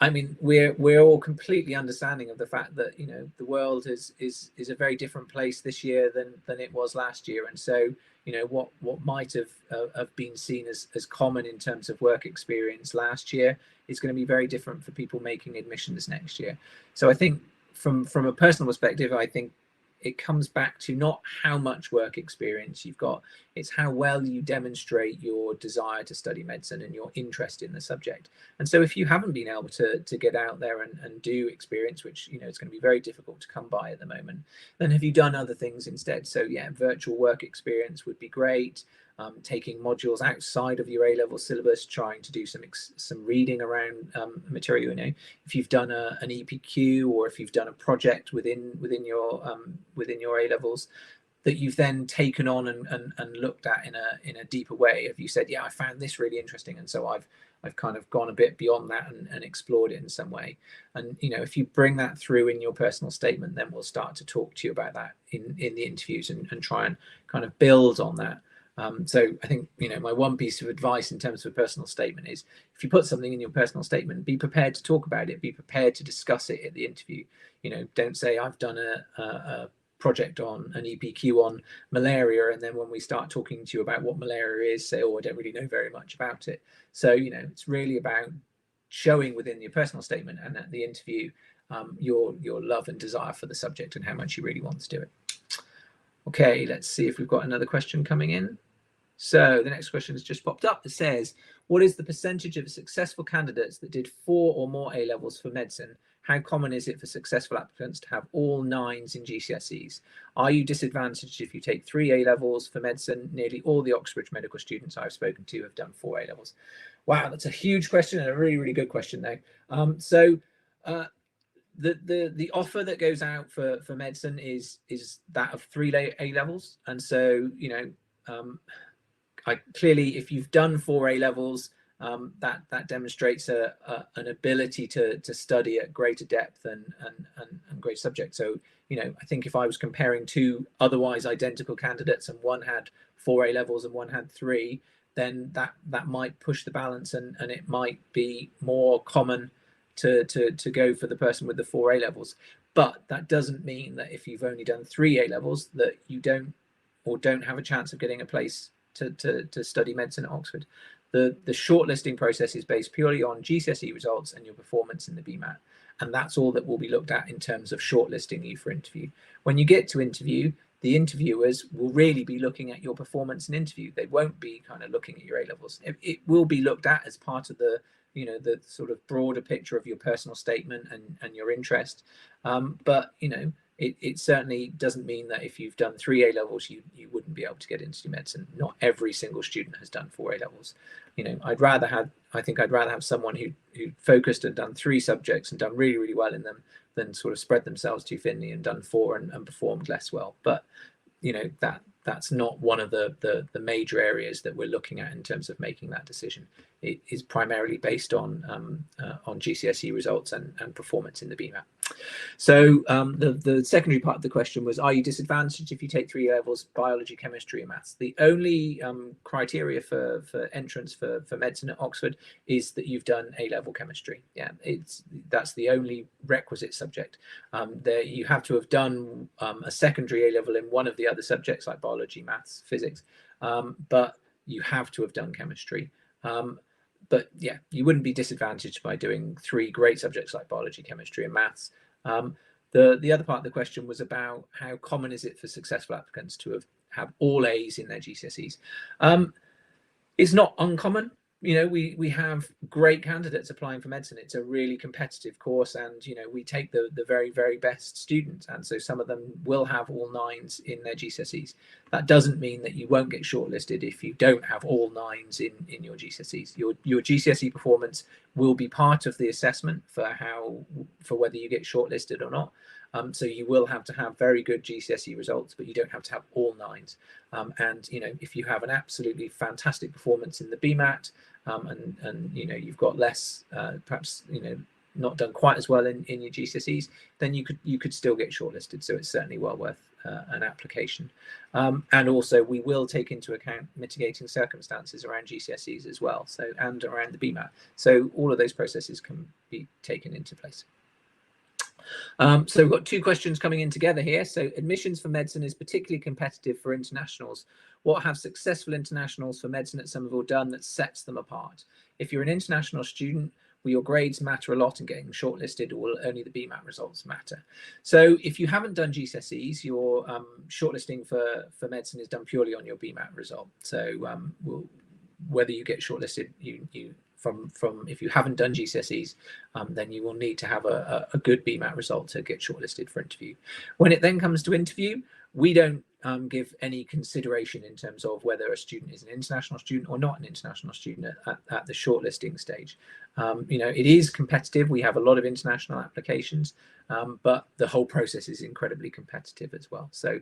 I mean, we're all completely understanding of the fact that, you know, the world is a very different place this year than it was last year, and so, you know, what might have been seen as common in terms of work experience last year is going to be very different for people making admissions next year. So I think from a personal perspective, I think it comes back to not how much work experience you've got, it's how well you demonstrate your desire to study medicine and your interest in the subject. And so if you haven't been able to get out there and do experience, which, you know, it's going to be very difficult to come by at the moment, then have you done other things instead? So yeah, virtual work experience would be great. Taking modules outside of your A-level syllabus, trying to do some reading around material. You know, if you've done an EPQ, or if you've done a project within your A-levels that you've then taken on and looked at in a deeper way. Have you said, yeah, I found this really interesting, and so I've kind of gone a bit beyond that and explored it in some way. And, you know, if you bring that through in your personal statement, then we'll start to talk to you about that in the interviews and try and kind of build on that. So I think, you know, my one piece of advice in terms of a personal statement is, if you put something in your personal statement, be prepared to talk about it, be prepared to discuss it at the interview. You know, don't say I've done a project on an EPQ on malaria, and then when we start talking to you about what malaria is, say, oh, I don't really know very much about it. So, you know, it's really about showing within your personal statement and at the interview your love and desire for the subject and how much you really want to do it. Okay, let's see if we've got another question coming in. So the next question has just popped up. It says, what is the percentage of successful candidates that did 4 or more A-levels for medicine? How common is it for successful applicants to have all 9s in GCSEs? Are you disadvantaged if you take 3 A-levels for medicine? Nearly all the Oxbridge medical students I've spoken to have done 4 A-levels. Wow, that's a huge question and a really, really good question though. The offer that goes out for medicine is that of 3 A-levels. And so, you know, clearly, if you've done 4 A-levels, that demonstrates an ability to study at greater depth and great subject. So, you know, I think if I was comparing 2 otherwise identical candidates and one had 4 A-levels and one had 3, then that might push the balance, and it might be more common to go for the person with the 4 A-levels. But that doesn't mean that if you've only done 3 A-levels that you don't have a chance of getting a place to study medicine at Oxford. The shortlisting process is based purely on GCSE results and your performance in the BMAT, and that's all that will be looked at in terms of shortlisting you for interview. When you get to interview, the interviewers will really be looking at your performance in interview. They won't be kind of looking at your A-levels. It will be looked at as part of the, you know, the sort of broader picture of your personal statement and your interest. But, you know, it certainly doesn't mean that if you've done 3 A-levels, you wouldn't be able to get into medicine. Not every single student has done 4 A-levels. You know, I think I'd rather have someone who focused and done 3 subjects and done really, really well in them than sort of spread themselves too thinly and done 4 and performed less well. But, you know, that's not one of the major areas that we're looking at in terms of making that decision. It is primarily based on GCSE results and performance in the BMAT. So the secondary part of the question was, are you disadvantaged if you take 3 levels, biology, chemistry and maths? The only criteria for entrance for medicine at Oxford is that you've done A-level chemistry. Yeah, that's the only requisite subject. There you have to have done a secondary A-level in one of the other subjects like biology, maths, physics, but you have to have done chemistry. But yeah, you wouldn't be disadvantaged by doing 3 great subjects like biology, chemistry and maths. The other part of the question was about how common is it for successful applicants to have all A's in their GCSEs. It's not uncommon. You know, we have great candidates applying for medicine. It's a really competitive course, and you know, we take the very, very best students, and so some of them will have all 9s in their GCSEs. That doesn't mean that you won't get shortlisted if you don't have all 9s in your GCSEs. Your GCSE performance will be part of the assessment for whether you get shortlisted or not. So you will have to have very good GCSE results, but you don't have to have all 9s. And you know, if you have an absolutely fantastic performance in the BMAT, and you know, you've got less, perhaps, you know, not done quite as well in your GCSEs, then you could still get shortlisted. So it's certainly well worth an application. And also we will take into account mitigating circumstances around GCSEs as well, so and around the BMAT. So all of those processes can be taken into place. So we've got 2 questions coming in together here. So admissions for medicine is particularly competitive for internationals. What have successful internationals for medicine at Somerville done that sets them apart? If you're an international student, will your grades matter a lot in getting shortlisted, or will only the BMAT results matter? So if you haven't done GCSEs, your shortlisting for medicine is done purely on your BMAT result. So whether you get shortlisted, from if you haven't done GCSEs, then you will need to have a good BMAT result to get shortlisted for interview. When it then comes to interview, we don't give any consideration in terms of whether a student is an international student or not an international student at the shortlisting stage. You know, it is competitive. We have a lot of international applications, but the whole process is incredibly competitive as well. So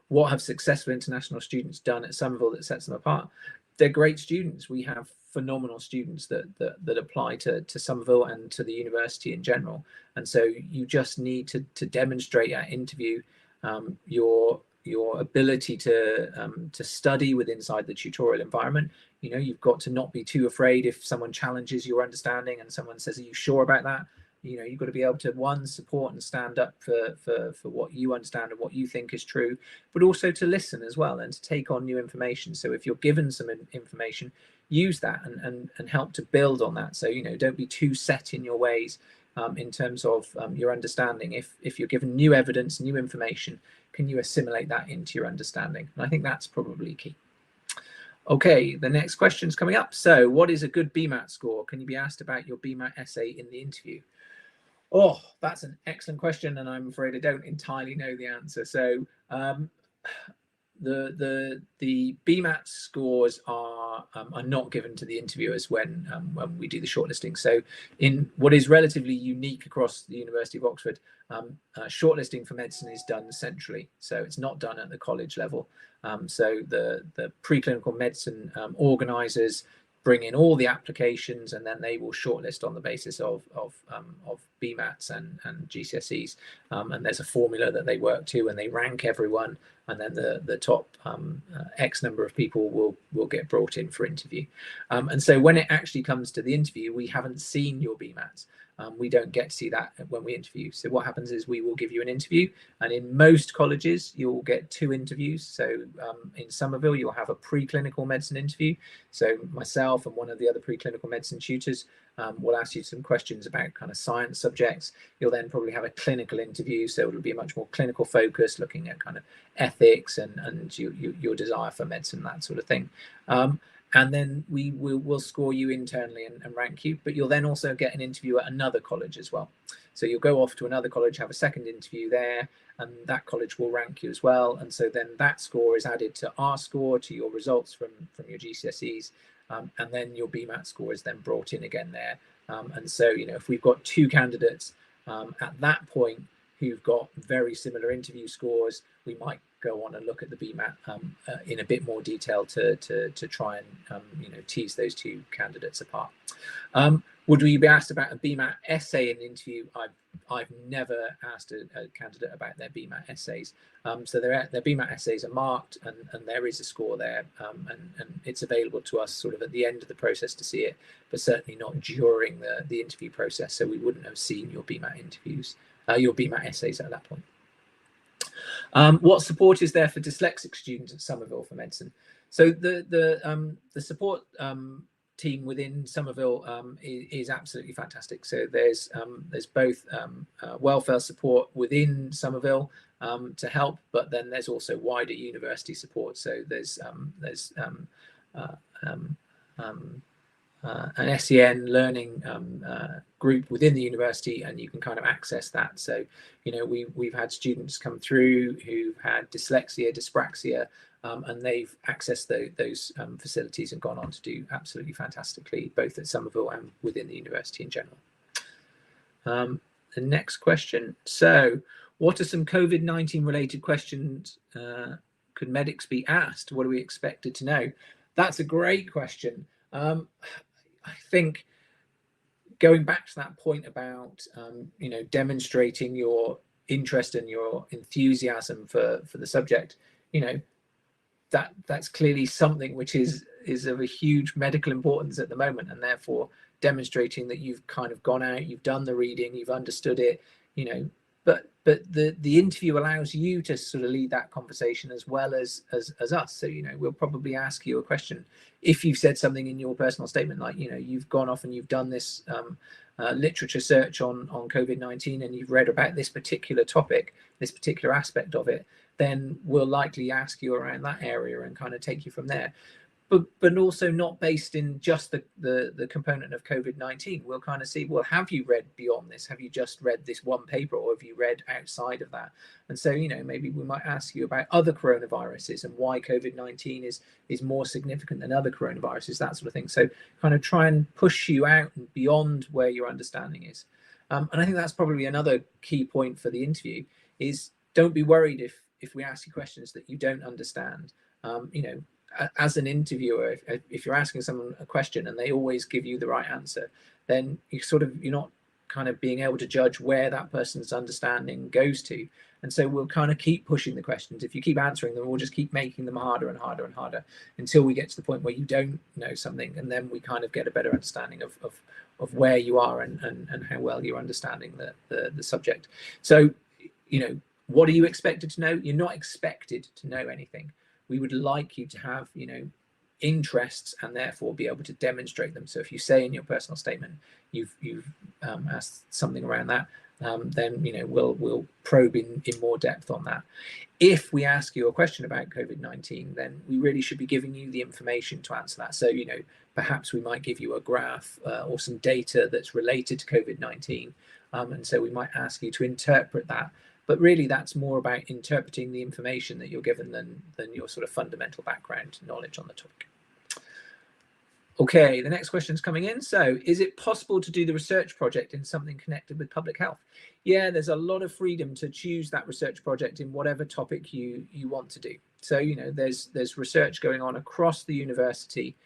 what have successful international students done at Somerville that sets them apart? They're great students. We have phenomenal students that apply to Somerville and to the university in general. And so you just need to demonstrate at interview your ability to study inside the tutorial environment. You know, you've got to not be too afraid if someone challenges your understanding and someone says, "Are you sure about that?" You know, you've got to be able to, one, support and stand up for what you understand and what you think is true, but also to listen as well and to take on new information. So if you're given some information, use that and help to build on that. So, you know, don't be too set in your ways. in terms of your understanding. If you're given new evidence, new information, can you assimilate that into your understanding? And I think that's probably key. Okay, the next question's coming up. So what is a good BMAT score? Can you be asked about your BMAT essay in the interview? Oh, that's an excellent question, and I'm afraid I don't entirely know the answer. So the BMAT scores are not given to the interviewers when we do the shortlisting. So in what is relatively unique across the University of Oxford, shortlisting for medicine is done centrally. So it's not done at the college level. So the preclinical medicine organisers bring in all the applications, and then they will shortlist on the basis of BMATs and GCSEs. And there's a formula that they work to, and they rank everyone, and then the top X number of people will get brought in for interview. And so when it actually comes to the interview, we haven't seen your BMATs. We don't get to see that when we interview. So what happens is we will give you an interview, and in most colleges you'll get 2 interviews. So in Somerville you'll have a preclinical medicine interview. So myself and one of the other preclinical medicine tutors will ask you some questions about kind of science subjects. You'll then probably have a clinical interview, so it'll be a much more clinical focus, looking at kind of ethics and your desire for medicine, that sort of thing. And then we'll score you internally and rank you, but you'll then also get an interview at another college as well. So you'll go off to another college, have a second interview there, and that college will rank you as well. And so then that score is added to our score, to your results from your GCSEs, and then your BMAT score is then brought in again there. And so, you know, if we've got 2 candidates at that point who've got very similar interview scores, we might go on and look at the BMAT in a bit more detail to try and you know, tease those 2 candidates apart. Would we be asked about a BMAT essay in the interview? I've never asked a candidate about their BMAT essays. So their BMAT essays are marked, and there is a score there, and it's available to us sort of at the end of the process to see it, but certainly not during the interview process. So we wouldn't have seen your BMAT interviews, your BMAT essays at that point. What support is there for dyslexic students at Somerville for medicine? So the support team within Somerville is absolutely fantastic. So there's both welfare support within Somerville to help, but then there's also wider university support. So there's an SEN learning group within the university, and you can kind of access that. So, you know, we've had students come through who've had dyslexia, dyspraxia, and they've accessed those facilities and gone on to do absolutely fantastically, both at Somerville and within the university in general. The next question. So what are some COVID-19 related questions could medics be asked? What are we expected to know? That's a great question. I think going back to that point about you know, demonstrating your interest and your enthusiasm for the subject, you know, that's clearly something which is of a huge medical importance at the moment, and therefore demonstrating that you've kind of gone out, you've done the reading, you've understood it, you know, but the interview allows you to sort of lead that conversation as well as us. So, you know, we'll probably ask you a question if you've said something in your personal statement, like, you know, you've gone off and you've done this literature search on COVID-19, and you've read about this particular topic, this particular aspect of it, then we'll likely ask you around that area and kind of take you from there. But also not based in just the component of COVID-19. We'll kind of see, well, have you read beyond this? Have you just read this one paper, or have you read outside of that? And so, you know, maybe we might ask you about other coronaviruses and why COVID-19 is more significant than other coronaviruses, that sort of thing. So kind of try and push you out and beyond where your understanding is. And I think that's probably another key point for the interview is, don't be worried if we ask you questions that you don't understand. You know, as an interviewer, if you're asking someone a question and they always give you the right answer, then you're not kind of being able to judge where that person's understanding goes to. And so we'll kind of keep pushing the questions. If you keep answering them, we'll just keep making them harder and harder and harder until we get to the point where you don't know something, and then we kind of get a better understanding of where you are and how well you're understanding the subject. So, you know, what are you expected to know? You're not expected to know anything. We would like you to have, you know, interests and therefore be able to demonstrate them. So if you say in your personal statement you've asked something around that, then we'll probe in more depth on that. If we ask you a question about COVID-19, then we really should be giving you the information to answer that. So perhaps we might give you a graph or some data that's related to COVID-19, and so we might ask you to interpret that. But really, that's more about interpreting the information that you're given than your sort of fundamental background knowledge on the topic. Okay, the next question is coming in. So, is it possible to do the research project in something connected with public health? Yeah, there's a lot of freedom to choose that research project in whatever topic you want to do. So, there's research going on across the university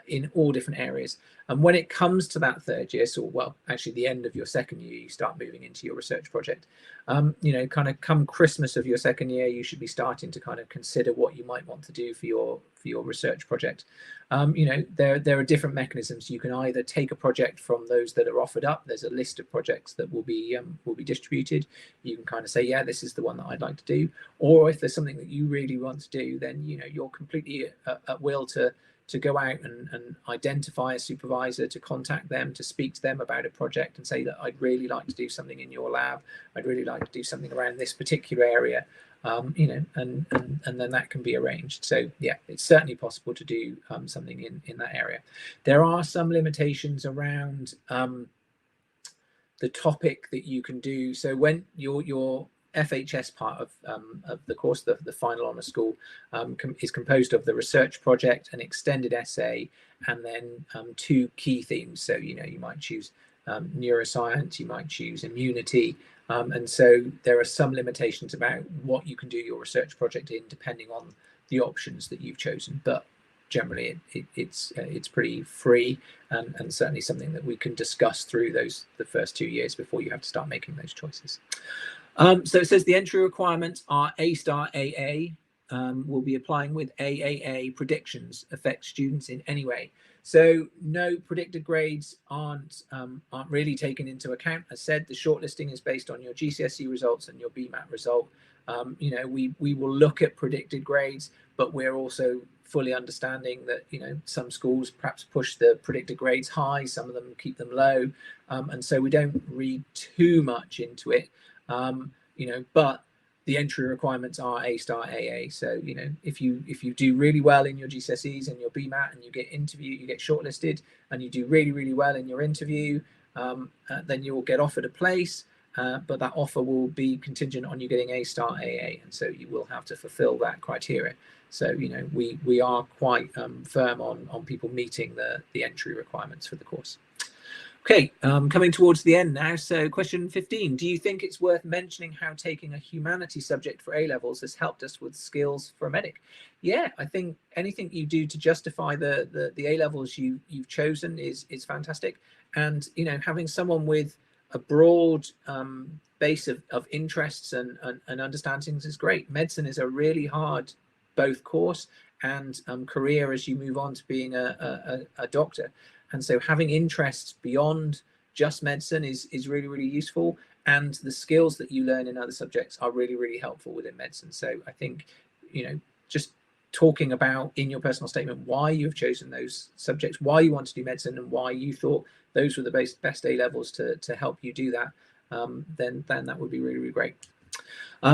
in all different areas. And when it comes to that third year, so well, actually the end of your second year, you start moving into your research project. Kind of come Christmas of your second year, you should be starting to kind of consider what you might want to do for your research project. There are different mechanisms. You can either take a project from those that are offered up. There's a list of projects that will be distributed. You can kind of say, yeah, this is the one that I'd like to do. Or if there's something that you really want to do, then you're completely at will to go out and identify a supervisor, to contact them, to speak to them about a project and say that I'd really like to do something in your lab. I'd really like to do something around this particular area, and then that can be arranged. So yeah, it's certainly possible to do something in that area. There are some limitations around the topic that you can do. So when your FHS part of the course, the final honour school, is composed of the research project, an extended essay, and then 2 key themes. So you might choose neuroscience, you might choose immunity, and so there are some limitations about what you can do your research project in, depending on the options that you've chosen. But generally, it's pretty free, and certainly something that we can discuss through the first 2 years before you have to start making those choices. So it says the entry requirements are A** AA. Will be applying with AAA. Predictions affect students in any way. So no, predicted grades aren't really taken into account. As said, the shortlisting is based on your GCSE results and your BMAT result. We will look at predicted grades, but we're also fully understanding that some schools perhaps push the predicted grades high, some of them keep them low, and so we don't read too much into it. But the entry requirements are A** AA. So if you do really well in your GCSEs and your BMAT and you get shortlisted, and you do really, really well in your interview, then you will get offered a place, but that offer will be contingent on you getting A** AA, and so you will have to fulfill that criteria. So we are quite firm on people meeting the entry requirements for the course. Okay, coming towards the end now. So question 15, do you think it's worth mentioning how taking a humanities subject for A-levels has helped us with skills for a medic? Yeah, I think anything you do to justify the A-levels you've chosen is fantastic. And, having someone with a broad base of interests and understandings is great. Medicine is a really hard both course and career as you move on to being a doctor. And so having interests beyond just medicine is really, really useful. And the skills that you learn in other subjects are really, really helpful within medicine. So I think, just talking about in your personal statement why you've chosen those subjects, why you want to do medicine, and why you thought those were the best A-levels to help you do that, then that would be really, really great.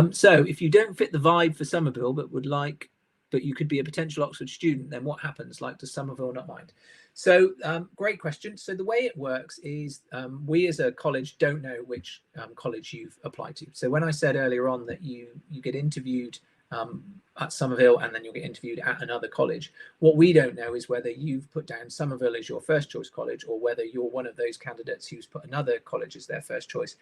So if you don't fit the vibe for Somerville, but you could be a potential Oxford student, then what happens? Like, does Somerville not mind? So great question. So the way it works is we as a college don't know which college you've applied to. So when I said earlier on that you get interviewed at Somerville and then you'll get interviewed at another college, what we don't know is whether you've put down Somerville as your first choice college, or whether you're one of those candidates who's put another college as their first choice,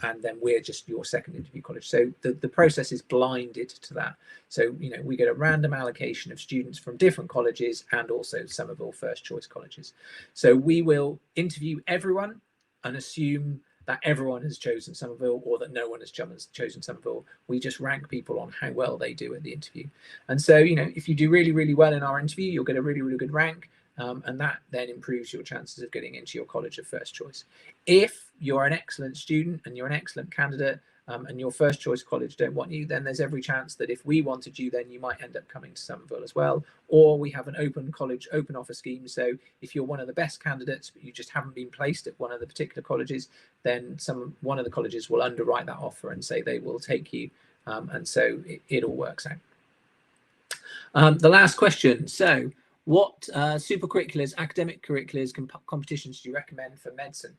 and then we're just your second interview college. So the process is blinded to that. So we get a random allocation of students from different colleges and also Somerville first choice colleges. So we will interview everyone and assume that everyone has chosen Somerville, or that no one has chosen Somerville. We just rank people on how well they do at the interview. And so, if you do really, really well in our interview, you'll get a really, really good rank. And that then improves your chances of getting into your college of first choice. If you're an excellent student and you're an excellent candidate, and your first choice college don't want you, then there's every chance that if we wanted you, then you might end up coming to Somerville as well. Or we have an open college, open offer scheme. So if you're one of the best candidates, but you just haven't been placed at one of the particular colleges, then one of the colleges will underwrite that offer and say they will take you. And so it all works out. The last question. So what supercurriculars, academic curriculars, competitions do you recommend for medicine?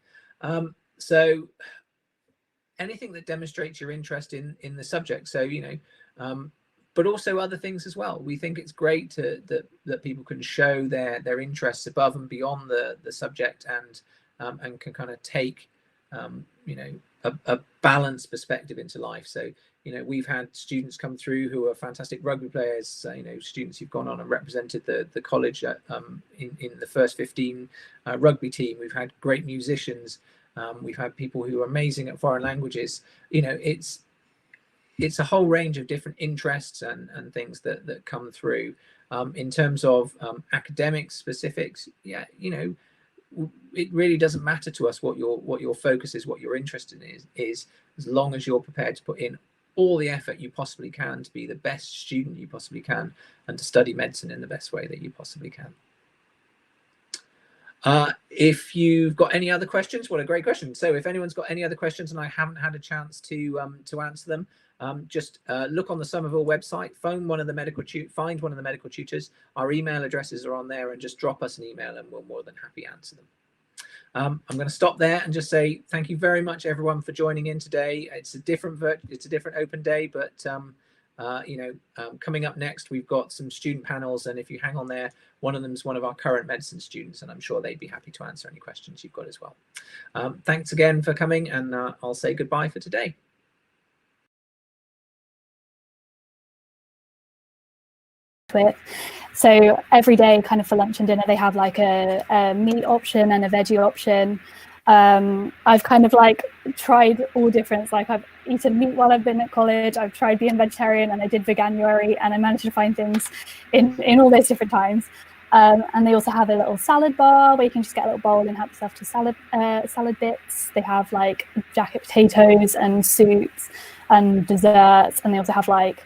So anything that demonstrates your interest in the subject. So, but also other things as well. We think it's great that people can show their interests above and beyond the subject, and can kind of take a balanced perspective into life. So we've had students come through who are fantastic rugby players. Students who've gone on and represented the college in the first 15 rugby team. We've had great musicians. We've had people who are amazing at foreign languages. It's a whole range of different interests and things that come through. In terms of academic specifics, it really doesn't matter to us what your focus is, what your interest in is, as long as you're prepared to put in all the effort you possibly can to be the best student you possibly can, and to study medicine in the best way that you possibly can. If you've got any other questions, what a great question. So if anyone's got any other questions and I haven't had a chance to answer them, just look on the Somerville website, find one of the medical tutors. Our email addresses are on there, and just drop us an email and we're more than happy to answer them. I'm going to stop there and just say thank you very much, everyone, for joining in today. It's a different open day, but coming up next, we've got some student panels, and if you hang on there, one of them is one of our current medicine students, and I'm sure they'd be happy to answer any questions you've got as well. Thanks again for coming, and I'll say goodbye for today. So every day, kind of for lunch and dinner, they have like a meat option and a veggie option. I've kind of like tried all different, like I've eaten meat while I've been at college, I've tried being vegetarian, and I did Veganuary, and I managed to find things in all those different times. And they also have a little salad bar where you can just get a little bowl and help yourself to salad bits. They have like jacket potatoes and soups and desserts, and they also have like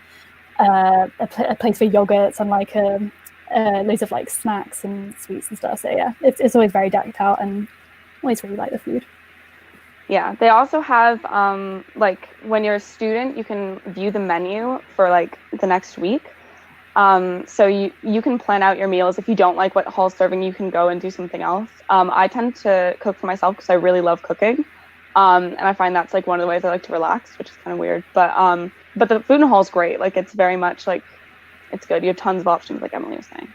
a place for yogurts and like loads of like snacks and sweets and stuff. So yeah, it's always very decked out, and always really like the food. Yeah, they also have like when you're a student, you can view the menu for like the next week. So you can plan out your meals. If you don't like what hall's serving, you can go and do something else. I tend to cook for myself because I really love cooking, and I find that's like one of the ways I like to relax, which is kind of weird. But the food in hall is great. Like it's very much like it's good. You have tons of options, like Emily was saying.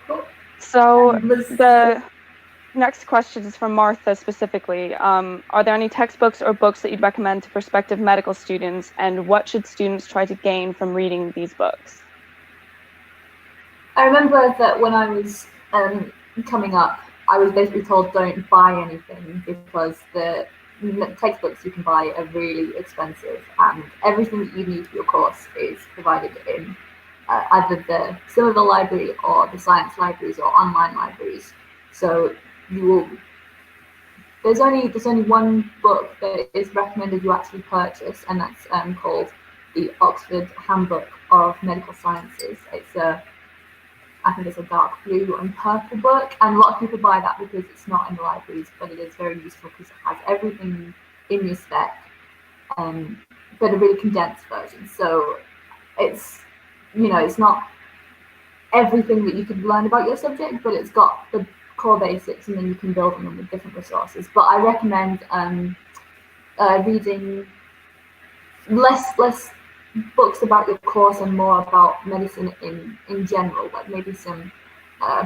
Cool. So the next question is from Martha specifically. Are there any textbooks or books that you'd recommend to prospective medical students, and what should students try to gain from reading these books? I remember that when I was coming up, I was basically told don't buy anything because the textbooks you can buy are really expensive, and everything that you need for your course is provided in either the Somerville library or the science libraries or online libraries. So there's only one book that is recommended you actually purchase, and that's called the Oxford Handbook of Medical Sciences. I think it's a dark blue and purple book, and a lot of people buy that because it's not in the libraries, but it is very useful because it has everything in your spec, but a really condensed version. So it's not everything that you could learn about your subject, but it's got the core basics, and then you can build on them with different resources. But I recommend reading less books about your course and more about medicine in general, like maybe some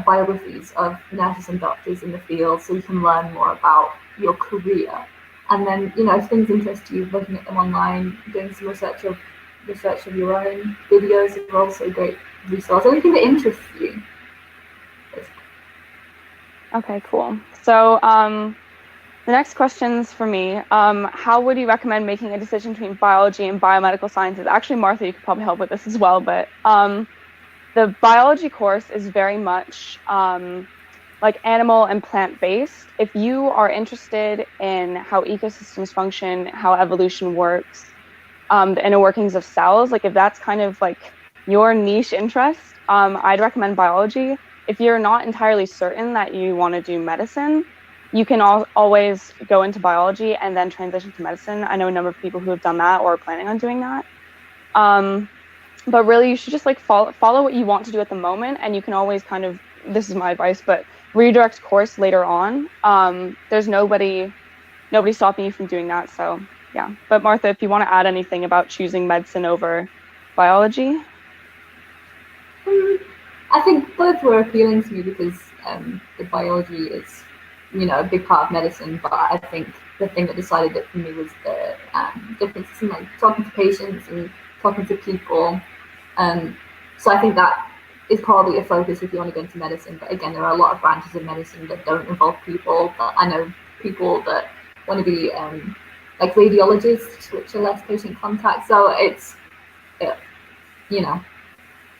biographies of nurses and doctors in the field, so you can learn more about your career. And then, if things interest you, looking at them online, doing some research of your own. Videos are also a great resource. Anything that interests you. Okay, cool. So the next question's for me. How would you recommend making a decision between biology and biomedical sciences? Actually, Martha, you could probably help with this as well, but the biology course is very much like animal and plant-based. If you are interested in how ecosystems function, how evolution works, the inner workings of cells, like if that's kind of like your niche interest, I'd recommend biology. If you're not entirely certain that you want to do medicine, you can always go into biology and then transition to medicine. I know a number of people who have done that or are planning on doing that. But really, you should just like follow what you want to do at the moment, and you can always kind of, this is my advice, but redirect course later on. There's nobody stopping you from doing that. So yeah. But Martha, if you want to add anything about choosing medicine over biology. I think both were appealing to me because the biology is, you know, a big part of medicine. But I think the thing that decided it for me was the differences in like talking to patients and talking to people. So I think that is probably a focus if you want to go into medicine. But again, there are a lot of branches of medicine that don't involve people. But I know people that want to be like radiologists, which are less patient contact. So it's, you know,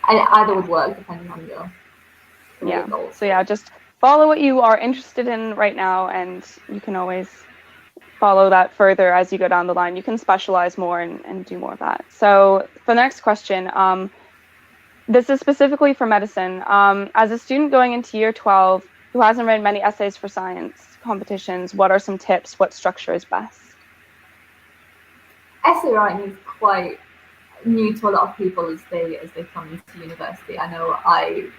either would work depending on your goals. So yeah, just follow what you are interested in right now, and you can always follow that further as you go down the line. You can specialize more and do more of that. So for the next question, this is specifically for medicine. As a student going into year 12 who hasn't read many essays for science competitions, what are some tips? What structure is best? Essay writing is quite new to a lot of people as they come into university. I know I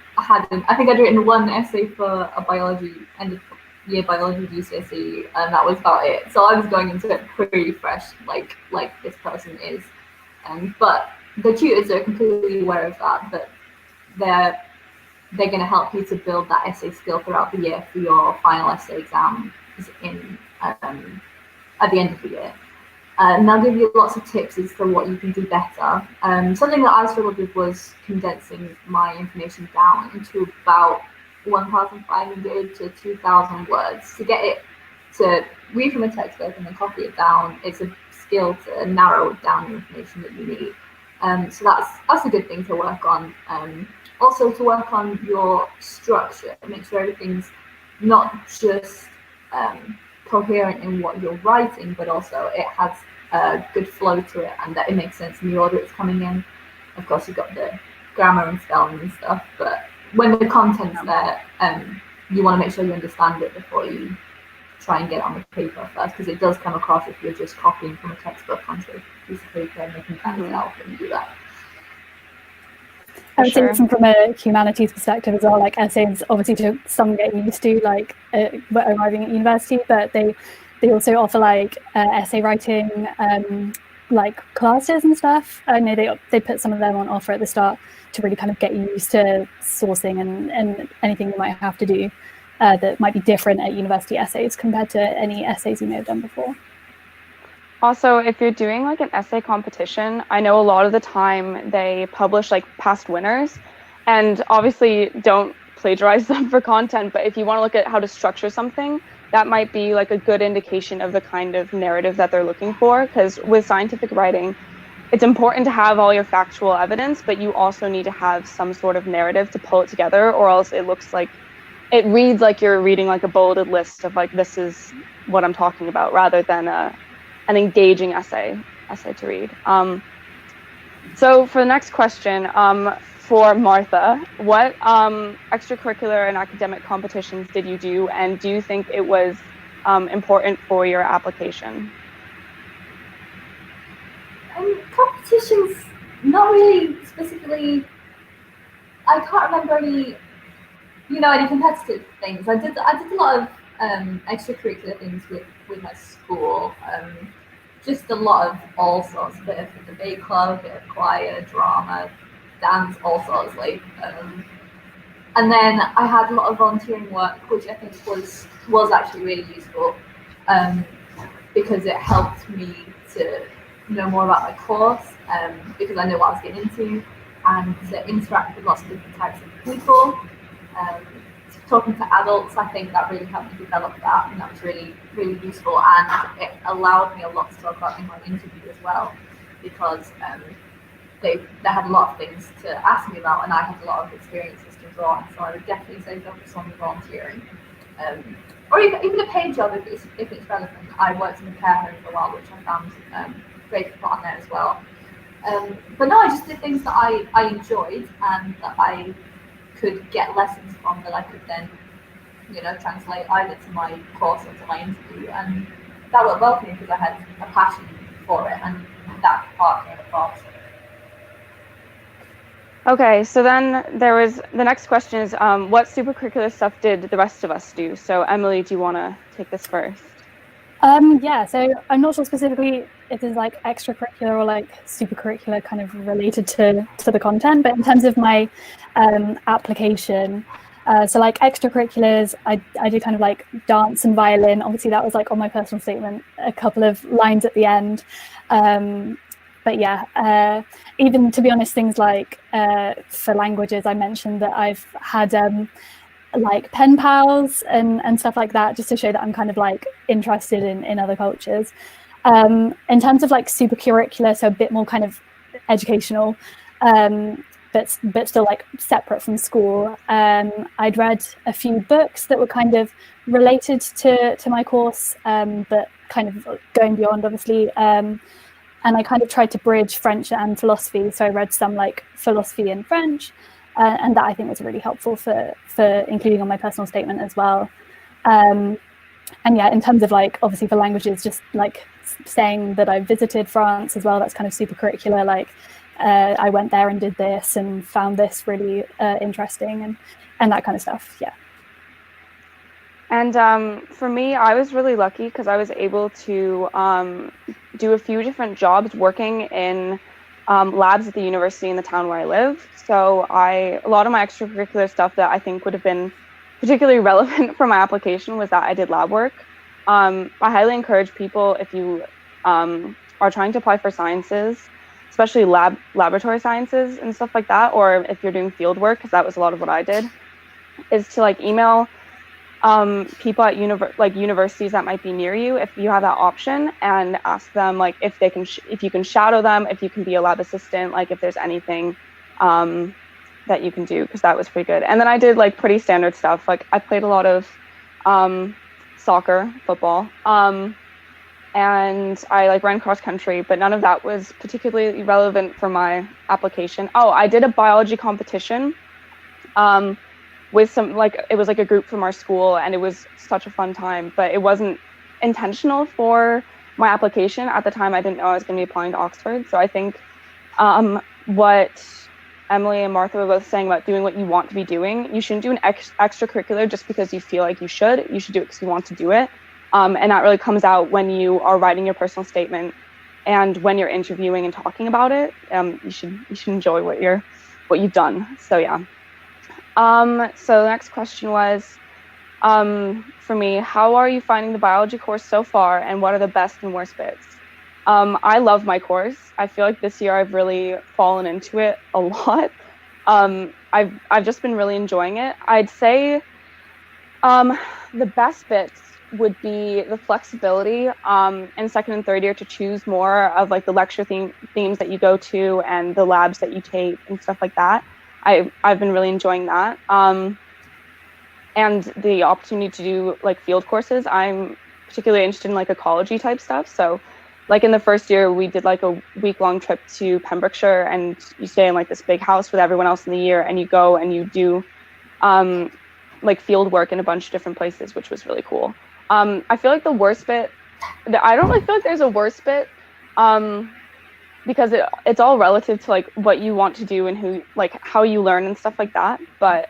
think I'd written one essay for a biology end of year biology GCSE, and that was about it. So I was going into it pretty fresh, like this person is. But the tutors are completely aware of that, but they're going to help you to build that essay skill throughout the year for your final essay exam in at the end of the year. And they'll give you lots of tips as to what you can do better. Something that I struggled with was condensing my information down into about 1,500 to 2,000 words. To get it to read from a textbook and then copy it down, it's a skill to narrow down the information that you need. So that's a good thing to work on. Also to work on your structure, make sure everything's not just coherent in what you're writing, but also it has a good flow to it and that it makes sense in the order it's coming in. Of course, you've got the grammar and spelling and stuff, but when the content's there, you want to make sure you understand it before you try and get it on the paper first, because it does come across if you're just copying from a textbook onto a piece of paper and making that yourself when you do that. I would say from a humanities perspective as well, like essays obviously took some getting used to, like arriving at university, but they also offer like essay writing like classes and stuff. I know they put some of them on offer at the start to really kind of get you used to sourcing and anything you might have to do that might be different at university essays compared to any essays you may have done before. Also, if you're doing like an essay competition, I know a lot of the time they publish like past winners, and obviously don't plagiarize them for content, but if you want to look at how to structure something, that might be like a good indication of the kind of narrative that they're looking for. Because with scientific writing, it's important to have all your factual evidence, but you also need to have some sort of narrative to pull it together, or else it reads like you're reading like a bulleted list of like, this is what I'm talking about, rather than an engaging essay to read. So for the next question, for Martha, what extracurricular and academic competitions did you do, and do you think it was important for your application? Competitions, not really specifically. I can't remember any competitive things. I did a lot of extracurricular things with my school. Just a lot of all sorts, a bit of the debate club, a bit of choir, drama, dance, all sorts. And then I had a lot of volunteering work, which I think was actually really useful, because it helped me to know more about my course, because I know what I was getting into, and to interact with lots of different types of people. Talking to adults, I think that really helped me develop that, and that was really, really useful, and it allowed me a lot to talk about in my interview as well, because they had a lot of things to ask me about, and I had a lot of experiences systems are, so I would definitely say focus on volunteering. Or even a paid job if it's relevant. I worked in a care home for a while, which I found great to put on there as well. But no, I just did things that I enjoyed and that I could get lessons from that I could then, translate either to my course or to my interview, and that worked well for me because I had a passion for it, and that part came across. Okay, so then the next question is, what supercurricular stuff did the rest of us do? So Emily, do you want to take this first? Yeah, so I'm not sure specifically if it's like extracurricular or like supercurricular kind of related to the content, but in terms of my application, so like extracurriculars, I did kind of like dance and violin. Obviously that was like on my personal statement, a couple of lines at the end. But yeah, even to be honest, things like for languages, I mentioned that I've had like pen pals and stuff like that, just to show that I'm kind of like interested in other cultures. In terms of like super curricular, so a bit more kind of educational, but still like separate from school. I'd read a few books that were kind of related to my course, but kind of going beyond, obviously. And I kind of tried to bridge French and philosophy. So I read some like philosophy in French, and that I think was really helpful for including on my personal statement as well. And yeah, in terms of like, obviously for languages, just like saying that I visited France as well, that's kind of super curricular. Like I went there and did this and found this really interesting and that kind of stuff, yeah. And for me, I was really lucky because I was able to do a few different jobs working in labs at the university in the town where I live. So a lot of my extracurricular stuff that I think would have been particularly relevant for my application was that I did lab work. I highly encourage people, if you are trying to apply for sciences, especially laboratory sciences and stuff like that, or if you're doing field work, because that was a lot of what I did, is to like email people at universities that might be near you, if you have that option, and ask them like if they can, if you can shadow them, if you can be a lab assistant, like if there's anything that you can do, because that was pretty good. And then I did like pretty standard stuff. Like I played a lot of soccer, football, and I like ran cross country, but none of that was particularly relevant for my application. Oh, I did a biology competition with some, like, it was like a group from our school, and it was such a fun time, but it wasn't intentional for my application. At the time, I didn't know I was going to be applying to Oxford. So I think what Emily and Martha were both saying about doing what you want to be doing, you shouldn't do an extracurricular just because you feel like you should. You should do it because you want to do it. And that really comes out when you are writing your personal statement and when you're interviewing and talking about it. You should enjoy what you've done. So yeah. So the next question was, for me, how are you finding the biology course so far, and what are the best and worst bits? I love my course. I feel like this year I've really fallen into it a lot. I've just been really enjoying it. I'd say the best bits would be the flexibility in second and third year to choose more of like the lecture themes that you go to and the labs that you take and stuff like that. I've been really enjoying that. And the opportunity to do like field courses. I'm particularly interested in like ecology type stuff. So like in the first year, we did like a week-long trip to Pembrokeshire, and you stay in like this big house with everyone else in the year, and you go and you do like field work in a bunch of different places, which was really cool. I feel like the worst bit, I don't really feel like there's a worst bit, because it's all relative to like what you want to do and who, like how you learn and stuff like that. But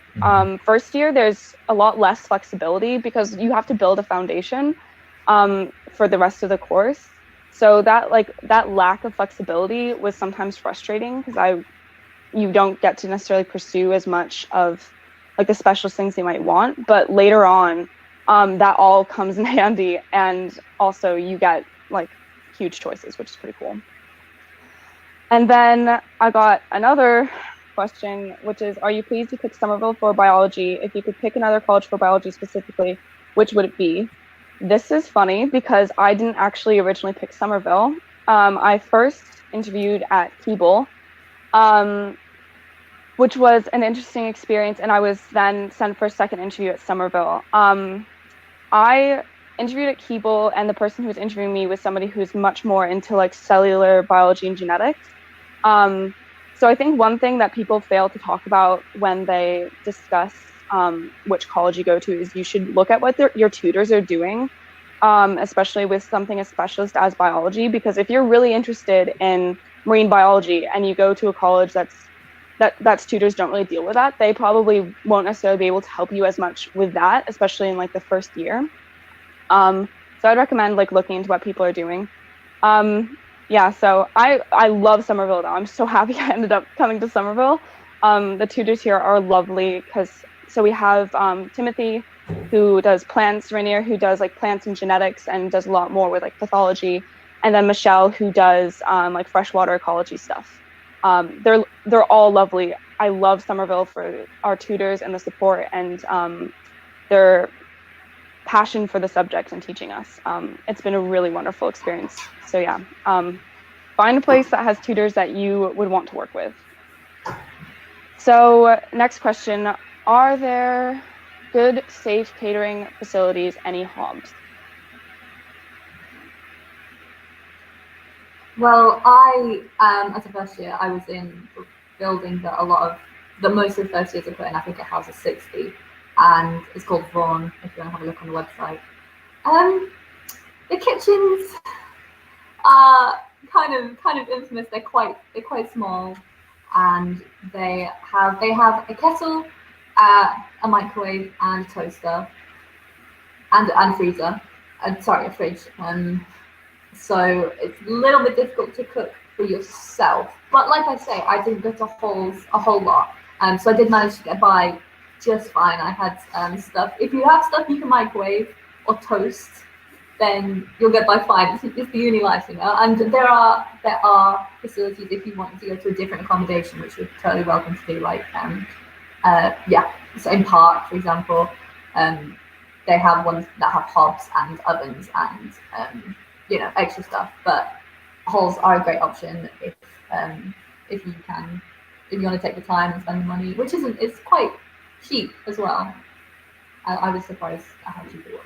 first year, there's a lot less flexibility because you have to build a foundation for the rest of the course. So that lack of flexibility was sometimes frustrating because you don't get to necessarily pursue as much of like the specialist things you might want. But later on, that all comes in handy, and also you get like huge choices, which is pretty cool. And then I got another question, which is, are you pleased you picked Somerville for biology? If you could pick another college for biology specifically, which would it be? This is funny because I didn't actually originally pick Somerville. I first interviewed at Keble, which was an interesting experience. And I was then sent for a second interview at Somerville. I interviewed at Keble, and the person who was interviewing me was somebody who's much more into like cellular biology and genetics. So I think one thing that people fail to talk about when they discuss which college you go to is you should look at what your tutors are doing, especially with something as specialist as biology, because if you're really interested in marine biology and you go to a college that's tutors don't really deal with that, they probably won't necessarily be able to help you as much with that, especially in like the first year. So I'd recommend like looking into what people are doing. Yeah, so I love Somerville though. I'm so happy I ended up coming to Somerville. The tutors here are lovely so we have Timothy, who does plants, Rainier, who does like plants and genetics and does a lot more with like pathology, and then Michelle, who does like freshwater ecology stuff. They're all lovely. I love Somerville for our tutors and the support and their passion for the subjects and teaching us. It's been a really wonderful experience. So yeah, find a place that has tutors that you would want to work with. So next question, are there good, safe catering facilities, any hobs? Well, I, as a first year, I was in a building that most of the first years are put in. I think it houses 60, and it's called Vaughan, if you want to have a look on the website. The kitchens are kind of infamous. They're quite small, and they have a kettle, a microwave, and a toaster, and a freezer. Sorry, a fridge. So it's a little bit difficult to cook for yourself. But like I say, I didn't go to Halls a whole lot. So I did manage to get by just fine. I had stuff. If you have stuff you can microwave or toast, then you'll get by fine. It's the uni life, you know. And there are facilities if you want to go to a different accommodation, which you're totally welcome to do. Like so in Park, for example, they have ones that have hobs and ovens and extra stuff. But halls are a great option if you want to take the time and spend the money, which it's quite cheap as well. I was surprised at how cheap it was.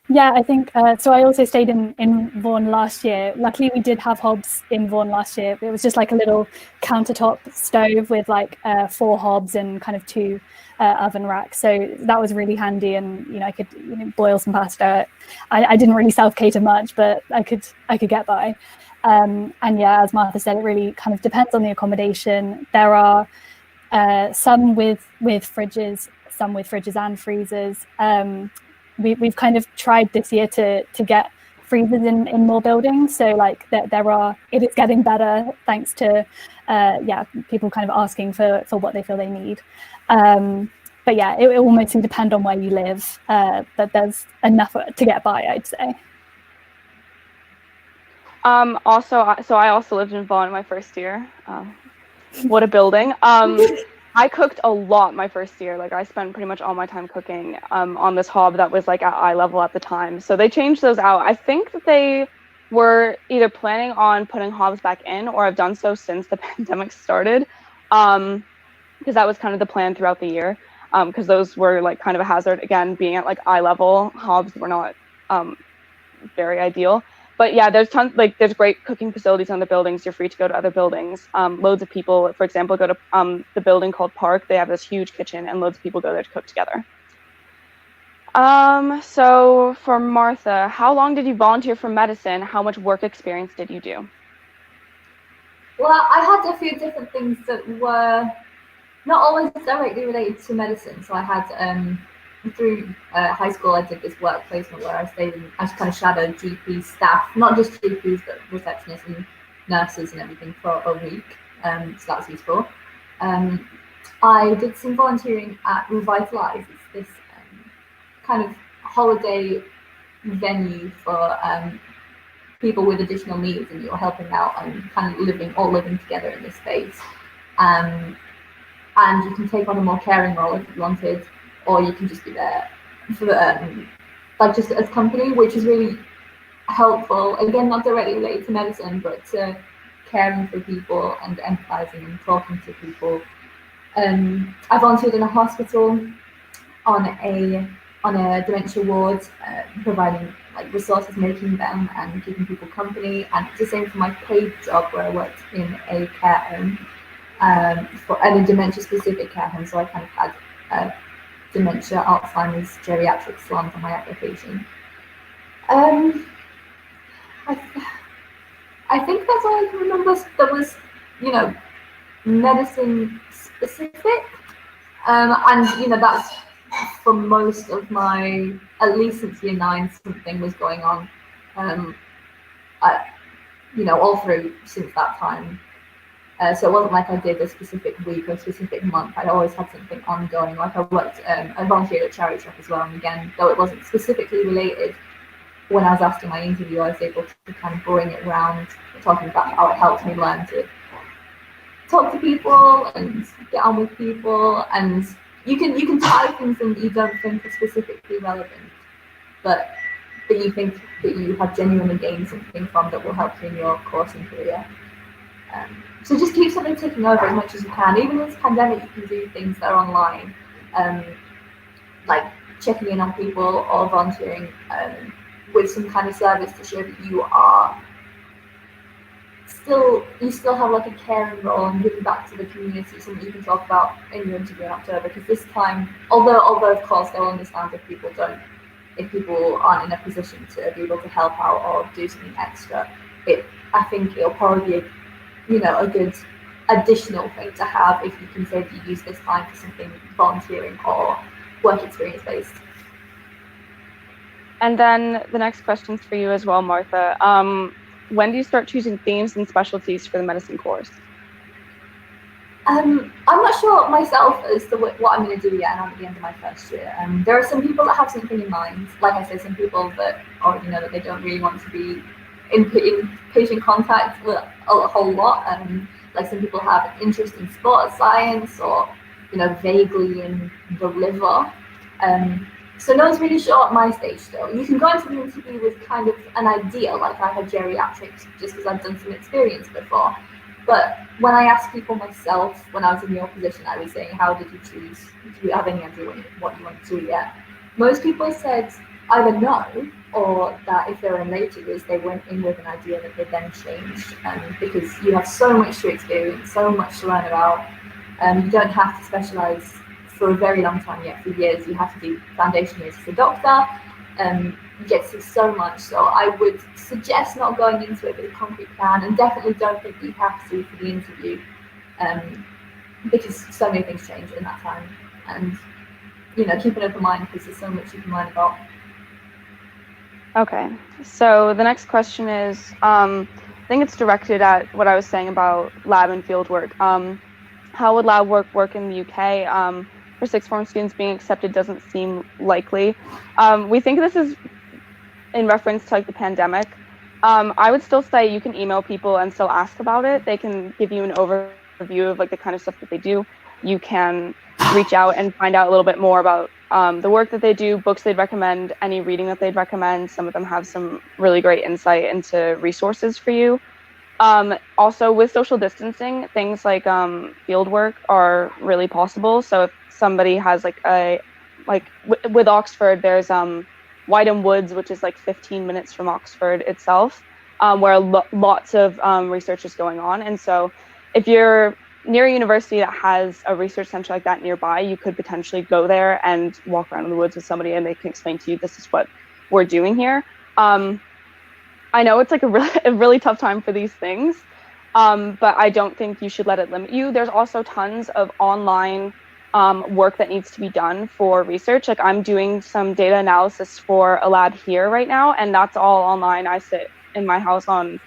Yeah, I think so. I also stayed in Vaughan last year. Luckily, we did have hobs in Vaughan last year. It was just like a little countertop stove with like 4 hobs and kind of 2 oven racks. So that was really handy, and I could boil some pasta. I didn't really self cater much, but I could get by. And yeah, as Martha said, it really kind of depends on the accommodation. There are some with fridges, some with fridges and freezers. We've kind of tried this year to get freezers in more buildings. So like it is getting better thanks to people kind of asking for what they feel they need. But yeah, it will mostly depend on where you live, but there's enough to get by, I'd say. So I also lived in Vaughan my first year. What a building. I cooked a lot my first year. Like I spent pretty much all my time cooking on this hob that was like at eye level at the time. So they changed those out. I think that they were either planning on putting hobs back in or have done so since the pandemic started. Because that was kind of the plan throughout the year. Because those were like kind of a hazard. Again, being at like eye level, hobs were not very ideal. But yeah, there's great cooking facilities on the buildings. You're free to go to other buildings. Loads of people, for example, go to the building called Park. They have this huge kitchen and loads of people go there to cook together. So for Martha, how long did you volunteer for medicine? How much work experience did you do? Well, I had a few different things that were not always directly related to medicine. So I had through high school, I did this work placement where I kind of shadowed GP staff, not just GPs, but receptionists and nurses and everything for a week. So that was useful. I did some volunteering at Revitalise. It's this kind of holiday venue for people with additional needs, and you're helping out and kind of living together in this space. And you can take on a more caring role if you wanted, or you can just be there for like just as company, which is really helpful. Again, not directly related to medicine, but to caring for people and empathizing and talking to people. I volunteered in a hospital on a dementia ward, providing like resources, making them and keeping people company. And it's the same for my paid job where I worked in a care home, and a dementia specific care home. So I kind of had dementia, Alzheimer's, geriatric slums on my application. I think that's all I can remember that was, you know, medicine specific. And, you know, that's for most of my, at least since year 9, something was going on. You know, all through since that time. So it wasn't like I did a specific week or a specific month. I always had something ongoing. Like I worked, I volunteered at charity shop as well. And again, though it wasn't specifically related, when I was asked in my interview, I was able to kind of bring it around, talking about how it helped me learn to talk to people and get on with people. And you can try things that you don't think are specifically relevant, but you think that you have genuinely gained something from that will help you in your course and career. So just keep something ticking over as much as you can. Even in this pandemic, you can do things that are online, like checking in on people or volunteering with some kind of service to show that you still have like a caring role and giving back to the community, something you can talk about in your interview in October. Because this time, although of course they'll understand if people aren't in a position to be able to help out or do something extra, I think it'll probably be a good additional thing to have if you can say that you use this time for something volunteering or work experience based. And then the next question's for you as well, Martha. When do you start choosing themes and specialties for the medicine course? I'm not sure myself as to what I'm going to do yet, and I'm at the end of my first year. There are some people that have something in mind. Like I said, some people that already know that they don't really want to be in patient contact with a whole lot. Like some people have an interest in sports science or, vaguely in the liver. So no one's really sure at my stage still. You can go into the interview with kind of an idea, like I had geriatrics, just because I've done some experience before. But when I asked people myself, when I was in your position, I was saying, how did you choose? Do you have any idea what you want to do yet? Most people said either no, or that if they were in later years, they went in with an idea that they then changed. Because you have so much to experience, so much to learn about. You don't have to specialise for a very long time yet, for years. You have to do foundation years as a doctor. You get to see so much. So I would suggest not going into it with a concrete plan, and definitely don't think you have to for the interview, because so many things change in that time. And keep an open mind, because there's so much you can learn about. Okay, so the next question is, I think it's directed at what I was saying about lab and field work. How would lab work in the UK? For sixth form students, being accepted doesn't seem likely. We think this is in reference to the pandemic. I would still say you can email people and still ask about it. They can give you an overview of the kind of stuff that they do. You can reach out and find out a little bit more about the work that they do, books they'd recommend, any reading that they'd recommend. Some of them have some really great insight into resources for you. Also, with social distancing, things like field work are really possible. So if somebody has with Oxford, there's Wytham Woods, which is 15 minutes from Oxford itself, where lots of research is going on. And so if you're near a university that has a research center like that nearby, you could potentially go there and walk around in the woods with somebody, and they can explain to you, this is what we're doing here. I know it's a really tough time for these things, but I don't think you should let it limit you. There's also tons of online work that needs to be done for research. I'm doing some data analysis for a lab here right now, and that's all online. I sit in my house on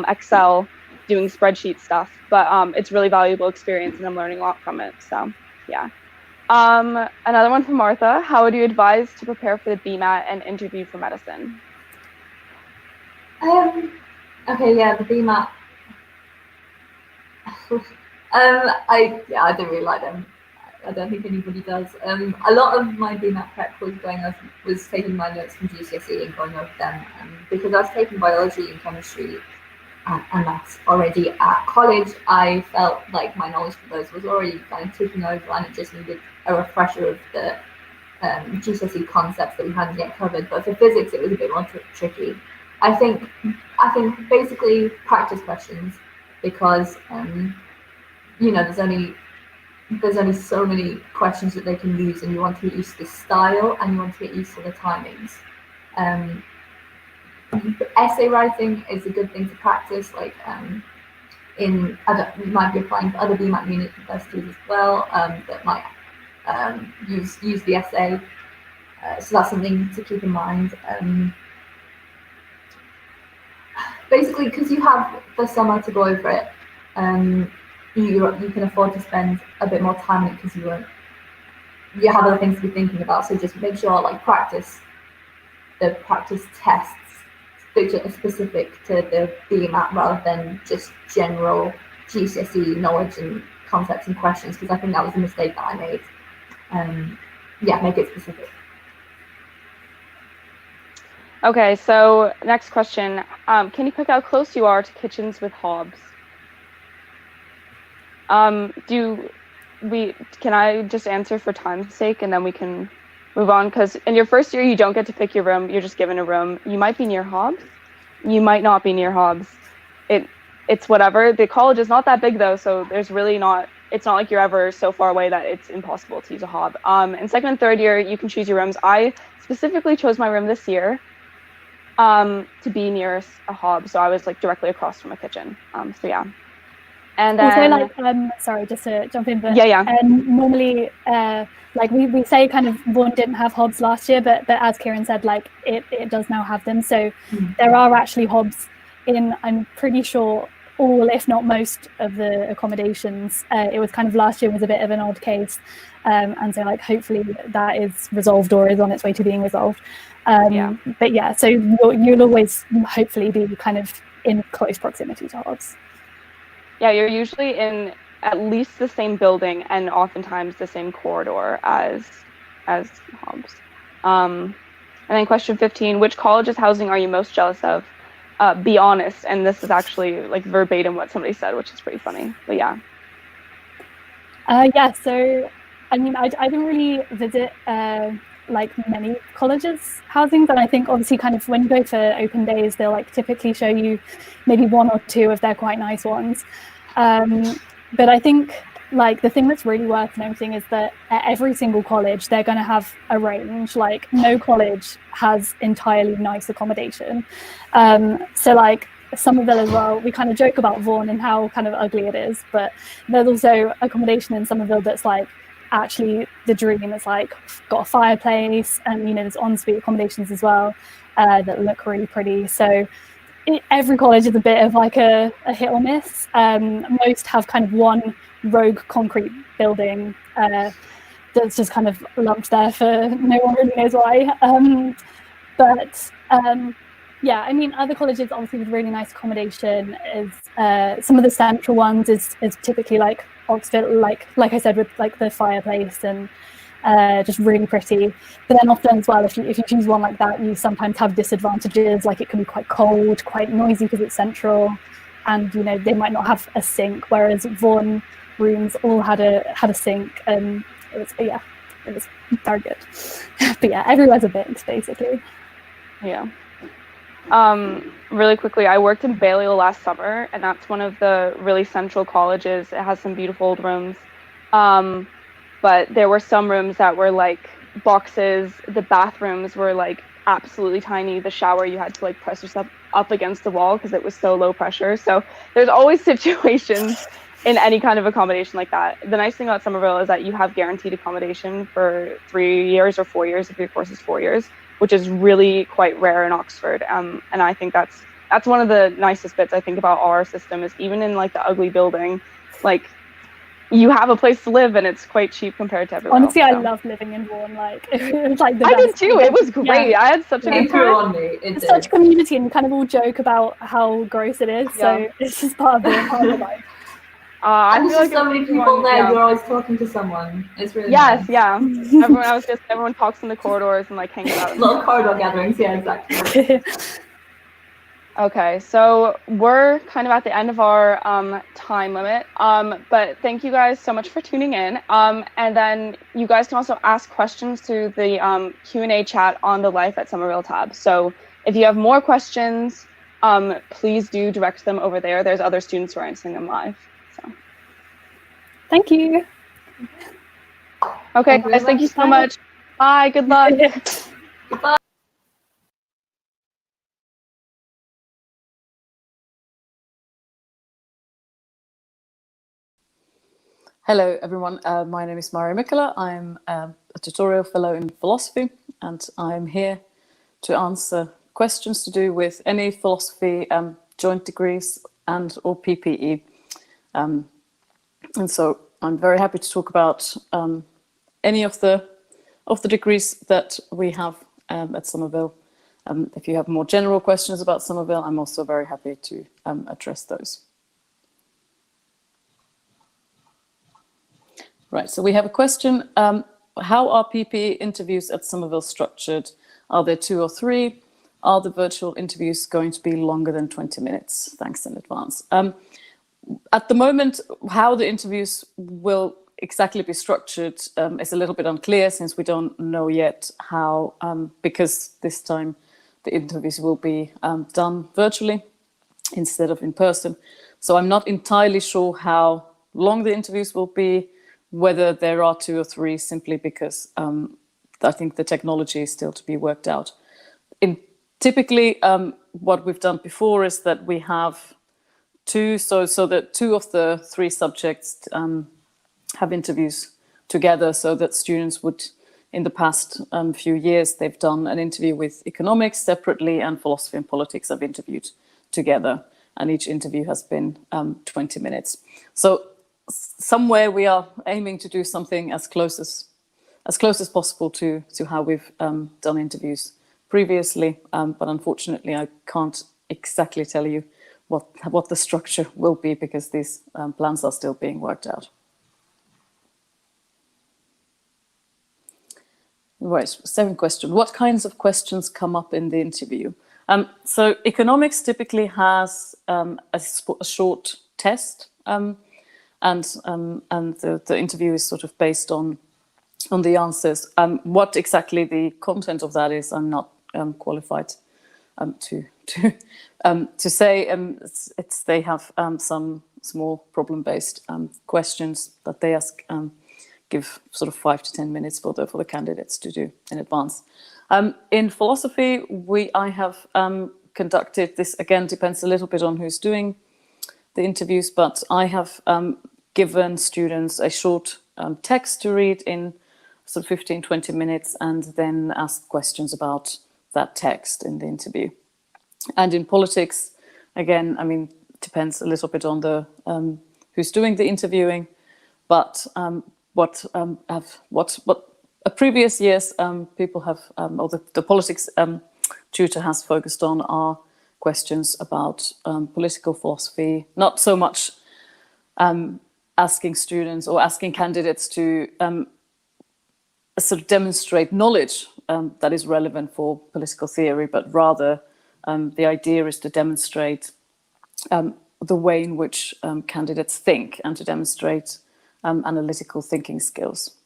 Excel doing spreadsheet stuff, but it's really valuable experience, and I'm learning a lot from it. So yeah. Another one from Martha. How would you advise to prepare for the BMAT and interview for medicine? Okay, yeah, the BMAT. I don't really like them. I don't think anybody does. A lot of my BMAT prep was taking my notes from GCSE and going over them. Because I was taking biology and chemistry, and maths already at college, I felt like my knowledge for those was already kind of ticking over, and it just needed a refresher of the GCSE concepts that we hadn't yet covered. But for physics, it was a bit more tricky. I think basically practice questions, because you know, there's only so many questions that they can use, and you want to get used to the style and you want to get used to the timings. Essay writing is a good thing to practice, like you might be applying for other BMAT universities as well, that might use the essay, so that's something to keep in mind. Basically, because you have the summer to go over it, you can afford to spend a bit more time on it, because you have other things to be thinking about. So just make sure, like, practice tests which are specific to the BMAT rather than just general GCSE knowledge and concepts and questions, because I think that was a mistake that I made. Yeah, make it specific. Okay, so next question. Can you pick how close you are to kitchens with hobs? Can I just answer for time's sake, and then we can move on? Because in your first year, you don't get to pick your room. You're just given a room. You might be near hobs. You might not be near hobs. It's whatever. The college is not that big though, so there's really not. It's not like you're ever so far away that it's impossible to use a hob. In second and third year, you can choose your rooms. I specifically chose my room this year to be near a hob, so I was like directly across from a kitchen. So yeah. And then, also, like, sorry, just to jump in, but yeah. Normally, like we say, kind of Vaughan didn't have hobs last year, but as Kieran said, like it does now have them. So there are actually hobs in, I'm pretty sure, all, if not most, of the accommodations. It was kind of, last year was a bit of an odd case, and so like hopefully that is resolved or is on its way to being resolved. But yeah, so you'll always hopefully be kind of in close proximity to hobs. Yeah, you're usually in at least the same building and oftentimes the same corridor as hobs. And then question 15, which college's housing are you most jealous of? Be honest. And this is actually like verbatim what somebody said, which is pretty funny, but yeah. Yeah, so I mean, I didn't really visit like many colleges' housings, and I think obviously kind of when you go for open days, they'll like typically show you maybe one or two if they're quite nice ones. But I think like the thing that's really worth noting is that at every single college, they're going to have a range. Like no college has entirely nice accommodation. So like Somerville as well, we kind of joke about Vaughan and how kind of ugly it is, but there's also accommodation in Somerville that's like actually the dream. It's like got a fireplace, and you know there's ensuite accommodations as well that look really pretty. So every college is a bit of like a hit or miss. Most have kind of one rogue concrete building that's just kind of lumped there for no one really knows why. But yeah, I mean, other colleges obviously with really nice accommodation is some of the central ones is typically like Oxford, like I said, with like the fireplace and just really pretty. But then often as well, if you choose one like that, you sometimes have disadvantages, like it can be quite cold, quite noisy because it's central, and you know they might not have a sink, whereas Vaughan rooms all had a sink, and it was very good. But yeah, everywhere's a mix basically. Yeah. Really quickly, I worked in Balliol last summer, and that's one of the really central colleges. It has some beautiful old rooms. But there were some rooms that were like boxes. The bathrooms were like absolutely tiny. The shower, you had to like press yourself up against the wall because it was so low pressure. So there's always situations in any kind of accommodation like that. The nice thing about Somerville is that you have guaranteed accommodation for 3 years or 4 years if your course is 4 years, which is really quite rare in Oxford. And I think that's one of the nicest bits I think about our system is even in like the ugly building, like you have a place to live and it's quite cheap compared to everyone Honestly, else, so. I loved living in Vaughan. Like it was like the I best. did too. It was great. Yeah. I had such a good time. It's such a community, and you kind of all joke about how gross it is. So it's just part of the life. And there's just so many people there. You're always talking to someone. It's really nice. Everyone talks in the corridors and like hangs out. Little corridor gatherings. Yeah, exactly. Okay, so we're kind of at the end of our time limit, but thank you guys so much for tuning in. And then you guys can also ask questions through the Q&A chat on the Life at Somerville tab. So if you have more questions, please do direct them over there. There's other students who are answering them live. So Thank you. okay, guys, thank you so much. Bye, good luck. Goodbye. Hello, everyone. My name is Maria Mikkola. I'm a tutorial fellow in philosophy, and I'm here to answer questions to do with any philosophy joint degrees and or PPE. And so I'm very happy to talk about any of the degrees that we have at Somerville. If you have more general questions about Somerville, I'm also very happy to address those. Right, so we have a question. How are PPE interviews at Somerville structured? Are there 2 or 3? Are the virtual interviews going to be longer than 20 minutes? Thanks in advance. At the moment, how the interviews will exactly be structured is a little bit unclear, since we don't know yet how, because this time the interviews will be done virtually instead of in person. So I'm not entirely sure how long the interviews will be, whether there are 2 or 3, simply because I think the technology is still to be worked out. Typically, what we've done before is that we have 2, so that 2 of the 3 subjects have interviews together, so that students would, in the past few years, they've done an interview with economics separately, and philosophy and politics have interviewed together, and each interview has been 20 minutes. So somewhere we are aiming to do something as close as possible to how we've done interviews previously, but unfortunately I can't exactly tell you what the structure will be, because these plans are still being worked out. Right, 7th question. What kinds of questions come up in the interview? So economics typically has a short test, and the interview is sort of based on the answers. What exactly the content of that is, I'm not qualified to say. They have some small problem-based questions that they ask, give sort of 5 to 10 minutes for the candidates to do in advance. In philosophy, I have conducted this. Again, depends a little bit on who's doing the interviews, but I have given students a short text to read in sort of 15-20 minutes, and then ask questions about that text in the interview. And in politics, again, I mean, depends a little bit on the who's doing the interviewing, but what previous years people have, or the politics tutor has focused on, are questions about political philosophy, not so much asking students or asking candidates to sort of demonstrate knowledge that is relevant for political theory, but rather the idea is to demonstrate the way in which candidates think, and to demonstrate analytical thinking skills.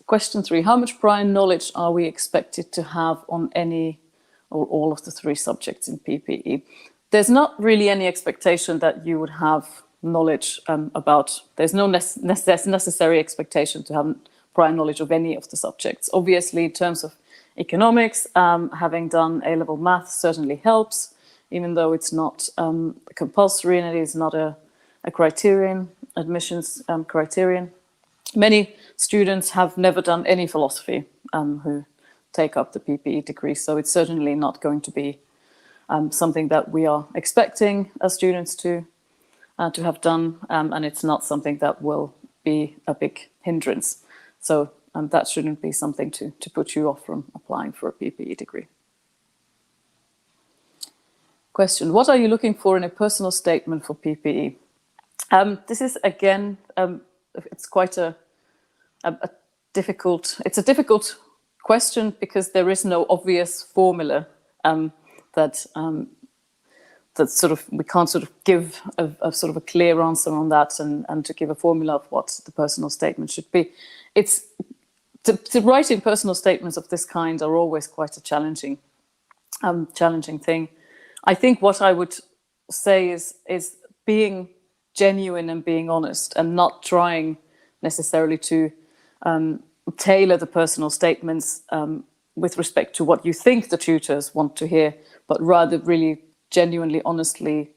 Question 3, how much prior knowledge are we expected to have on any or all of the 3 subjects in PPE? There's not really any expectation that you would have knowledge about, there's no necessary expectation to have prior knowledge of any of the subjects. Obviously, in terms of economics, having done A-level math certainly helps, even though it's not compulsory and it is not a criterion, admissions criterion. Many students have never done any philosophy who take up the PPE degree, so it's certainly not going to be something that we are expecting students to have done, and it's not something that will be a big hindrance. So that shouldn't be something to put you off from applying for a PPE degree. Question, what are you looking for in a personal statement for PPE? This is, again, it's quite a difficult question because there is no obvious formula that sort of we can't sort of give a sort of a clear answer on that and to give a formula of what the personal statement should be. It's to writing personal statements of this kind are always quite a challenging thing. I think what I would say is being genuine and being honest and not trying necessarily to tailor the personal statements with respect to what you think the tutors want to hear, but rather really genuinely, honestly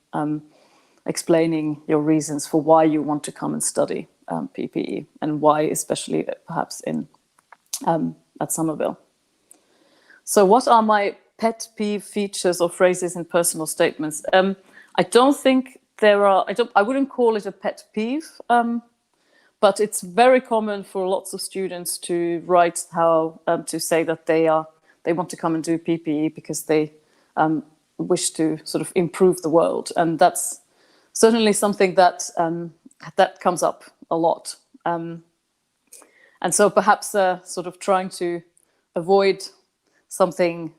explaining your reasons for why you want to come and study PPE and why, especially perhaps at Somerville. So what are my pet peeve features or phrases in personal statements? I don't think there are, I wouldn't call it a pet peeve, but it's very common for lots of students to write how to say that they want to come and do PPE because they wish to sort of improve the world, and that's certainly something that that comes up a lot. And so perhaps sort of trying to avoid something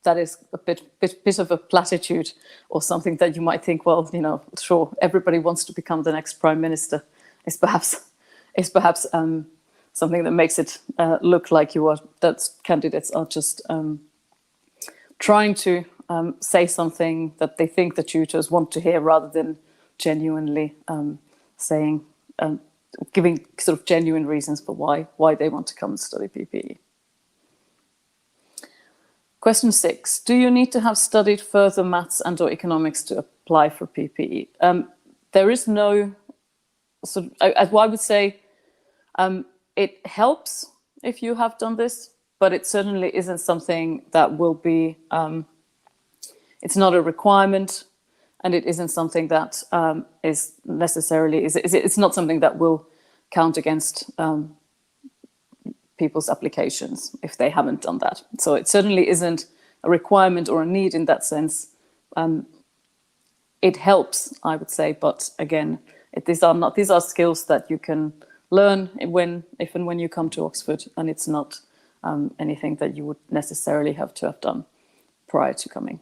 that is a bit of a platitude or something that you might think, well, you know, sure, everybody wants to become the next prime minister, is perhaps something that makes it look like that candidates are just trying to say something that they think the tutors want to hear rather than genuinely saying, giving sort of genuine reasons for why they want to come and study PPE. Question 6, do you need to have studied further maths and or economics to apply for PPE? There is no, sort of, I would say it helps if you have done this, but it certainly isn't something that will be, it's not a requirement, and it isn't something that is necessarily, it's not something that will count against people's applications if they haven't done that. So it certainly isn't a requirement or a need in that sense. It helps, I would say, but again, these are skills that you can learn if and when you come to Oxford, and it's not anything that you would necessarily have to have done prior to coming.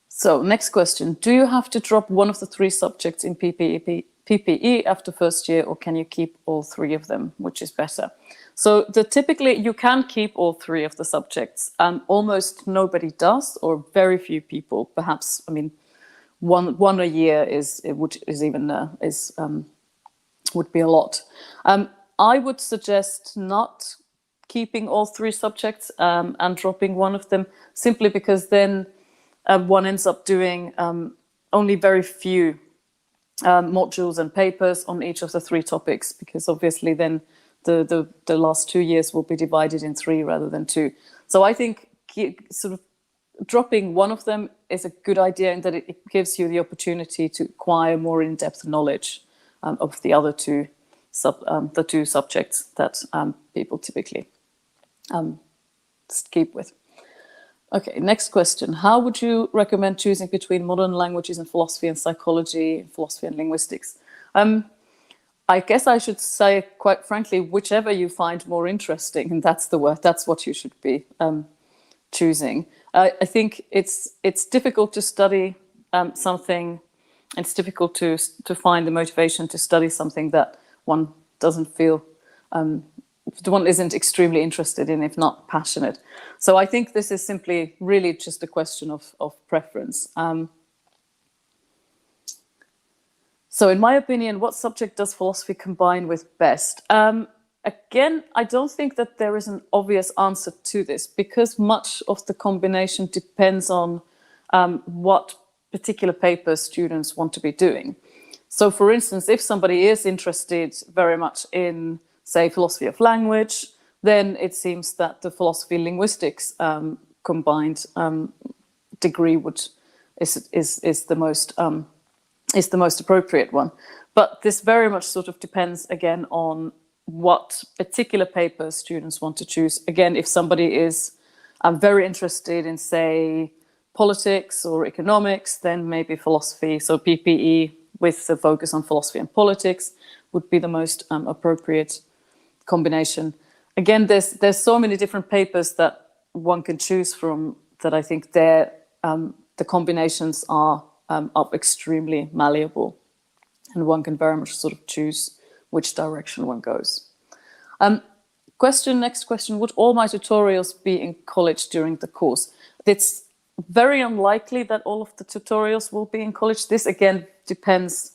So next question, do you have to drop one of the 3 subjects in PPE after first year, or can you keep all 3 of them, which is better? So typically you can keep all 3 of the subjects. Almost nobody does, or very few people. Perhaps, I mean, one a year would be a lot. I would suggest not keeping all 3 subjects and dropping one of them, simply because then one ends up doing only very few modules and papers on each of the 3 topics, because obviously then the last 2 years will be divided in 3 rather than 2. So I think sort of dropping one of them is a good idea in that it gives you the opportunity to acquire more in-depth knowledge of the other 2 subjects that people typically keep with. Okay, next question. How would you recommend choosing between modern languages and philosophy and psychology, philosophy and linguistics? I guess I should say, quite frankly, whichever you find more interesting, and that's what you should be choosing. I think it's difficult to study something, it's difficult to find the motivation to study something that one doesn't feel, one isn't extremely interested in, if not passionate. So I think this is simply really just a question of preference. So in my opinion, what subject does philosophy combine with best? Again, I don't think that there is an obvious answer to this, because much of the combination depends on what particular papers students want to be doing. So for instance, if somebody is interested very much in, say, philosophy of language, then it seems that the philosophy linguistics combined degree is the most appropriate one. But this very much sort of depends again on what particular papers students want to choose. Again, if somebody is very interested in, say, politics or economics, then maybe philosophy, so PPE with the focus on philosophy and politics would be the most appropriate combination. again, there's so many different papers that one can choose from that I think the combinations are extremely malleable, and one can very much sort of choose which direction one goes. Next question, would all my tutorials be in college during the course? It's very unlikely that all of the tutorials will be in college. This again depends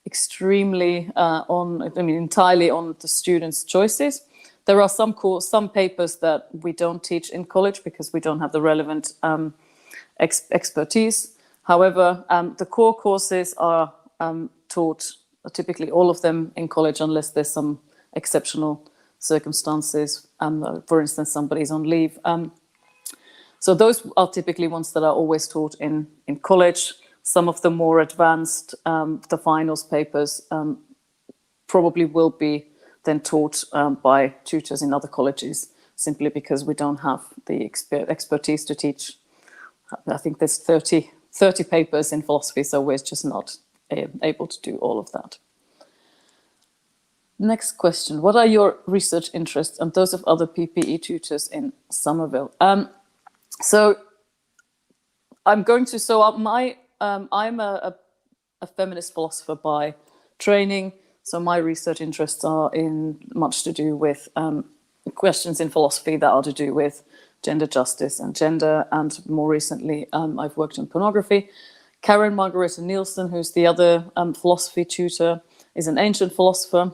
extremely entirely on the students' choices. There are some papers that we don't teach in college because we don't have the relevant expertise. However, the core courses are taught, typically all of them, in college, unless there's some exceptional circumstances. For instance, somebody's on leave. So those are typically ones that are always taught in college. Some of the more advanced, the finals papers, probably will be then taught by tutors in other colleges, simply because we don't have the expertise to teach. I think there's 30 papers in philosophy, so we're just not able to do all of that. Next question, what are your research interests and those of other PPE tutors in Somerville? So I'm a feminist philosopher by training, so my research interests are much to do with questions in philosophy that are to do with gender justice and gender, and more recently I've worked in pornography. Karen Margareta Nielsen, who's the other philosophy tutor, is an ancient philosopher,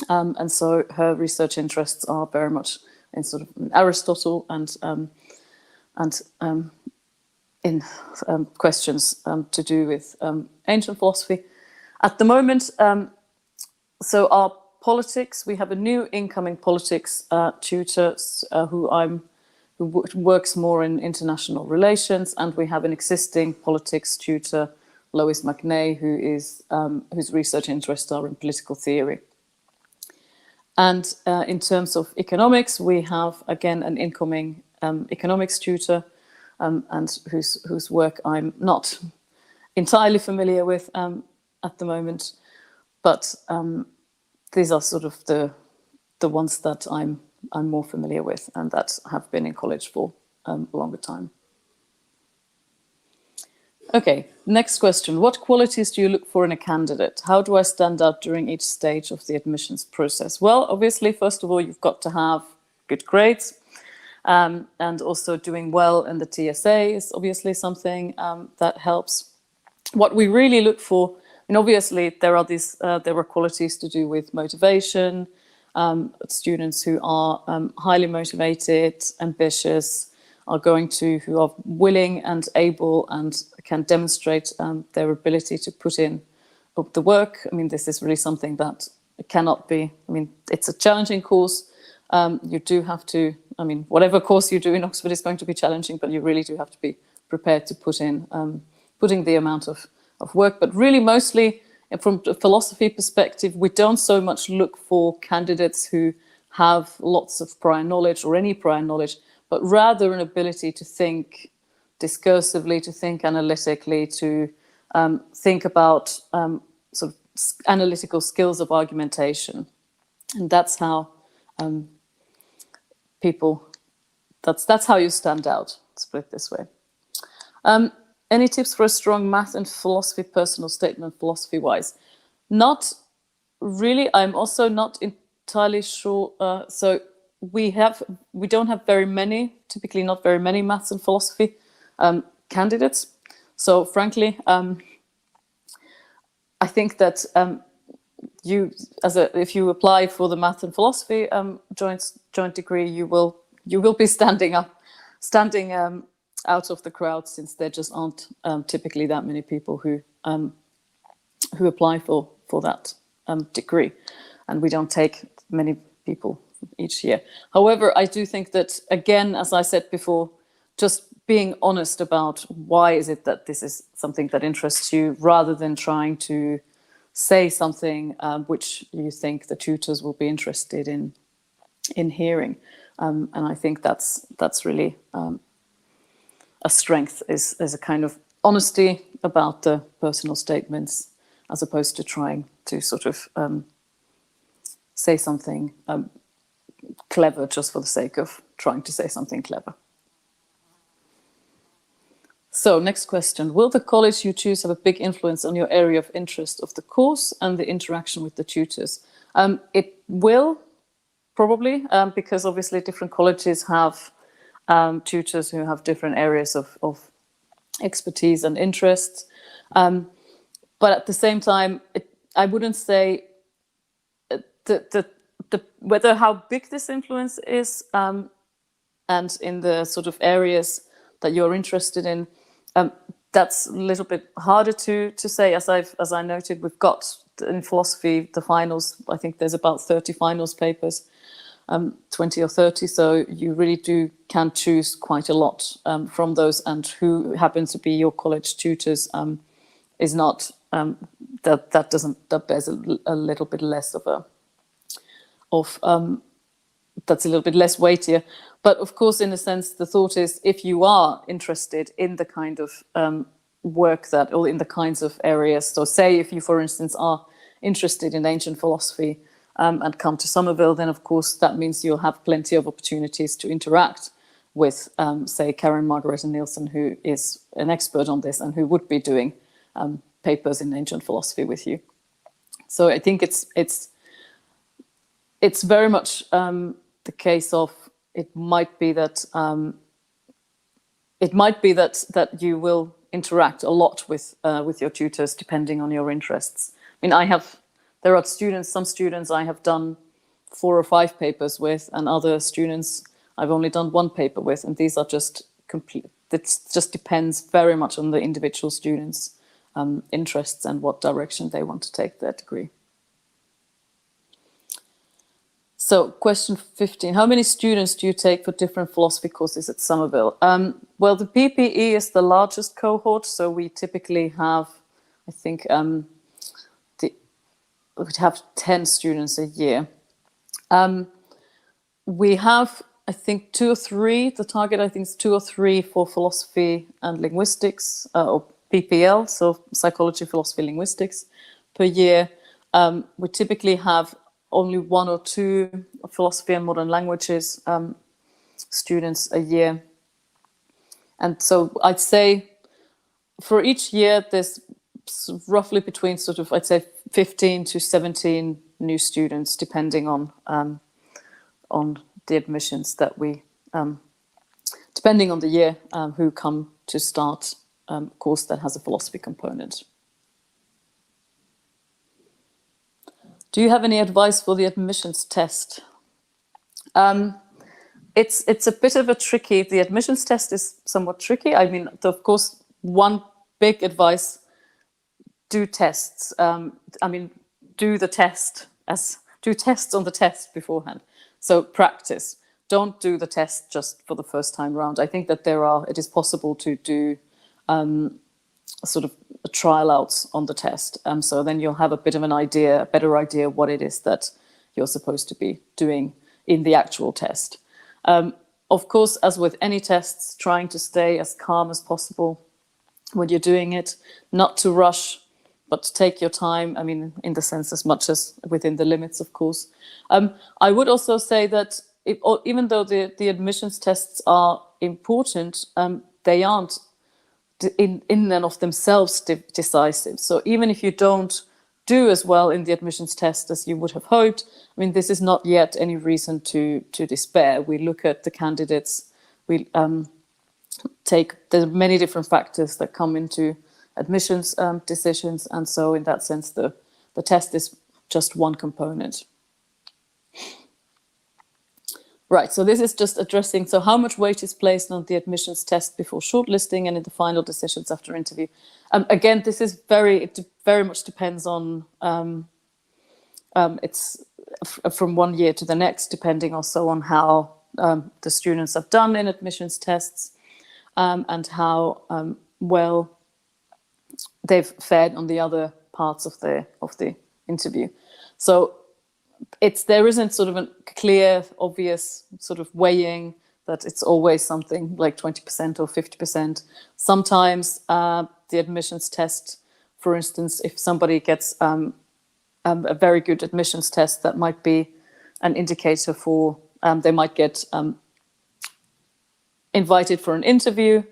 and so her research interests are very much in sort of Aristotle and in questions to do with ancient philosophy. At the moment, so our politics, we have a new incoming politics tutor who works more in international relations, and we have an existing politics tutor, Lois McNay, whose research interests are in political theory. And in terms of economics, we have again an incoming economics tutor, and whose work I'm not entirely familiar with at the moment, but these are sort of the ones that I'm more familiar with and that have been in college for a longer time. Okay, next question. What qualities do you look for in a candidate? How do I stand out during each stage of the admissions process? Well, obviously, first of all, you've got to have good grades, and also doing well in the TSA is obviously something that helps. What we really look for, and obviously there are qualities to do with motivation, students who are highly motivated, ambitious, who are willing and able and can demonstrate their ability to put in the work. I mean, this is really something that cannot be, I mean, it's a challenging course. You do have to, I mean, whatever course you do in Oxford is going to be challenging, but you really do have to be prepared to putting the amount of work. But really mostly from a philosophy perspective, we don't so much look for candidates who have lots of prior knowledge or any prior knowledge, but rather an ability to think discursively, to think analytically, to think about sort of analytical skills of argumentation. And that's how that's how you stand out, let's put it this way. Any tips for a strong math and philosophy personal statement, philosophy-wise? Not really. I'm also not entirely sure. So we don't have very many, typically not very many maths and philosophy candidates. So frankly, I think that if you apply for the math and philosophy joint degree, you will be standing out of the crowd, since there just aren't typically that many people who apply for that degree, and we don't take many people each year. However, I do think that, again, as I said before, just being honest about why is it that this is something that interests you, rather than trying to say something which you think the tutors will be interested in hearing. And I think that's really a strength, is a kind of honesty about the personal statements, as opposed to trying to sort of say something clever just for the sake of trying to say something clever. So next question. Will the college you choose have a big influence on your area of interest of the course and the interaction with the tutors? It will, probably, because obviously different colleges have tutors who have different areas of expertise and interests. But at the same time, I wouldn't say whether how big this influence is and in the sort of areas that you're interested in, that's a little bit harder to say. As I noted, we've got in philosophy the finals. I think there's about 30 finals papers, 20 or 30. So you really can choose quite a lot from those. And who happens to be your college tutors is not that bears a little bit less that's a little bit less weightier. But of course, in a sense, the thought is if you are interested in the kind of work or in the kinds of areas, so say if you, for instance, are interested in ancient philosophy and come to Somerville, then of course that means you'll have plenty of opportunities to interact with, say, Karen Margaret Nielsen, who is an expert on this and who would be doing papers in ancient philosophy with you. So I think it's very much the case of it might be that you will interact a lot with your tutors depending on your interests. I mean, there are some students I have done 4 or 5 papers with, and other students I've only done 1 paper with, and these are just complete. It just depends very much on the individual students' interests and what direction they want to take their degree. So question 15, how many students do you take for different philosophy courses at Somerville? Well, the PPE is the largest cohort, so we typically have, I think, we'd have 10 students a year. We have, I think, 2 or 3, the target I think is 2 or 3 for philosophy and linguistics, or PPL, so psychology, philosophy, linguistics per year. We typically have only 1 or 2 philosophy and modern languages students a year. And so I'd say for each year, there's roughly between I'd say 15 to 17 new students, depending on the admissions that we, depending on the year, who come to start a course that has a philosophy component. Do you have any advice for the admissions test? It's a bit of a tricky, the admissions test is somewhat tricky. I mean, of course, one big advice, do tests. Do tests on the test beforehand. So practice. Don't do the test just for the first time round. I think that it is possible to do sort of trial outs on the test. So then you'll have a better idea what it is that you're supposed to be doing in the actual test. Of course, as with any tests, trying to stay as calm as possible when you're doing it, not to rush, but to take your time. I mean, in the sense as much as within the limits, of course. I would also say that even though the admissions tests are important, they aren't in and of themselves decisive. So even if you don't do as well in the admissions test as you would have hoped, I mean, this is not yet any reason to despair. We look at the candidates, we there's many different factors that come into admissions decisions, and so in that sense the test is just one component. Right, so this is just addressing, so how much weight is placed on the admissions test before shortlisting and in the final decisions after interview? Again, this is it very much depends on, it's from one year to the next, depending also on how the students have done in admissions tests and how well they've fared on the other parts of the interview. So there isn't sort of a clear, obvious sort of weighing that it's always something like 20% or 50%. Sometimes the admissions test, for instance, if somebody gets a very good admissions test, that might be an indicator for They might get invited for an interview.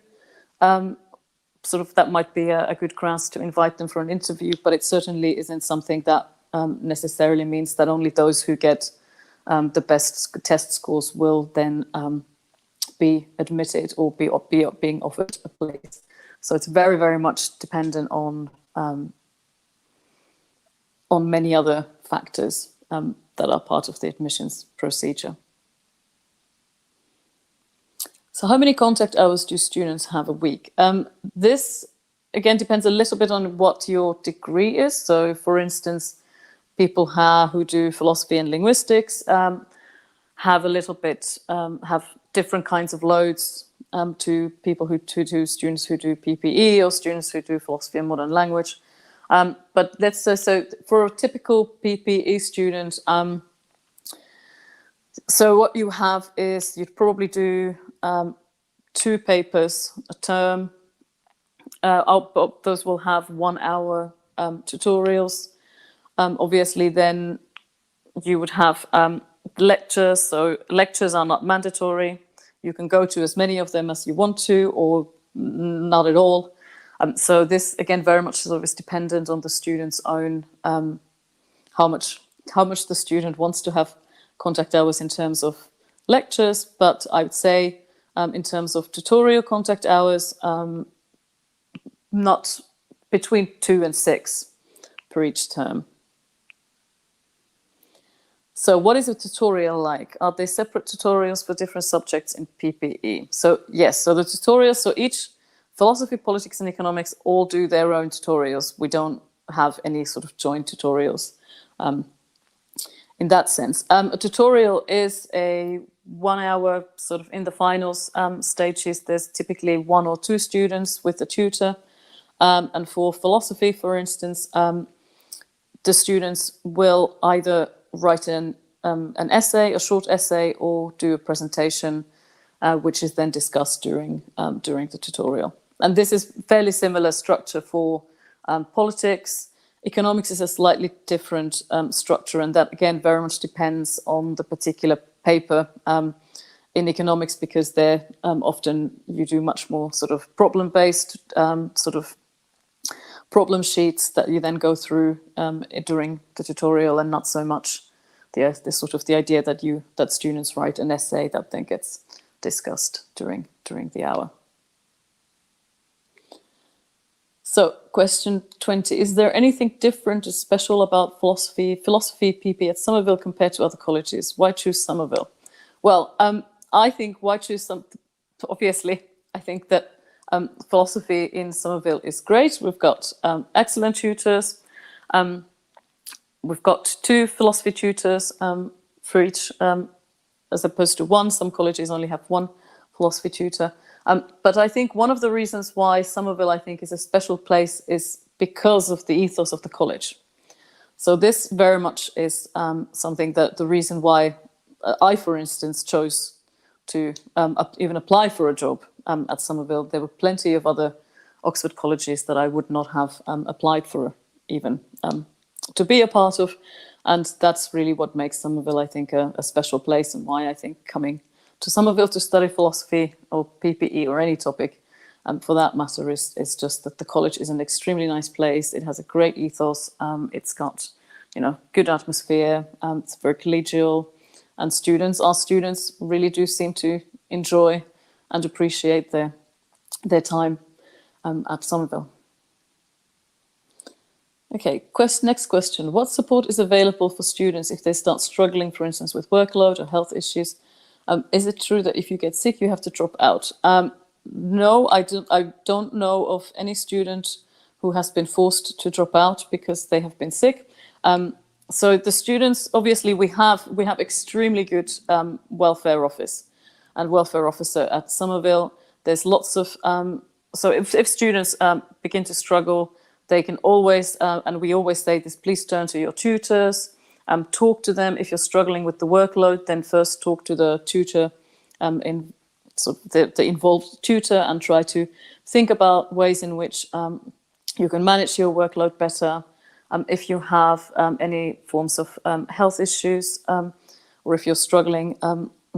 Sort of that might be a good grounds to invite them for an interview, but it certainly isn't something that necessarily means that only those who get the best test scores will then be admitted or be being offered a place. So it's very, very much dependent on many other factors that are part of the admissions procedure. So how many contact hours do students have a week? This, again, depends a little bit on what your degree is. So, for instance, people who do philosophy and linguistics have a little bit, have different kinds of loads to people who do students who do PPE or students who do philosophy and modern language. But let's say, so for a typical PPE student, so what you have is you'd probably do 2 papers a term. Those will have 1 hour tutorials. Obviously, then you would have lectures. So lectures are not mandatory. You can go to as many of them as you want to, or not at all. So this, again, very much sort of is dependent on the student's own, how much the student wants to have contact hours in terms of lectures. But I would say in terms of tutorial contact hours, not between 2 and 6 per each term. So what is a tutorial like? Are they separate tutorials for different subjects in PPE? So yes, so the tutorials, so each philosophy, politics and economics all do their own tutorials. We don't have any sort of joint tutorials in that sense. A tutorial is a 1 hour sort of in the finals stages. There's typically 1 or 2 students with a tutor. And for philosophy, for instance, the students will either write an essay, a short essay, or do a presentation, which is then discussed during the tutorial. And this is fairly similar structure for politics. Economics is a slightly different structure, and that again very much depends on the particular paper in economics, because there often you do much more sort of problem-based sort of problem sheets that you then go through during the tutorial, and not so much the idea that students write an essay that then gets discussed during the hour. So question 20, is there anything different or special about philosophy PP at Somerville compared to other colleges? Why choose Somerville? Well, I think why choose obviously, I think that philosophy in Somerville is great. We've got excellent tutors. We've got 2 philosophy tutors for each, as opposed to 1. Some colleges only have 1 philosophy tutor. But I think one of the reasons why Somerville, I think, is a special place is because of the ethos of the college. So this very much is something that the reason why I, for instance, chose to even apply for a job at Somerville. There were plenty of other Oxford colleges that I would not have applied for even to be a part of. And that's really what makes Somerville, I think, a special place, and why I think coming to Somerville to study philosophy or PPE or any topic for that matter is just that the college is an extremely nice place. It has a great ethos. It's got, good atmosphere. It's very collegial, and our students really do seem to enjoy and appreciate their time at Somerville. Okay, next question. What support is available for students if they start struggling, for instance, with workload or health issues? Is it true that if you get sick, you have to drop out? No, I don't know of any student who has been forced to drop out because they have been sick. So the students, obviously, we have extremely good welfare office and welfare officer at Somerville. There's lots of so if students begin to struggle, they can always and we always say this: please turn to your tutors. Talk to them. If you're struggling with the workload, then first talk to the tutor, the involved tutor, and try to think about ways in which you can manage your workload better. If you have any forms of health issues, or if you're struggling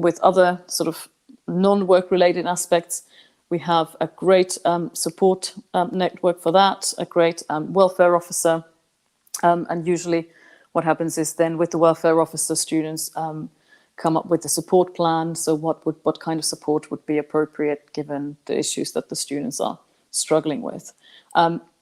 with other sort of non-work related aspects, we have a great support network for that, a great welfare officer. And usually what happens is then with the welfare officer, students come up with a support plan. So what kind of support would be appropriate given the issues that the students are struggling with.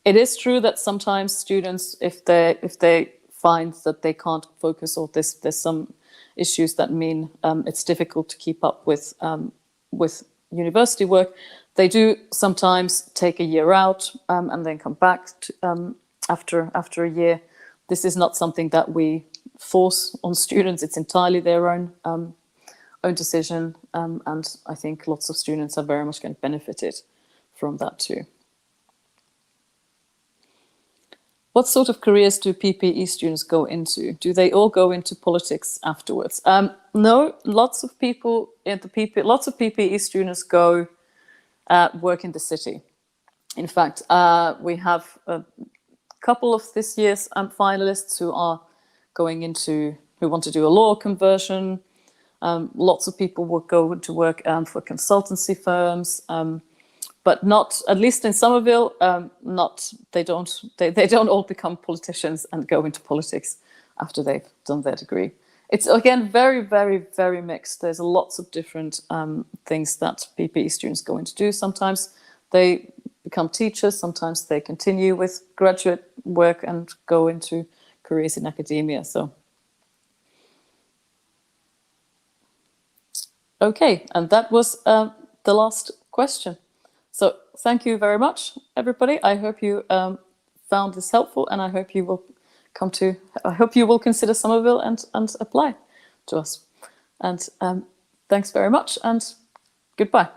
It is true that sometimes students, if they find that they can't focus, or there's some issues that mean it's difficult to keep up with university work, they do sometimes take a year out and then come back to, after a year. This is not something that we force on students. It's entirely their own decision, and I think lots of students are very much going to benefited from that too. What sort of careers do PPE students go into? Do they all go into politics afterwards? No, lots of people in the lots of PPE students go work in the city. In fact, we have a couple of this year's finalists who are going into, who want to do a law conversion. Lots of people will go to work for consultancy firms. But not, at least in Somerville, they don't all become politicians and go into politics after they've done their degree. It's again very, very, very mixed. There's lots of different things that PPE students go in to do. Sometimes they become teachers, sometimes they continue with graduate work and go into careers in academia. So, okay, and that was the last question. So thank you very much, everybody. I hope you found this helpful, and I hope you will consider Somerville and apply to us. And thanks very much, and goodbye.